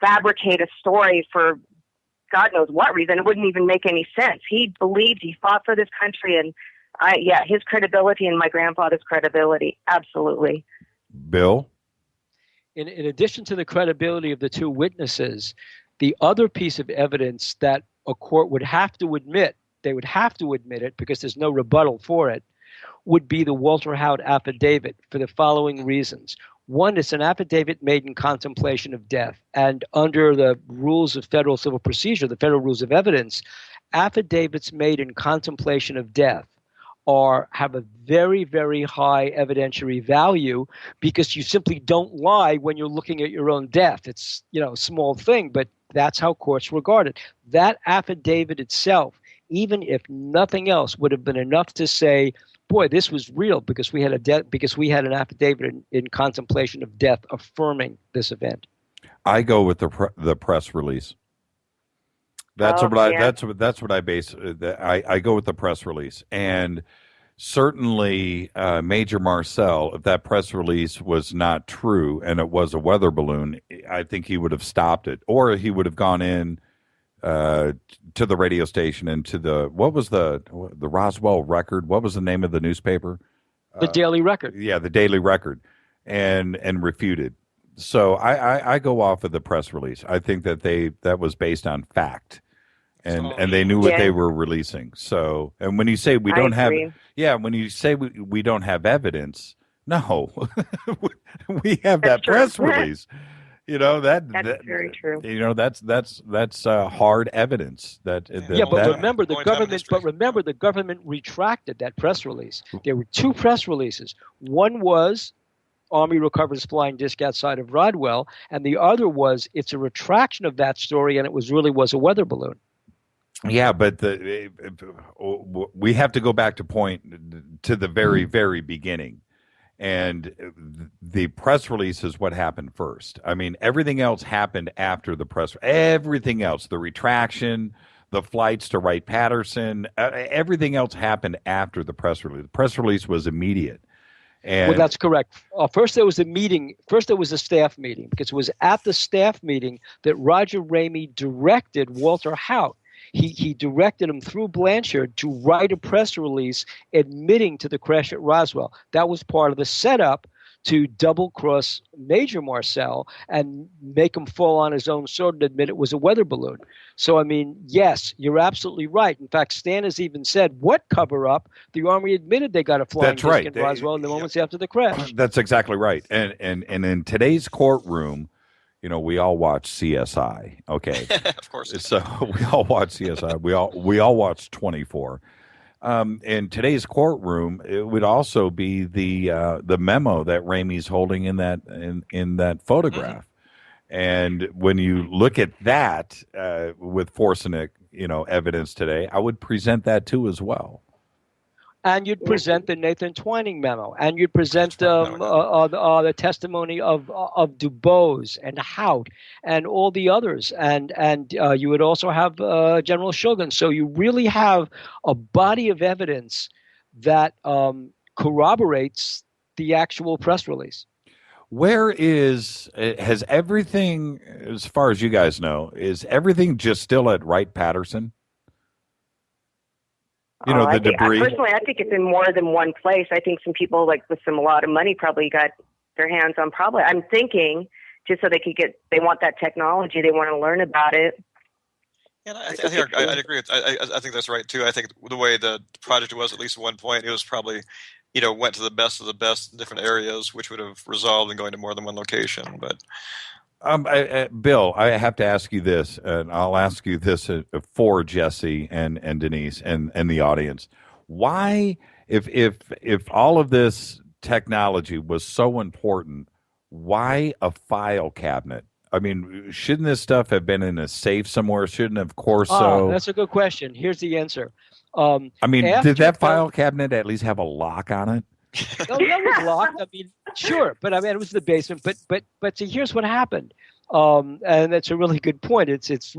fabricate a story for God knows what reason. It wouldn't even make any sense. He believed, he fought for this country, and his credibility and my grandfather's credibility, absolutely. Bill? In addition to the credibility of the two witnesses, the other piece of evidence that a court would have to admit, they would have to admit it because there's no rebuttal for it, would be the Walter Hout affidavit for the following reasons. One, it's an affidavit made in contemplation of death. And under the rules of federal civil procedure, the federal rules of evidence, affidavits made in contemplation of death have a very, very high evidentiary value because you simply don't lie when you're looking at your own death. It's, a small thing, but that's how courts regard it. That affidavit itself, even if nothing else, would have been enough to say, boy, this was real because we had an affidavit in contemplation of death affirming this event. I go with the press release. That's what I base. I go with the press release, and certainly Major Marcel, if that press release was not true and it was a weather balloon, I think he would have stopped it, or he would have gone in to the radio station and to the Roswell Record. What was the name of the newspaper? The Daily Record. Yeah, the Daily Record, and refuted. So I go off of the press release. I think that was based on fact, and they knew what they were releasing. So, and when you say we don't have evidence, no, we have that press release. That's very true. That's hard evidence. But remember the government retracted that press release. There were two press releases. One was Army recovers flying disc outside of Rodwell, and the other was it's a retraction of that story, and it was a weather balloon. Yeah, but we have to go back to the very, very beginning. And the press release is what happened first. I mean, everything else happened after the press. Everything else, the retraction, the flights to Wright-Patterson, everything else happened after the press release. The press release was immediate. And that's correct. First, there was a meeting. First, there was a staff meeting because it was at the staff meeting that Roger Ramey directed Walter Hout. He directed him through Blanchard to write a press release admitting to the crash at Roswell. That was part of the setup to double-cross Major Marcel and make him fall on his own sword and admit it was a weather balloon. So, I mean, yes, you're absolutely right. In fact, Stan has even said, what cover-up? The Army admitted they got a flying That's disc right. in Roswell in the moments after the crash. That's exactly right. And in today's courtroom, you know, we all watch CSI. Okay, Of course. so we all watch CSI. We all watch 24. In today's courtroom, it would also be the memo that Ramey's holding in that photograph. And when you look at that with Forsynick, you know, evidence today, I would present that too as well. And you'd present the Nathan Twining memo, and you'd present the testimony of Dubose and Hout and all the others, and you would also have General Shogun. So you really have a body of evidence that corroborates the actual press release. Where has everything, as far as you guys know, is everything just still at Wright-Patterson? You know, the debris. Personally, I think it's in more than one place. I think some people, like with a lot of money, probably got their hands on. I'm thinking just so they want that technology, they want to learn about it. Yeah, I'd agree. I think that's right too. I think the way the project was, at least at one point, it was probably, you know, went to the best of the best in different areas, which would have resolved in going to more than one location. But Bill, I have to ask you this, and I'll ask you this for Jesse and Denise and the audience. Why, if all of this technology was so important, why a file cabinet? I mean, shouldn't this stuff have been in a safe somewhere? Shouldn't have Corso? Oh, that's a good question. Here's the answer. I mean, did that file cabinet at least have a lock on it? No, that was locked. I mean, sure, but I mean, it was the basement. But see, here's what happened, and that's a really good point. It's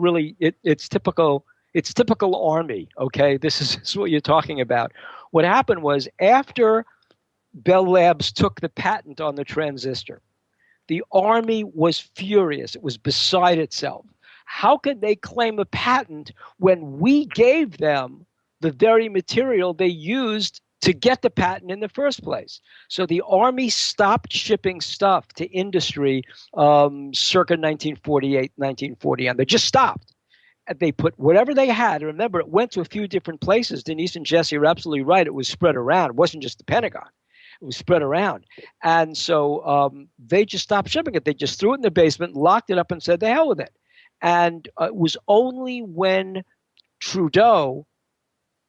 typical. It's typical Army. Okay, this is what you're talking about. What happened was after Bell Labs took the patent on the transistor, the Army was furious. It was beside itself. How could they claim a patent when we gave them the very material they used to get the patent in the first place? So the Army stopped shipping stuff to industry circa 1948, 1940, and they just stopped. They put whatever they had. Remember, it went to a few different places. Denise and Jesse are absolutely right. It was spread around. It wasn't just the Pentagon. It was spread around. And so they just stopped shipping it. They just threw it in the basement, locked it up, and said, the hell with it. And it was only when Trudeau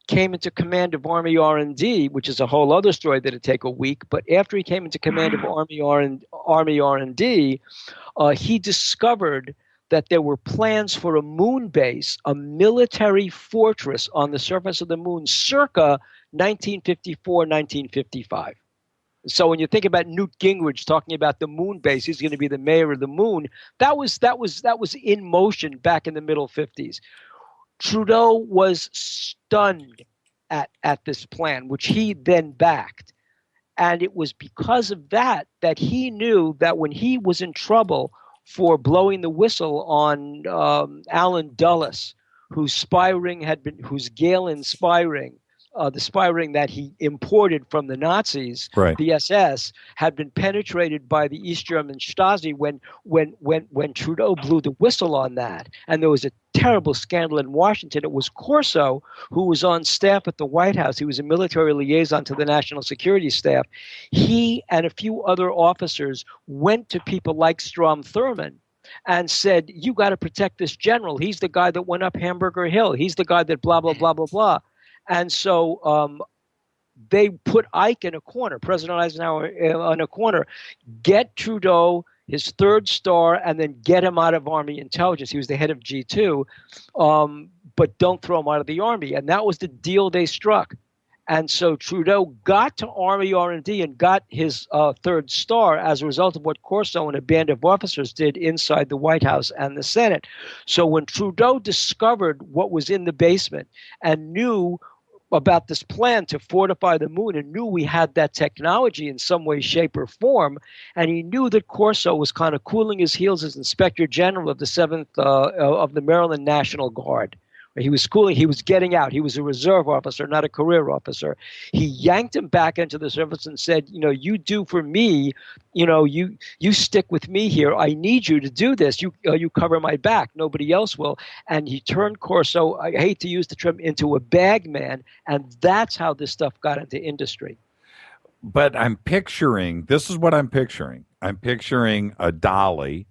came into command of Army R&D, which is a whole other story that'd take a week. But after he came into command of Army R&D, he discovered that there were plans for a moon base, a military fortress on the surface of the moon, circa 1954, 1955. So when you think about Newt Gingrich talking about the moon base, he's going to be the mayor of the moon. That was in motion back in the middle 50s. Trudeau was stunned at this plan, which he then backed. And it was because of that he knew that when he was in trouble for blowing the whistle on Alan Dulles, whose Galen spy ring, the spy ring that he imported from the Nazis, right, the SS, had been penetrated by the East German Stasi when Trudeau blew the whistle on that. And there was a terrible scandal in Washington. It was Corso, who was on staff at the White House. He was a military liaison to the National Security Staff. He and a few other officers went to people like Strom Thurmond and said, you got to protect this general. He's the guy that went up Hamburger Hill. He's the guy that blah, blah, blah, blah, blah. And so they put Ike in a corner, President Eisenhower in a corner, get Trudeau his third star, and then get him out of Army intelligence. He was the head of G2, but don't throw him out of the Army. And that was the deal they struck. And so Trudeau got to Army R&D and got his third star as a result of what Corso and a band of officers did inside the White House and the Senate. So when Trudeau discovered what was in the basement and knew about this plan to fortify the moon and knew we had that technology in some way, shape, or form, and he knew that Corso was kind of cooling his heels as Inspector General of the 7th of the Maryland National Guard, He was schooling. He was getting out. He was a reserve officer, not a career officer. He yanked him back into the service and said, you do for me, you stick with me here. I need you to do this. You cover my back. Nobody else will. And he turned Corso, I hate to use the term, into a bag man. And that's how this stuff got into industry. But this is what I'm picturing. I'm picturing a dolly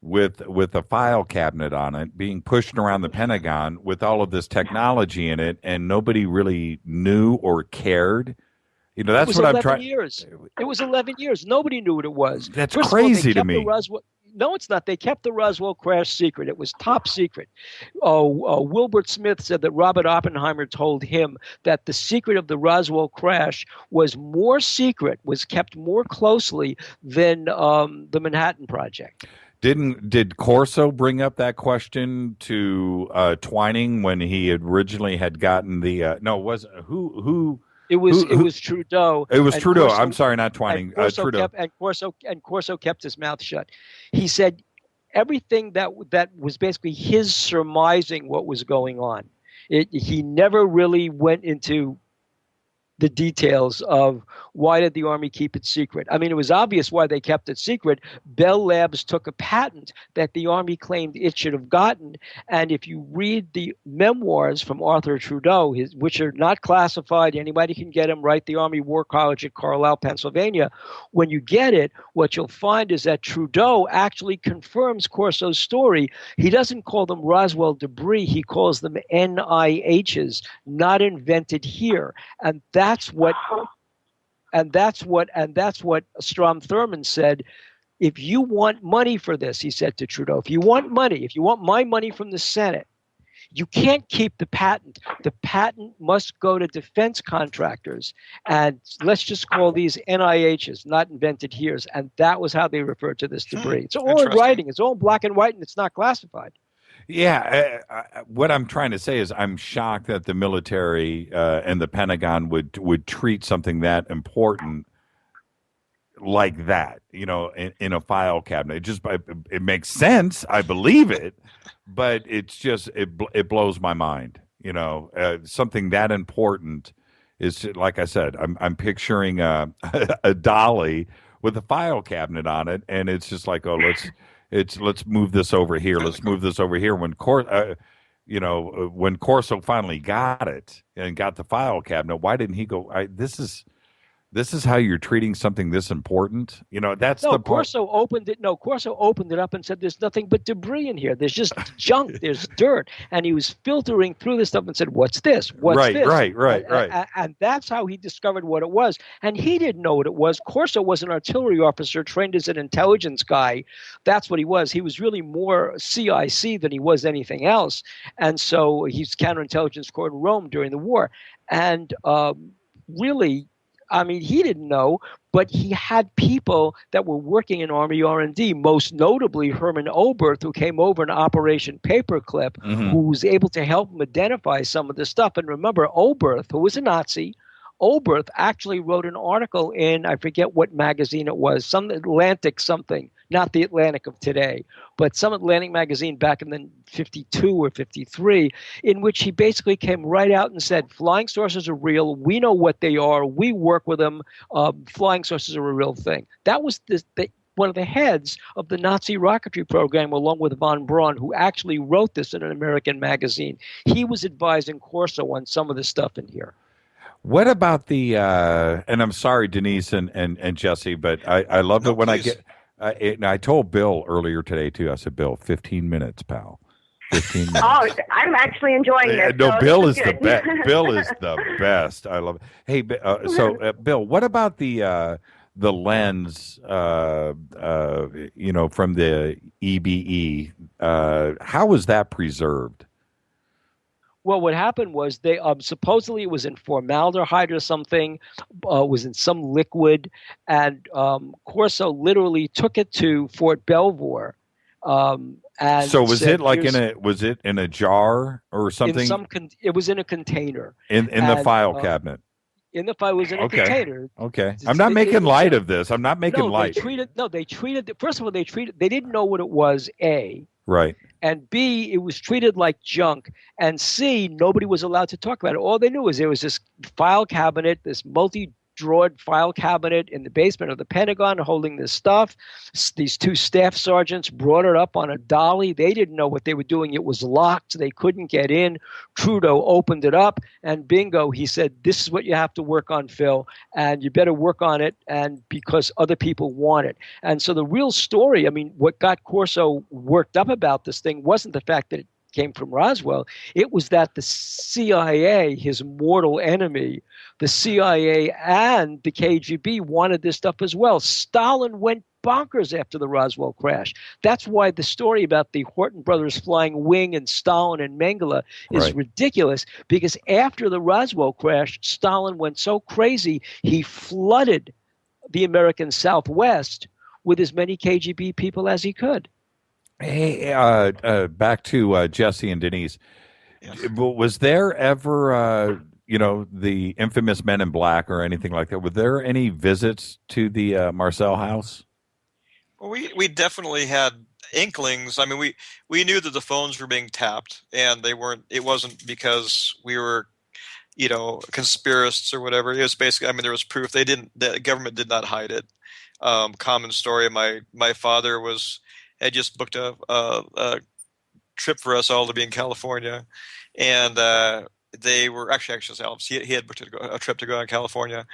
with a file cabinet on it being pushed around the Pentagon with all of this technology in it, and nobody really knew or cared. That's what I'm trying. It was 11 years. Nobody knew what it was. That's crazy to me. No, it's not. They kept the Roswell crash secret. It was top secret. Wilbert Smith said that Robert Oppenheimer told him that the secret of the Roswell crash was kept more closely than the Manhattan Project. Did Corso bring up that question to Twining when he originally had gotten the who? It was Trudeau. It was Trudeau. Corso, I'm sorry, not Twining. Trudeau. Corso kept his mouth shut. He said everything that was basically his surmising what was going on. He never really went into the details of why did the Army keep it secret. I mean, it was obvious why they kept it secret. Bell Labs took a patent that the Army claimed it should have gotten. And if you read the memoirs from Arthur Trudeau, which are not classified, anybody can get them, right? The Army War College at Carlisle, Pennsylvania. When you get it, what you'll find is that Trudeau actually confirms Corso's story. He doesn't call them Roswell debris. He calls them NIHs, not invented here. And that's what Strom Thurmond said. If you want money for this, he said to Trudeau, if you want my money from the Senate, you can't keep the patent. The patent must go to defense contractors. And let's just call these NIHs, not invented here. And that was how they referred to this debris. It's all in writing. It's all in black and white, and it's not classified. Yeah, what I'm trying to say is I'm shocked that the military and the Pentagon would treat something that important like that, in a file cabinet. It makes sense. I believe it, but it's just it blows my mind. Something that important is, like I said, I'm picturing a dolly with a file cabinet on it, and it's just like, let's move this over here. Let's move this over here. When when Corso finally got it and got the file cabinet, why didn't he go? This is how you're treating something this important. That's the part. Corso opened it. No, Corso opened it up and said, "There's nothing but debris in here. There's just junk. There's dirt." And he was filtering through this stuff and said, "What's this? What's this?" Right. And that's how he discovered what it was. And he didn't know what it was. Corso was an artillery officer trained as an intelligence guy. That's what he was. He was really more CIC than he was anything else. And so he's counterintelligence corps in Rome during the war. And really, I mean, he didn't know, but he had people that were working in Army R&D, most notably Herman Oberth, who came over in Operation Paperclip, who was able to help him identify some of this stuff. And remember, Oberth, who was a Nazi, Oberth actually wrote an article in, I forget what magazine it was, some Atlantic something, not the Atlantic of today, but some Atlantic magazine back in the 52 or 53, in which he basically came right out and said, flying saucers are real. We know what they are. We work with them. Flying saucers are a real thing. That was one of the heads of the Nazi rocketry program, along with von Braun, who actually wrote this in an American magazine. He was advising Corso on some of the stuff in here. What about the, and I'm sorry, Denise and Jesse, but I love it when please. I told Bill earlier today, too. I said, Bill, 15 minutes, pal. 15 minutes. Oh, I'm actually enjoying this. No, so Bill is the best. Bill is the best. I love it. Hey, Bill, what about the lens, from the EBE? How was that preserved? Well, what happened was they supposedly it was in formaldehyde or something, was in some liquid, and Corso literally took it to Fort Belvoir. And so was it like was it in a jar or something? It was in a container. In the file cabinet. In the file was in a container. Okay. I'm not making light of this. I'm not making light. They treated. First of all, they didn't know what it was. A. Right. And B, it was treated like junk. And C, nobody was allowed to talk about it. All they knew was there was this file cabinet, this multi-drawered file cabinet in the basement of the Pentagon holding this stuff. These two staff sergeants brought it up on a dolly. They didn't know what they were doing. It was locked. They couldn't get in. Trudeau opened it up, and bingo, he said, this is what you have to work on, Phil, and you better work on it, and because other people want it. And so the real story, I mean, what got Corso worked up about this thing wasn't the fact that it came from Roswell. It was that the CIA, his mortal enemy, the CIA and the KGB wanted this stuff as well. Stalin went bonkers after the Roswell crash. That's why the story about the Horton brothers flying wing and Stalin and Mengele is ridiculous, because after the Roswell crash, Stalin went so crazy, he flooded the American Southwest with as many KGB people as he could. Hey, back to Jesse and Denise. Yes. Was there ever, the infamous Men in Black or anything like that? Were there any visits to the Marcel house? Well, we definitely had inklings. I mean, we knew that the phones were being tapped, and they weren't. It wasn't because we were, conspiracists or whatever. It was basically, I mean, there was proof. The government did not hide it. Common story. My father had just booked a trip for us all to be in California, and they were actually he had booked a trip to go to California,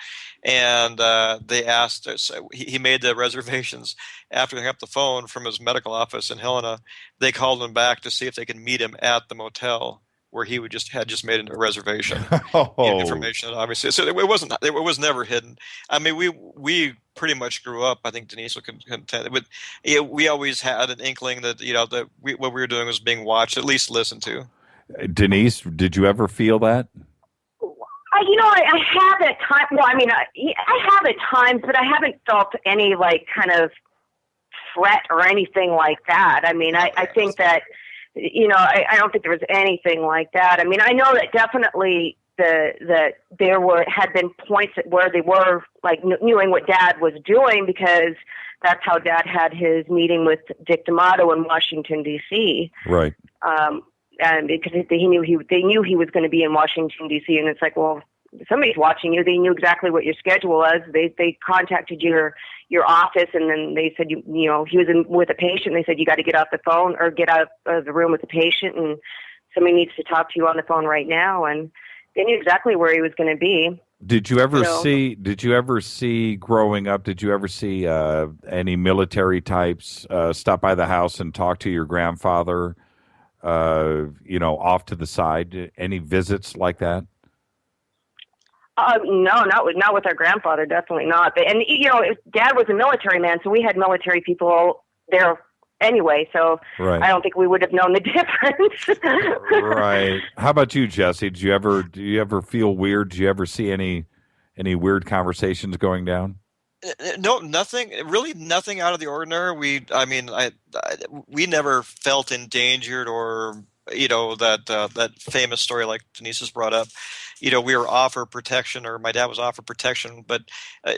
and they asked us. He made the reservations after hanging up the phone from his medical office in Helena. They called him back to see if they could meet him at the motel where he had just made a reservation. Information, obviously, so it was never hidden. I mean, we pretty much grew up. I think Denise will contend with. We always had an inkling that what we were doing was being watched, at least listened to. Denise, did you ever feel that? I have at times. Well, I mean, I have at times, but I haven't felt any kind of threat or anything like that. I mean, I think that. I don't think there was anything like that. I mean, I know that definitely that there had been points where they were knowing what Dad was doing, because that's how Dad had his meeting with Dick D'Amato in Washington D.C. Right. And because they knew he was going to be in Washington D.C. and it's like, well, somebody's watching you. They knew exactly what your schedule was. They contacted your office, and then they said, he was with a patient. They said, you got to get off the phone or get out of the room with the patient, and somebody needs to talk to you on the phone right now. And they knew exactly where he was going to be. Did you ever see growing up? Did you ever see any military types stop by the house and talk to your grandfather? Off to the side. Any visits like that? No, not with our grandfather. Definitely not. But, and Dad was a military man, so we had military people there anyway. So I don't think we would have known the difference. Right. How about you, Jesse? Do you ever feel weird? Do you ever see any weird conversations going down? No, nothing. Really, nothing out of the ordinary. We never felt endangered, or that famous story like Denise has brought up. We were offered protection, or my dad was offered protection, but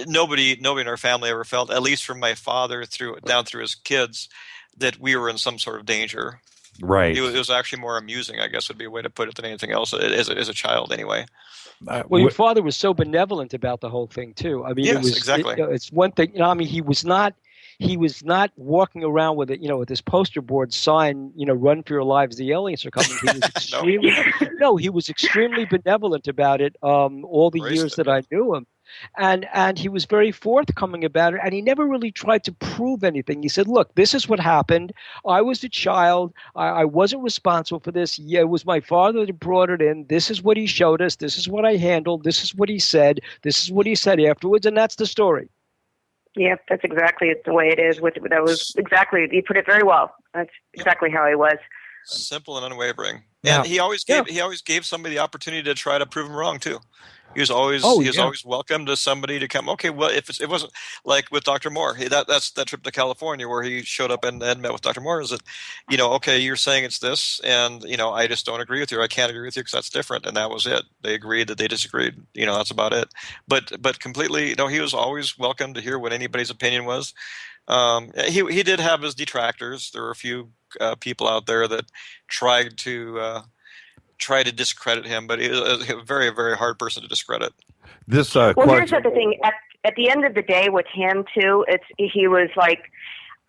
nobody in our family ever felt, at least from my father down through his kids, that we were in some sort of danger. Right. It was actually more amusing, I guess would be a way to put it, than anything else, as a child anyway. Well, your father was so benevolent about the whole thing too. I mean, yes, exactly. It's one thing. I mean, he was not walking around with it, with this poster board sign, "Run for your lives, the aliens are coming." He was extremely he was extremely benevolent about it. All the years that I knew him, and he was very forthcoming about it. And he never really tried to prove anything. He said, "Look, this is what happened. I was a child. I wasn't responsible for this. Yeah, it was my father that brought it in. This is what he showed us. This is what I handled. This is what he said. This is what he said afterwards, and that's the story." Yeah, that's exactly the way it is. That was exactly, you put it very well. That's exactly how he was. Simple and unwavering. And he always gave somebody the opportunity to try to prove him wrong too. He was always always welcome to somebody to come. Okay, well, if it wasn't like with Dr. Moore, that's that trip to California where he showed up and met with Dr. Moore. Is that, okay, you're saying it's this, and I just don't agree with you. I can't agree with you because that's different, and that was it. They agreed that they disagreed. That's about it. But completely, he was always welcome to hear what anybody's opinion was. He did have his detractors. There were a few people out there that tried to discredit him, but he was a very, very hard person to discredit. This well, here's the thing. At the end of the day, with him too, he was like,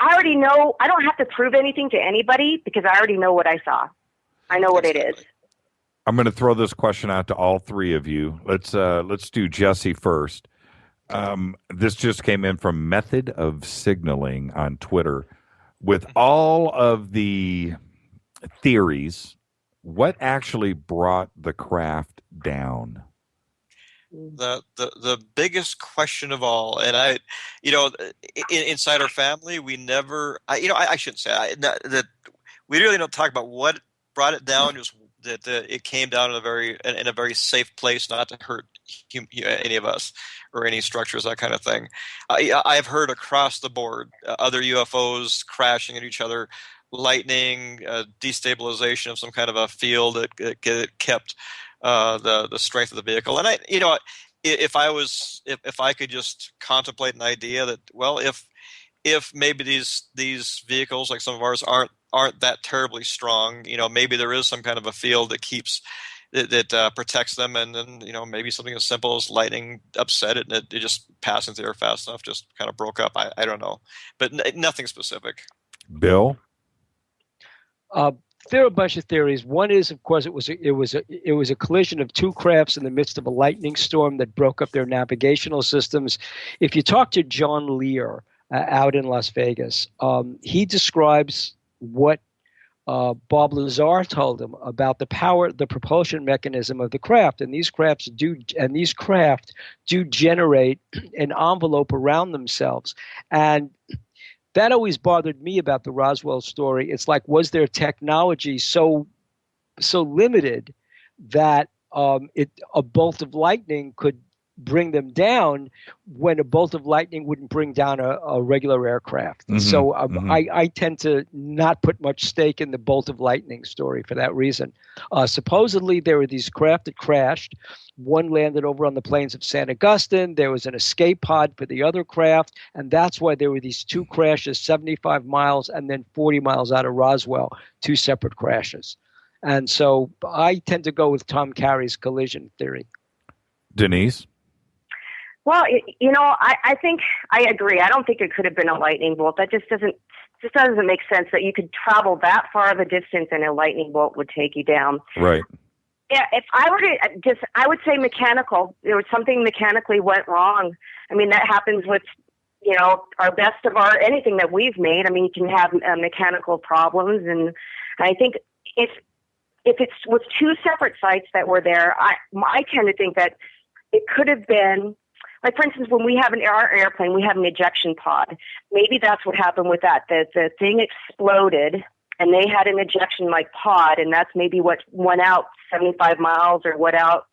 I already know. I don't have to prove anything to anybody because I already know what I saw. I know what it is. I'm going to throw this question out to all three of you. Let's do Jesse first. This just came in from Method of Signaling on Twitter. With all of the theories, what actually brought the craft down? The biggest question of all, and inside our family, we never, I shouldn't say that we really don't talk about what brought it down. Just that it came down in a very safe place, not to hurt any of us or any structures, that kind of thing. I've heard across the board other UFOs crashing into each other, lightning, destabilization of some kind of a field that kept the strength of the vehicle. And if I could just contemplate an idea that, well, if maybe these vehicles like some of ours aren't that terribly strong, maybe there is some kind of a field that keeps that protects them, and then maybe something as simple as lightning upset it and it just passing through the air fast enough just kind of broke up. I don't know, but nothing specific. Bill? There are a bunch of theories. One is, of course, it was a collision of two crafts in the midst of a lightning storm that broke up their navigational systems. If you talk to John Lear out in Las Vegas, he describes what Bob Lazar told him about the propulsion mechanism of the craft, and these craft do generate an envelope around themselves, and that always bothered me about the Roswell story. It's like, was their technology so limited that a bolt of lightning could bring them down when a bolt of lightning wouldn't bring down a regular aircraft? Mm-hmm. So I tend to not put much stake in the bolt of lightning story for that reason. Supposedly there were these craft that crashed. One landed over on the plains of San Augustine. There was an escape pod for the other craft, and that's why there were these two crashes 75 miles and then 40 miles out of Roswell, two separate crashes. And so I tend to go with Tom Carey's collision theory. Denise? Well, I think I agree. I don't think it could have been a lightning bolt. That just doesn't make sense that you could travel that far of a distance and a lightning bolt would take you down. Right. Yeah, if I were to I would say mechanical. There was something mechanically went wrong. I mean, that happens with, our best of anything that we've made. I mean, you can have mechanical problems, and I think if it's with two separate sites that were there, I tend to think that it could have been, like, for instance, when we have our airplane, we have an ejection pod. Maybe that's what happened with that. The thing exploded, and they had an ejection pod, and that's maybe what went out 75 miles or what out,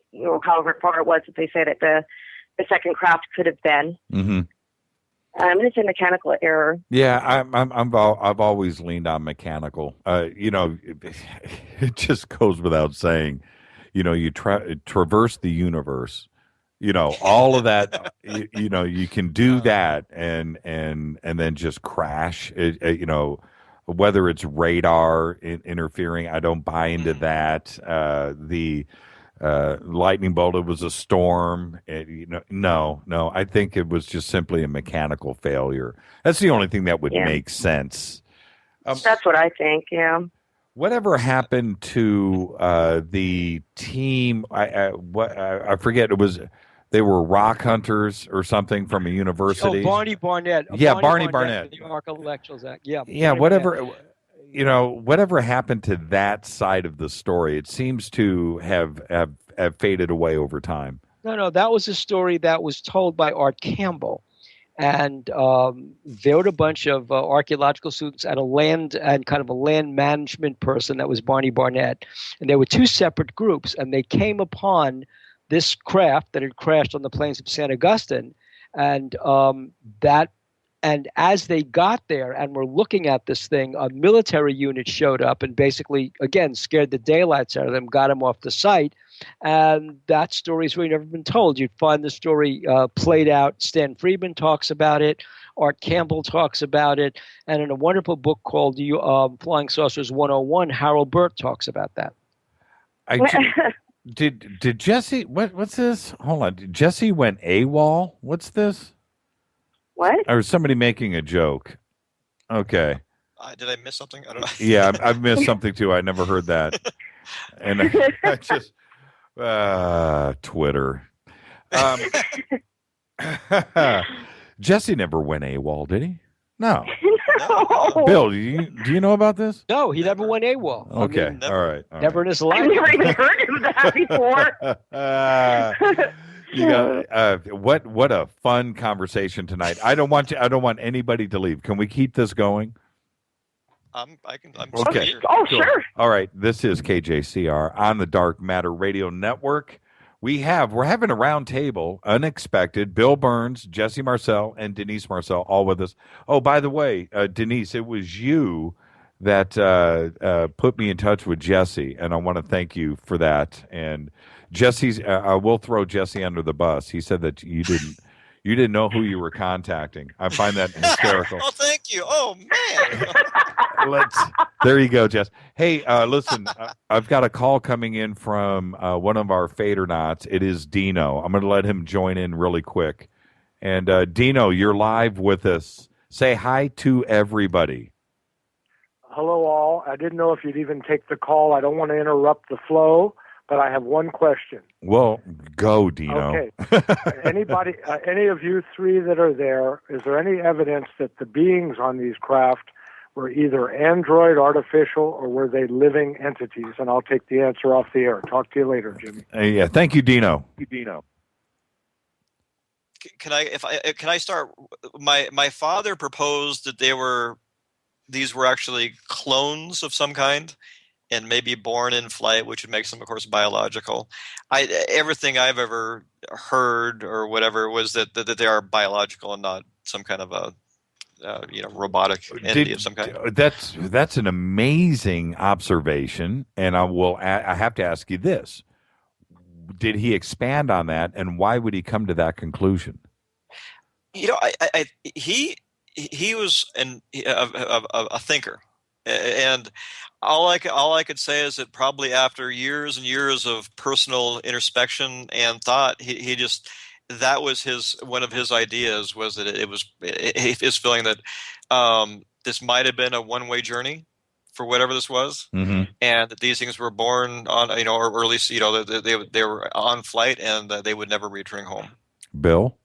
however far it was that they said that the second craft could have been. Mm-hmm. It's a mechanical error. Yeah, I've always leaned on mechanical. It just goes without saying. You traverse the universe. All of that. You can do that, and then just crash. Whether it's radar interfering, I don't buy into that. The lightning bolt, it was a storm. No. I think it was just simply a mechanical failure. That's the only thing that would make sense. That's what I think. Yeah. Whatever happened to the team? I forget. It was. They were rock hunters or something from a university. Oh, Barney Barnett. Barney Barnett. The New York Elections Act. Yeah. Yeah. Whatever. Whatever happened to that side of the story? It seems to have faded away over time. No. That was a story that was told by Art Campbell, and there were a bunch of archaeological students and a land management person that was Barney Barnett, and there were two separate groups, and they came upon this craft that had crashed on the plains of San Augustine, and as they got there and were looking at this thing, a military unit showed up and basically, again, scared the daylights out of them, got them off the site, And that story's really never been told. You'd find the story played out. Stan Friedman talks about it. Art Campbell talks about it. And in a wonderful book called Flying Saucers 101, Harold Burt talks about that. Did Jesse, what's this? Hold on. Jesse went AWOL? What's this? What? Or somebody making a joke. Okay. Did I miss something? I don't know. Yeah, I've missed something too. I never heard that. And I just, Twitter. Jesse never went AWOL, did he? No. No. Bill, do you know about this? No, he never went AWOL. Okay, I mean, all right. Never in his life. I've never even heard of that before. You got what a fun conversation tonight. I don't want anybody to leave. Can we keep this going? I'm okay. here. Oh, sure. All right. This is KJCR on the Dark Matter Radio Network. We're having a round table, unexpected. Bill Birnes, Jesse Marcel, and Denise Marcel all with us. Oh, by the way, Denise, it was you that put me in touch with Jesse, and I want to thank you for that. And Jesse's, I will throw Jesse under the bus. He said that you didn't know who you were contacting. I find that hysterical. Oh, thank you. Oh, man. There you go, Jess. Hey, listen, I've got a call coming in from one of our Fadernauts. It is Dino. I'm going to let him join in really quick. And Dino, you're live with us. Say hi to everybody. Hello, all. I didn't know if you'd even take the call. I don't want to interrupt the flow, but I have one question. Well, go, Dino. Okay. Any of you three that are there, is there any evidence that the beings on these craft were either android, artificial, or were they living entities? And I'll take the answer off the air. Talk to you later, Jimmy. Yeah, thank you, Dino. Can I start? My father proposed that these were actually clones of some kind, and maybe born in flight, which would make them, of course, biological. Everything I've ever heard or whatever was that they are biological and not some kind of a robotic entity of some kind. That's an amazing observation, and I have to ask you this: did he expand on that, and why would he come to that conclusion? He was a thinker, and all I could say is that probably after years and years of personal introspection and thought, he just. That was one of his ideas was that it was his feeling that this might have been a one-way journey for whatever this was, mm-hmm. and that these things were born on, or at least, they were on flight and they would never return home. Bill?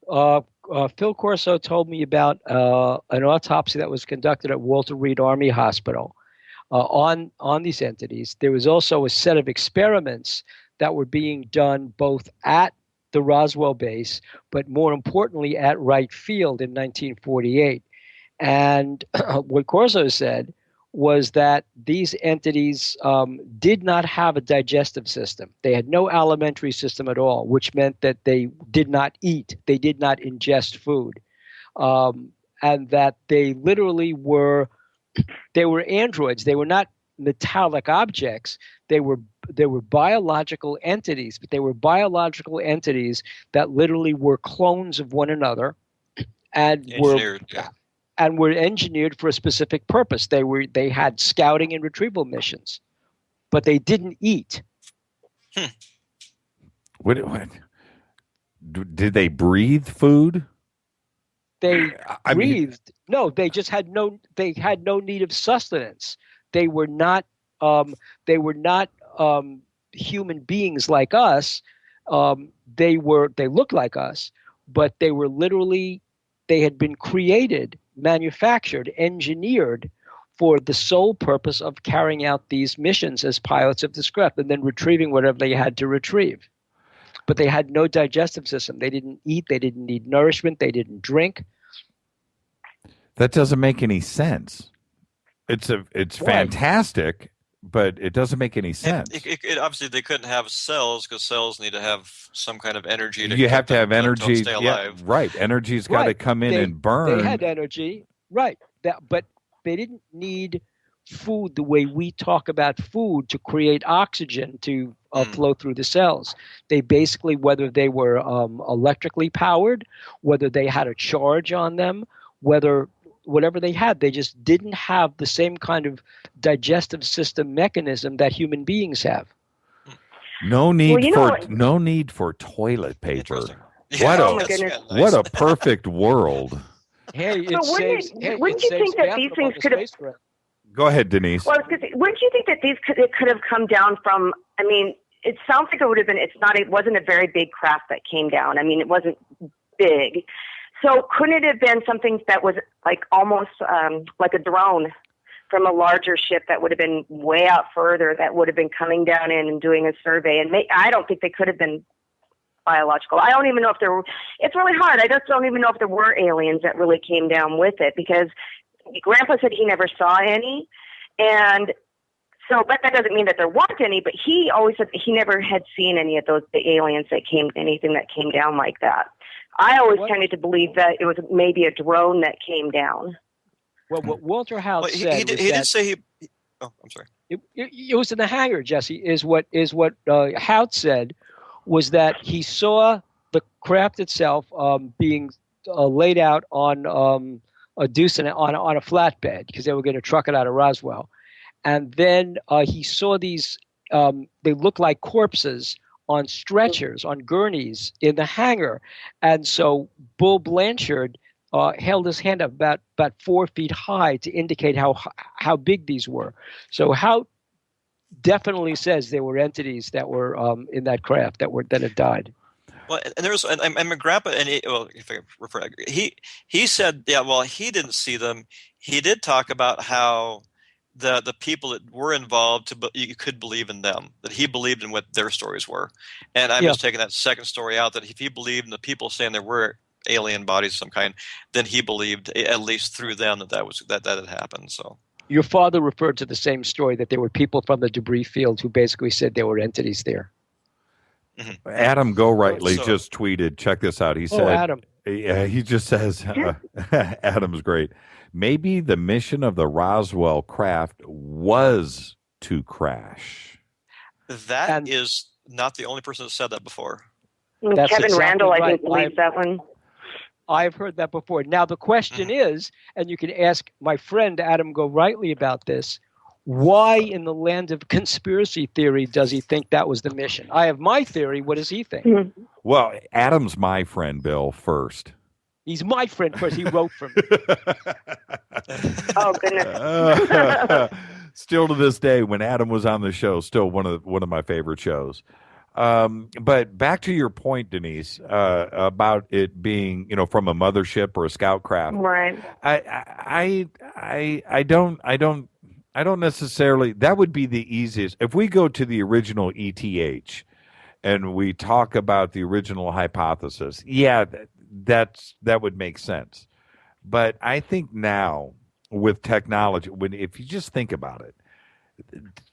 Phil Corso told me about an autopsy that was conducted at Walter Reed Army Hospital on these entities. There was also a set of experiments that were being done both at the Roswell base, but more importantly at Wright Field in 1948. And what Corso said was that these entities did not have a digestive system. They had no alimentary system at all, which meant that they did not eat. They did not ingest food. And that they literally were androids. They were not metallic objects. They were biological entities, but they were biological entities that literally were clones of one another and were engineered for a specific purpose. They had scouting and retrieval missions, but they didn't eat. What did they breathe food? They breathed. No, they just had no need of sustenance. They were not human beings like us. They looked like us, but they were literally, they had been created, manufactured, engineered for the sole purpose of carrying out these missions as pilots of the script and then retrieving whatever they had to retrieve. But they had no digestive system. They didn't eat. They didn't need nourishment. They didn't drink. That doesn't make any sense. It's fantastic, but it doesn't make any sense. Obviously, they couldn't have cells because cells need to have some kind of energy. You have to have energy. To stay alive. Yeah, right. Energy's got to come in and burn. They had energy, right? But they didn't need food the way we talk about food to create oxygen to flow through the cells. They basically, whether they were electrically powered, whether they had a charge on them, whatever they had, they just didn't have the same kind of digestive system mechanism that human beings have. No need for toilet paper. What a perfect world. Hey, wouldn't you think that these things could have? Go ahead, Denise. Well, wouldn't you think that these could have come down from? I mean, it sounds like it would have been. It wasn't a very big craft that came down. I mean, it wasn't big. So couldn't it have been something that was like almost like a drone from a larger ship that would have been way out further, that would have been coming down in and doing a survey? And I don't think they could have been biological. I don't even know if there were. It's really hard. I just don't even know if there were aliens that really came down with it, because Grandpa said he never saw any. And so, but that doesn't mean that there weren't any, but he always said he never had seen any of the aliens anything that came down like that. I always tended to believe that it was maybe a drone that came down. Well, what Walter House said he did say he. Oh, I'm sorry. It was in the hangar, Jesse. Is what Hout said was that he saw the craft itself being laid out on a deuce on a flatbed, because they were going to truck it out of Roswell, and then he saw these. They looked like corpses on stretchers, on gurneys in the hangar, and so Bull Blanchard held his hand up about 4 feet high to indicate how big these were. So Hout definitely says there were entities that were in that craft that had died. Well, and there's and Grandpa, and if I refer, he said, yeah, well, he didn't see them. He did talk about how the people that were involved, you could believe in them, that he believed in what their stories were. And I'm just taking that second story out, that if he believed in the people saying there were alien bodies of some kind, then he believed, at least through them, that had happened. So your father referred to the same story, that there were people from the debris field who basically said there were entities there. Mm-hmm. Adam Go Rightly just tweeted, check this out. He said, Adam. He just says, Adam's great. Maybe the mission of the Roswell craft was to crash. That is not the only person that said that before. Kevin exactly Randall, right. I think, believes that one. I've heard that before. Now, the question is, and you can ask my friend Adam Go Rightly about this, why in the land of conspiracy theory does he think that was the mission? I have my theory. What does he think? Mm-hmm. Well, Adam's my friend, Bill, first. He's my friend first. He wrote for me. Oh, goodness. Still to this day, when Adam was on the show, still one of my favorite shows. But back to your point, Denise, about it being, from a mothership or a scout craft. Right. I don't necessarily. That would be the easiest. If we go to the original ETH and we talk about the original hypothesis, that would make sense. But I think now with technology, if you just think about it,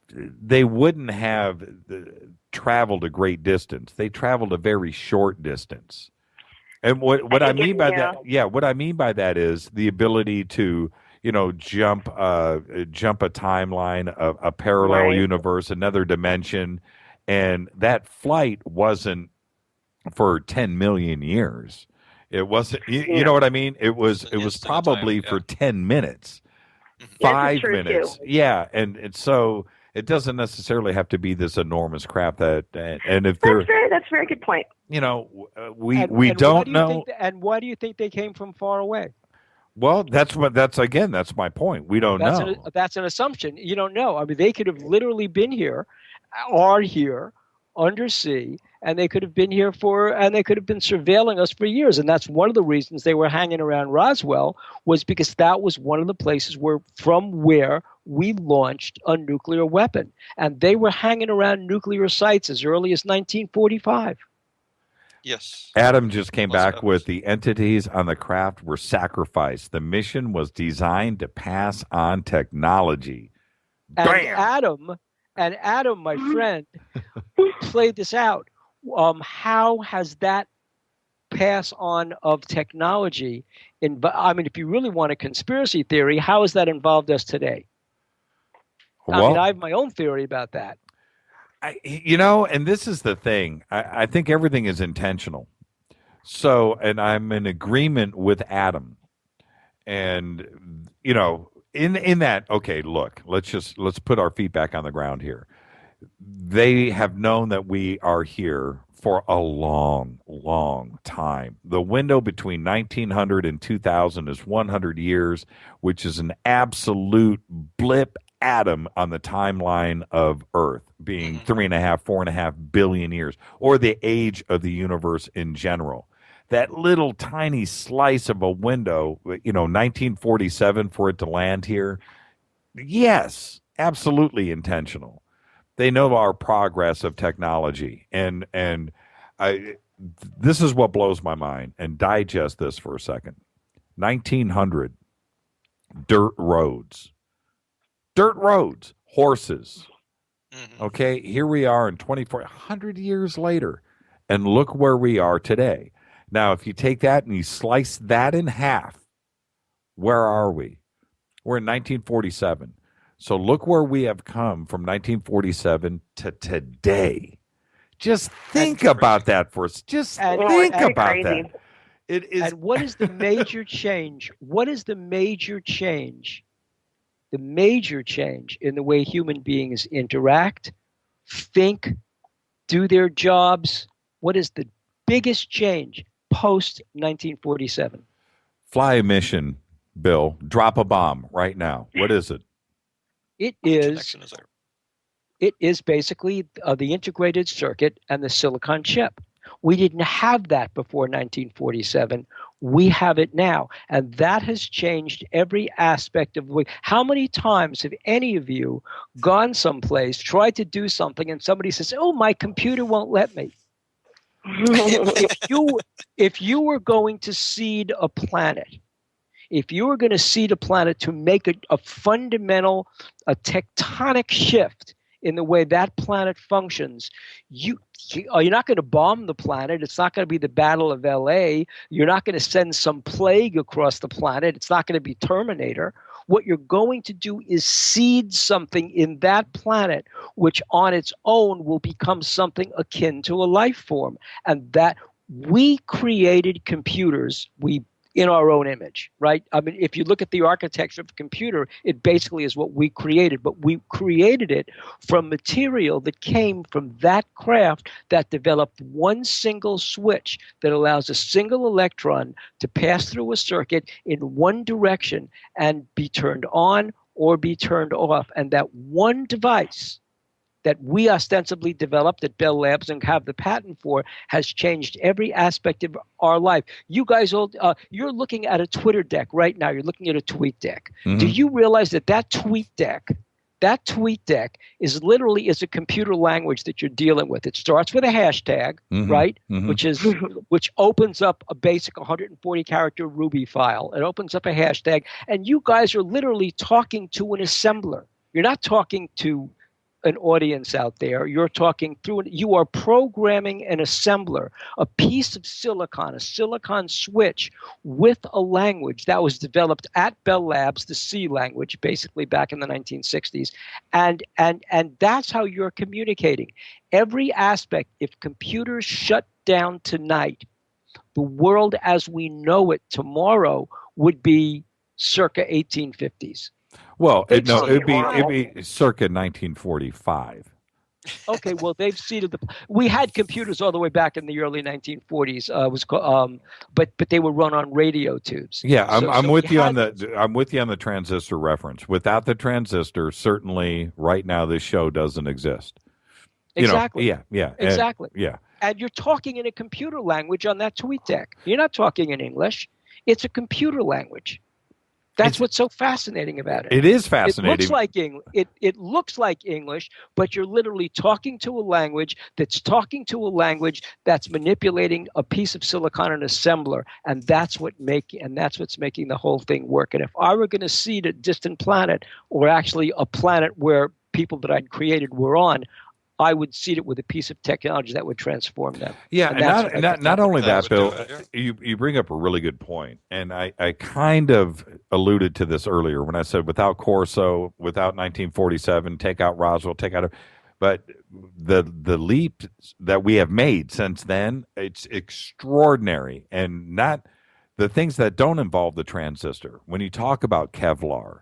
they wouldn't have traveled a great distance. They traveled a very short distance. And what I mean by that is the ability to, jump a timeline, a parallel universe, another dimension, and that flight wasn't for 10 million years. It wasn't. You know what I mean? It was probably for 10 minutes, 5 minutes. Too. Yeah, and so it doesn't necessarily have to be this enormous crap that's a very good point. We don't know. And why do you think they came from far away? Well, that's my point. We don't know. That's an assumption. You don't know. I mean, they could have literally been here, are here, undersea, and they could have been here and they could have been surveilling us for years. And that's one of the reasons they were hanging around Roswell, was because that was one of the places from where we launched a nuclear weapon. And they were hanging around nuclear sites as early as 1945. Yes. Adam just came back with the entities on the craft were sacrificed. The mission was designed to pass on technology. And Adam, my friend, played this out. How has that pass on of technology, if you really want a conspiracy theory, how has that involved us today? I mean, I have my own theory about that. And this is the thing. I think everything is intentional. So, and I'm in agreement with Adam. And, in that, okay, look, let's put our feet back on the ground here. They have known that we are here for a long, long time. The window between 1900 and 2000 is 100 years, which is an absolute blip atom on the timeline of Earth, being 4.5 billion years, or the age of the universe in general. That little tiny slice of a window, 1947 for it to land here, yes, absolutely intentional. They know our progress of technology, and this is what blows my mind. And digest this for a second. 1900, dirt roads, horses. Okay, here we are in 2,400 years later, and look where we are today. Now, if you take that and you slice that in half, where are we? We're in 1947. So look where we have come from 1947 to today. Just think about that for us. Just think about that. It is. And what is the major change? What is the major change? The major change in the way human beings interact, think, do their jobs. What is the biggest change post 1947? Fly a mission, Bill. Drop a bomb right now. What is it? It is basically the integrated circuit and the silicon chip. We didn't have that before 1947. We have it now. And that has changed every aspect of the way. How many times have any of you gone someplace, tried to do something, and somebody says, "Oh, my computer won't let me"? If you were going to seed a planet, to make a fundamental, a tectonic shift in the way that planet functions, you're not going to bomb the planet. It's not going to be the Battle of L.A. You're not going to send some plague across the planet. It's not going to be Terminator. What you're going to do is seed something in that planet, which on its own will become something akin to a life form. And that we created computers, in our own image, right? I mean, if you look at the architecture of a computer, it basically is what we created, but we created it from material that came from that craft that developed one single switch that allows a single electron to pass through a circuit in one direction and be turned on or be turned off. And that one device that we ostensibly developed at Bell Labs and have the patent for has changed every aspect of our life. You guys, you're looking at a Twitter deck right now. You're looking at a tweet deck. Mm-hmm. Do you realize that tweet deck is literally a computer language that you're dealing with? It starts with a hashtag, mm-hmm. right? Mm-hmm. which opens up a basic 140 character Ruby file. It opens up a hashtag, and you guys are literally talking to an assembler. You're not talking to an audience out there. You're talking through it. You are programming an assembler, a piece of silicon, a silicon switch with a language that was developed at Bell Labs, the C language, basically back in the 1960s. And that's how you're communicating. Every aspect, if computers shut down tonight, the world as we know it tomorrow would be circa 1850s. Well, it'd be circa 1945. Okay, well, they've seeded we had computers all the way back in the early 1940s. But they were run on radio tubes. Yeah, I'm with you on the transistor reference. Without the transistor, certainly right now this show doesn't exist. Exactly. Yeah. Exactly. Yeah. And you're talking in a computer language on that tweet deck. You're not talking in English. It's a computer language. That's what's so fascinating about it. It is fascinating. It looks like English, but you're literally talking to a language that's manipulating a piece of silicon and assembler, and that's what's making the whole thing work. And if I were going to seed a distant planet, or actually a planet where people that I'd created were on, I would seed it with a piece of technology that would transform them. Yeah, and not only that, Bill, yeah. you bring up a really good point, and I kind of alluded to this earlier when I said without Corso, without 1947, take out Roswell, take out, but the leap that we have made since then, it's extraordinary, and not the things that don't involve the transistor. When you talk about Kevlar,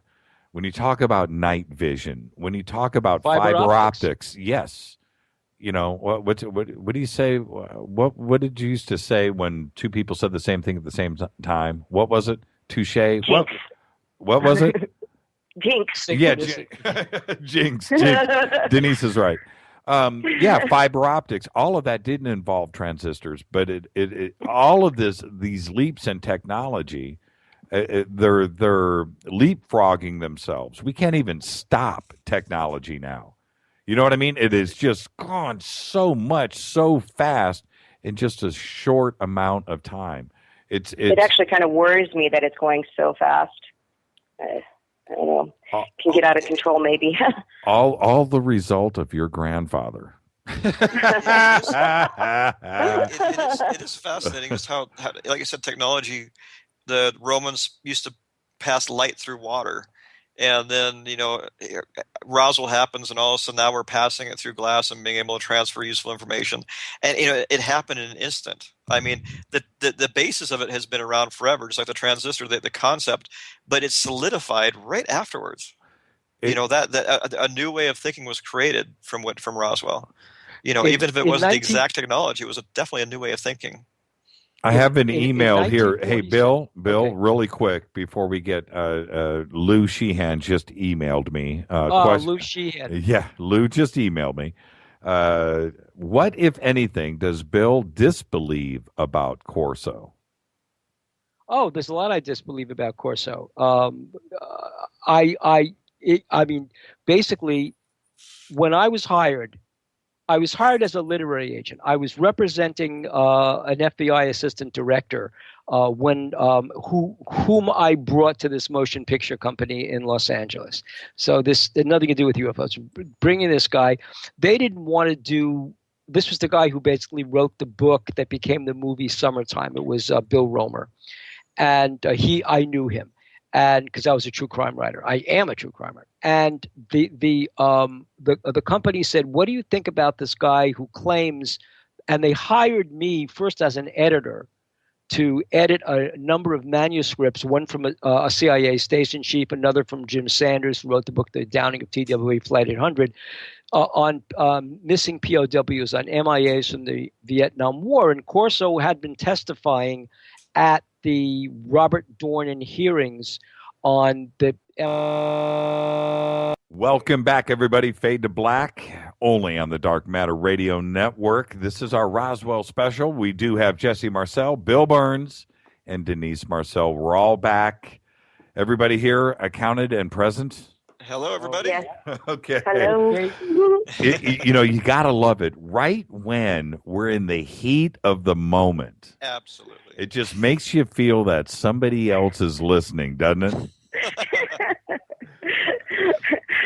when you talk about night vision, when you talk about fiber optics, yes. You know, what do you say? What did you used to say when two people said the same thing at the same time? What was it? Touche. What was it? Jinx. Yeah, jinx. Denise is right. Yeah, fiber optics. All of that didn't involve transistors, but it all of these leaps in technology, they're leapfrogging themselves. We can't even stop technology now. You know what I mean? It has just gone so much, so fast in just a short amount of time. It actually kind of worries me that it's going so fast. I don't know. Can get out of control, maybe. all the result of your grandfather. It is fascinating just how, like I said, technology. The Romans used to pass light through water. And then, Roswell happens, and all of a sudden now we're passing it through glass and being able to transfer useful information. And, it happened in an instant. I mean, the basis of it has been around forever, just like the transistor, the concept, but it's solidified right afterwards. That a new way of thinking was created from Roswell. Even if it wasn't the exact technology, it was definitely a new way of thinking. I have an email here. Hey, Bill, okay. Really quick before we get Lou Sheehan just emailed me. Lou Sheehan. Yeah, Lou just emailed me. What, if anything, does Bill disbelieve about Corso? Oh, there's a lot I disbelieve about Corso. I mean, basically, when I was hired as a literary agent. I was representing an FBI assistant director whom I brought to this motion picture company in Los Angeles. So this had nothing to do with UFOs. Bringing this guy, they didn't want to do. This was the guy who basically wrote the book that became the movie Summertime. It was Bill Romer, and I knew him. And because I was a true crime writer, I am a true crime writer. And the company said, "What do you think about this guy who claims?" And they hired me first as an editor to edit a number of manuscripts, one from a CIA station chief, another from Jim Sanders, who wrote the book The Downing of TWA Flight 800, on missing POWs, on MIAs from the Vietnam War. And Corso had been testifying at the Robert Dornan hearings on the... Welcome back, everybody. Fade to Black, only on the Dark Matter Radio Network. This is our Roswell special. We do have Jesse Marcel, Bill Birnes, and Denise Marcel. We're all back. Everybody here accounted and present? Hello, everybody. Yes. Okay. Hello. You got to love it. Right when we're in the heat of the moment. Absolutely. It just makes you feel that somebody else is listening, doesn't it?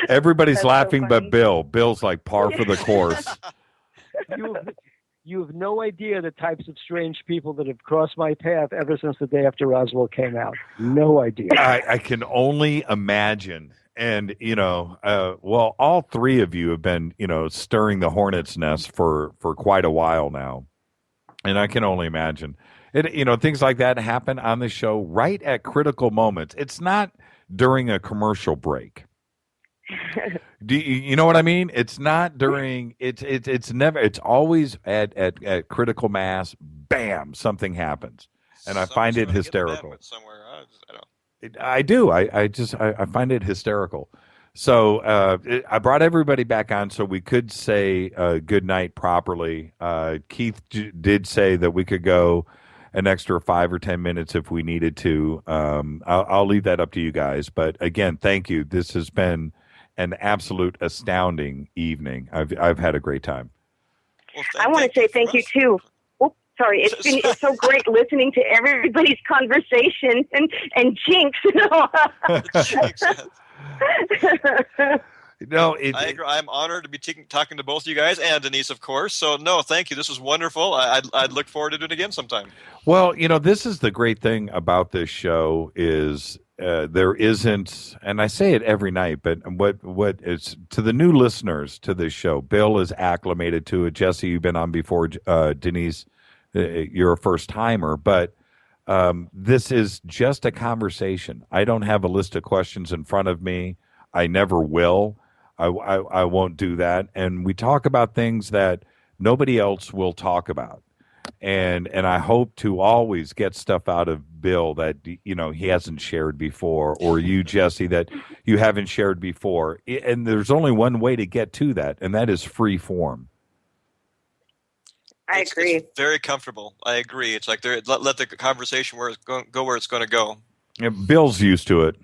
Everybody's That's laughing so but Bill. Bill's like par for the course. You have no idea the types of strange people that have crossed my path ever since the day after Roswell came out. No idea. I can only imagine. And, all three of you have been, stirring the hornet's nest for quite a while now. And I can only imagine. Things like that happen on the show right at critical moments. It's not during a commercial break. Do you know what I mean? It's not during. It's never. It's always at critical mass. Bam! Something happens, and I find it hysterical. Somewhere, I do. I find it hysterical. So I brought everybody back on so we could say good night properly. Keith did say that we could go an extra 5 or 10 minutes if we needed to. I'll leave that up to you guys. But again, thank you. This has been an absolute astounding evening. I've had a great time. Well, I want to say thank you too. Oops, sorry. It's so great listening to everybody's conversation and Jinx. No, I agree. I'm honored to be talking to both of you guys and Denise, of course. So, no, thank you. This was wonderful. I'd look forward to doing it again sometime. Well, this is the great thing about this show is there isn't, and I say it every night, but what is to the new listeners to this show, Bill is acclimated to it. Jesse, you've been on before. Denise, you're a first timer, but this is just a conversation. I don't have a list of questions in front of me. I never will. I won't do that. And we talk about things that nobody else will talk about. And I hope to always get stuff out of Bill that he hasn't shared before, or you, Jesse, that you haven't shared before. And there's only one way to get to that, and that is free form. I agree. It's very comfortable. I agree. It's like let the conversation go where it's going to go. Yeah, Bill's used to it.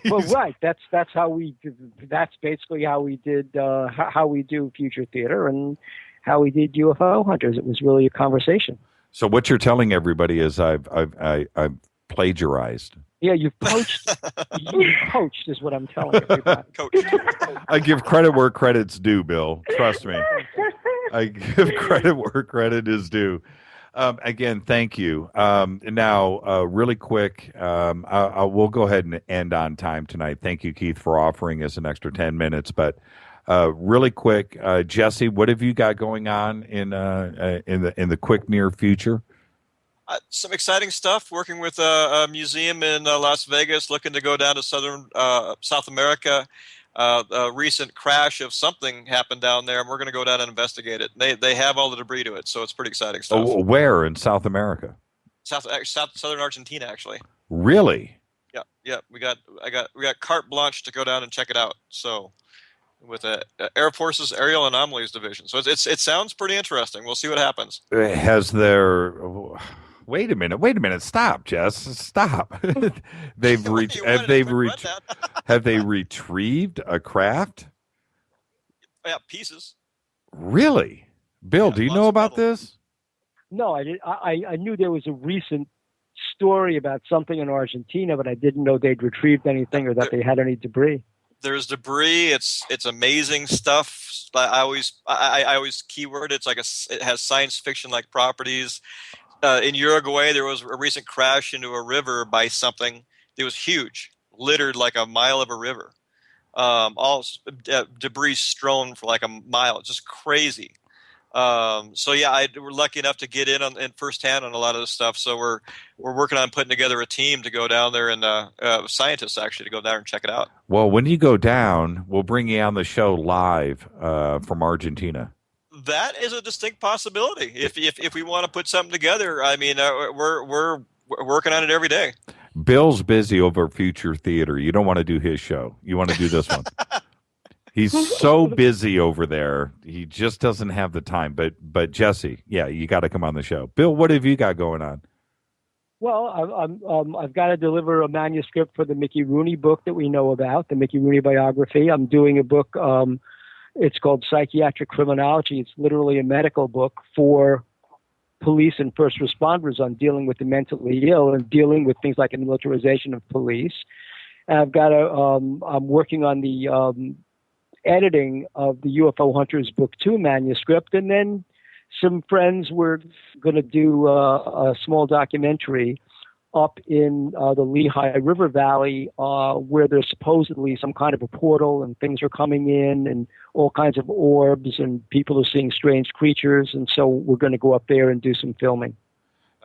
Well, right. That's how we. That's basically how we did. How we do future theater and how we did UFO Hunters. It was really a conversation. So what you're telling everybody is I've plagiarized. Yeah, you've poached. You poached is what I'm telling everybody. Coach. I give credit where credit's due, Bill. Trust me. I give credit where credit is due. Again, thank you. Now, really quick, we'll go ahead and end on time tonight. Thank you, Keith, for offering us an extra 10 minutes. But really quick, Jesse, what have you got going on in the quick near future? Some exciting stuff. Working with a museum in Las Vegas, looking to go down to South America. A recent crash of something happened down there, and we're going to go down and investigate it. They have all the debris to it, so it's pretty exciting stuff. Oh, where in South America? Southern Argentina, actually. Really? Yeah. We got carte blanche to go down and check it out. So, with the Air Force's Aerial Anomalies Division, so it sounds pretty interesting. We'll see what happens. Has there? Wait a minute. Stop, Jess. Stop. Have they retrieved a craft? Yeah, pieces. Really? Bill, do you know about this? No, I did. I knew there was a recent story about something in Argentina, but I didn't know they'd retrieved anything or that they had any debris. There's debris. It's amazing stuff. I always keyword. It's like it has science fiction like properties. In Uruguay, there was a recent crash into a river by something that was huge, littered like a mile of a river. All debris strewn for like a mile, just crazy. So yeah, we're lucky enough to get in firsthand on a lot of this stuff. So we're working on putting together a team to go down there and scientists actually to go down and check it out. Well, when you go down, we'll bring you on the show live from Argentina. That is a distinct possibility. If we want to put something together, I mean, we're working on it every day. Bill's busy over future theater. You don't want to do his show. You want to do this one. He's so busy over there. He just doesn't have the time. But Jesse, yeah, you got to come on the show. Bill, what have you got going on? Well, I've got to deliver a manuscript for the Mickey Rooney book that we know about, the Mickey Rooney biography. I'm doing a book. It's called Psychiatric Criminology. It's literally a medical book for police and first responders on dealing with the mentally ill and dealing with things like the militarization of police. And I've got I'm working on the editing of the UFO Hunters Book 2 manuscript. And then some friends were going to do a small documentary up in the Lehigh River Valley where there's supposedly some kind of a portal and things are coming in and all kinds of orbs and people are seeing strange creatures. And so we're going to go up there and do some filming.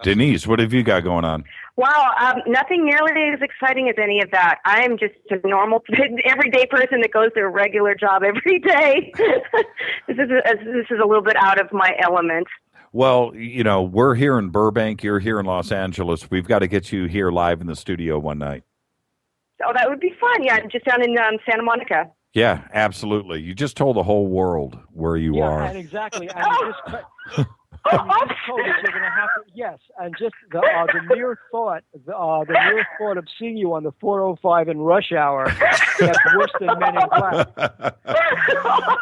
Denise, what have you got going on? Wow, nothing nearly as exciting as any of that. I'm just a normal, everyday person that goes to a regular job every day. This is a little bit out of my element. Well, we're here in Burbank. You're here in Los Angeles. We've got to get you here live in the studio one night. Oh, that would be fun. Yeah, just down in Santa Monica. Yeah, absolutely. You just told the whole world where you are. Yeah, exactly. You're going to have to, yes, and just the mere thought, the mere thought of seeing you on the 405 in rush hour, that's worse than Men in Black.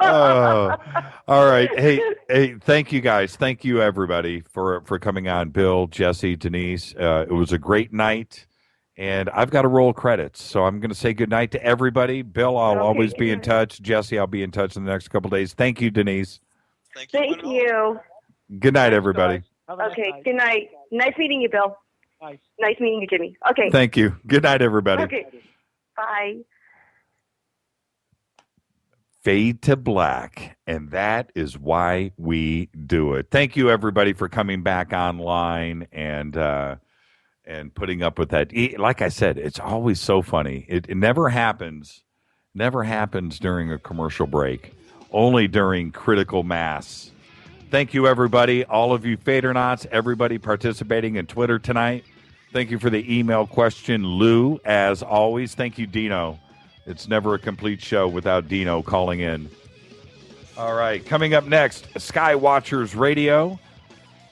Oh, all right. Hey, thank you guys. Thank you everybody for coming on. Bill, Jesse, Denise. It was a great night, And I've got to roll credits, so I'm going to say goodnight to everybody. Bill, I'll always be in touch. Jesse, I'll be in touch in the next couple of days. Thank you, Denise. Thank you. Good night, everybody. Okay, good night. Nice meeting you, Bill. Nice meeting you, Jimmy. Okay. Thank you. Good night, everybody. Okay. Bye. Fade to black, and that is why we do it. Thank you, everybody, for coming back online and putting up with that. Like I said, it's always so funny. It never happens during a commercial break, only during critical mass. Thank you, everybody, all of you Fadernauts, everybody participating in Twitter tonight. Thank you for the email question, Lou, as always. Thank you, Dino. It's never a complete show without Dino calling in. All right, coming up next, Skywatchers Radio.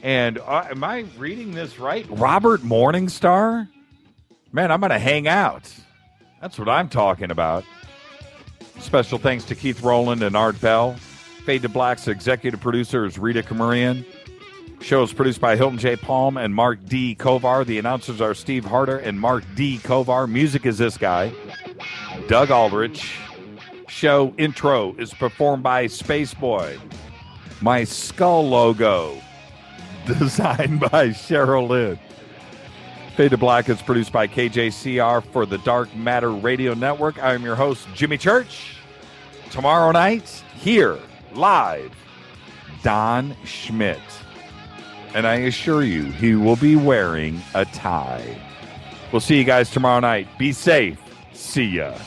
And am I reading this right? Robert Morningstar? Man, I'm going to hang out. That's what I'm talking about. Special thanks to Keith Rowland and Art Bell. Fade to Black's executive producer is Rita Kamarian. Show is produced by Hilton J. Palm and Mark D. Kovar. The announcers are Steve Harder and Mark D. Kovar. Music is this guy, Doug Aldrich. Show intro is performed by Spaceboy. My skull logo, designed by Cheryl Lynn. Fade to Black is produced by KJCR for the Dark Matter Radio Network. I am your host, Jimmy Church. Tomorrow night, here, live, Don Schmidt. And I assure you, he will be wearing a tie. We'll see you guys tomorrow night. Be safe. See ya.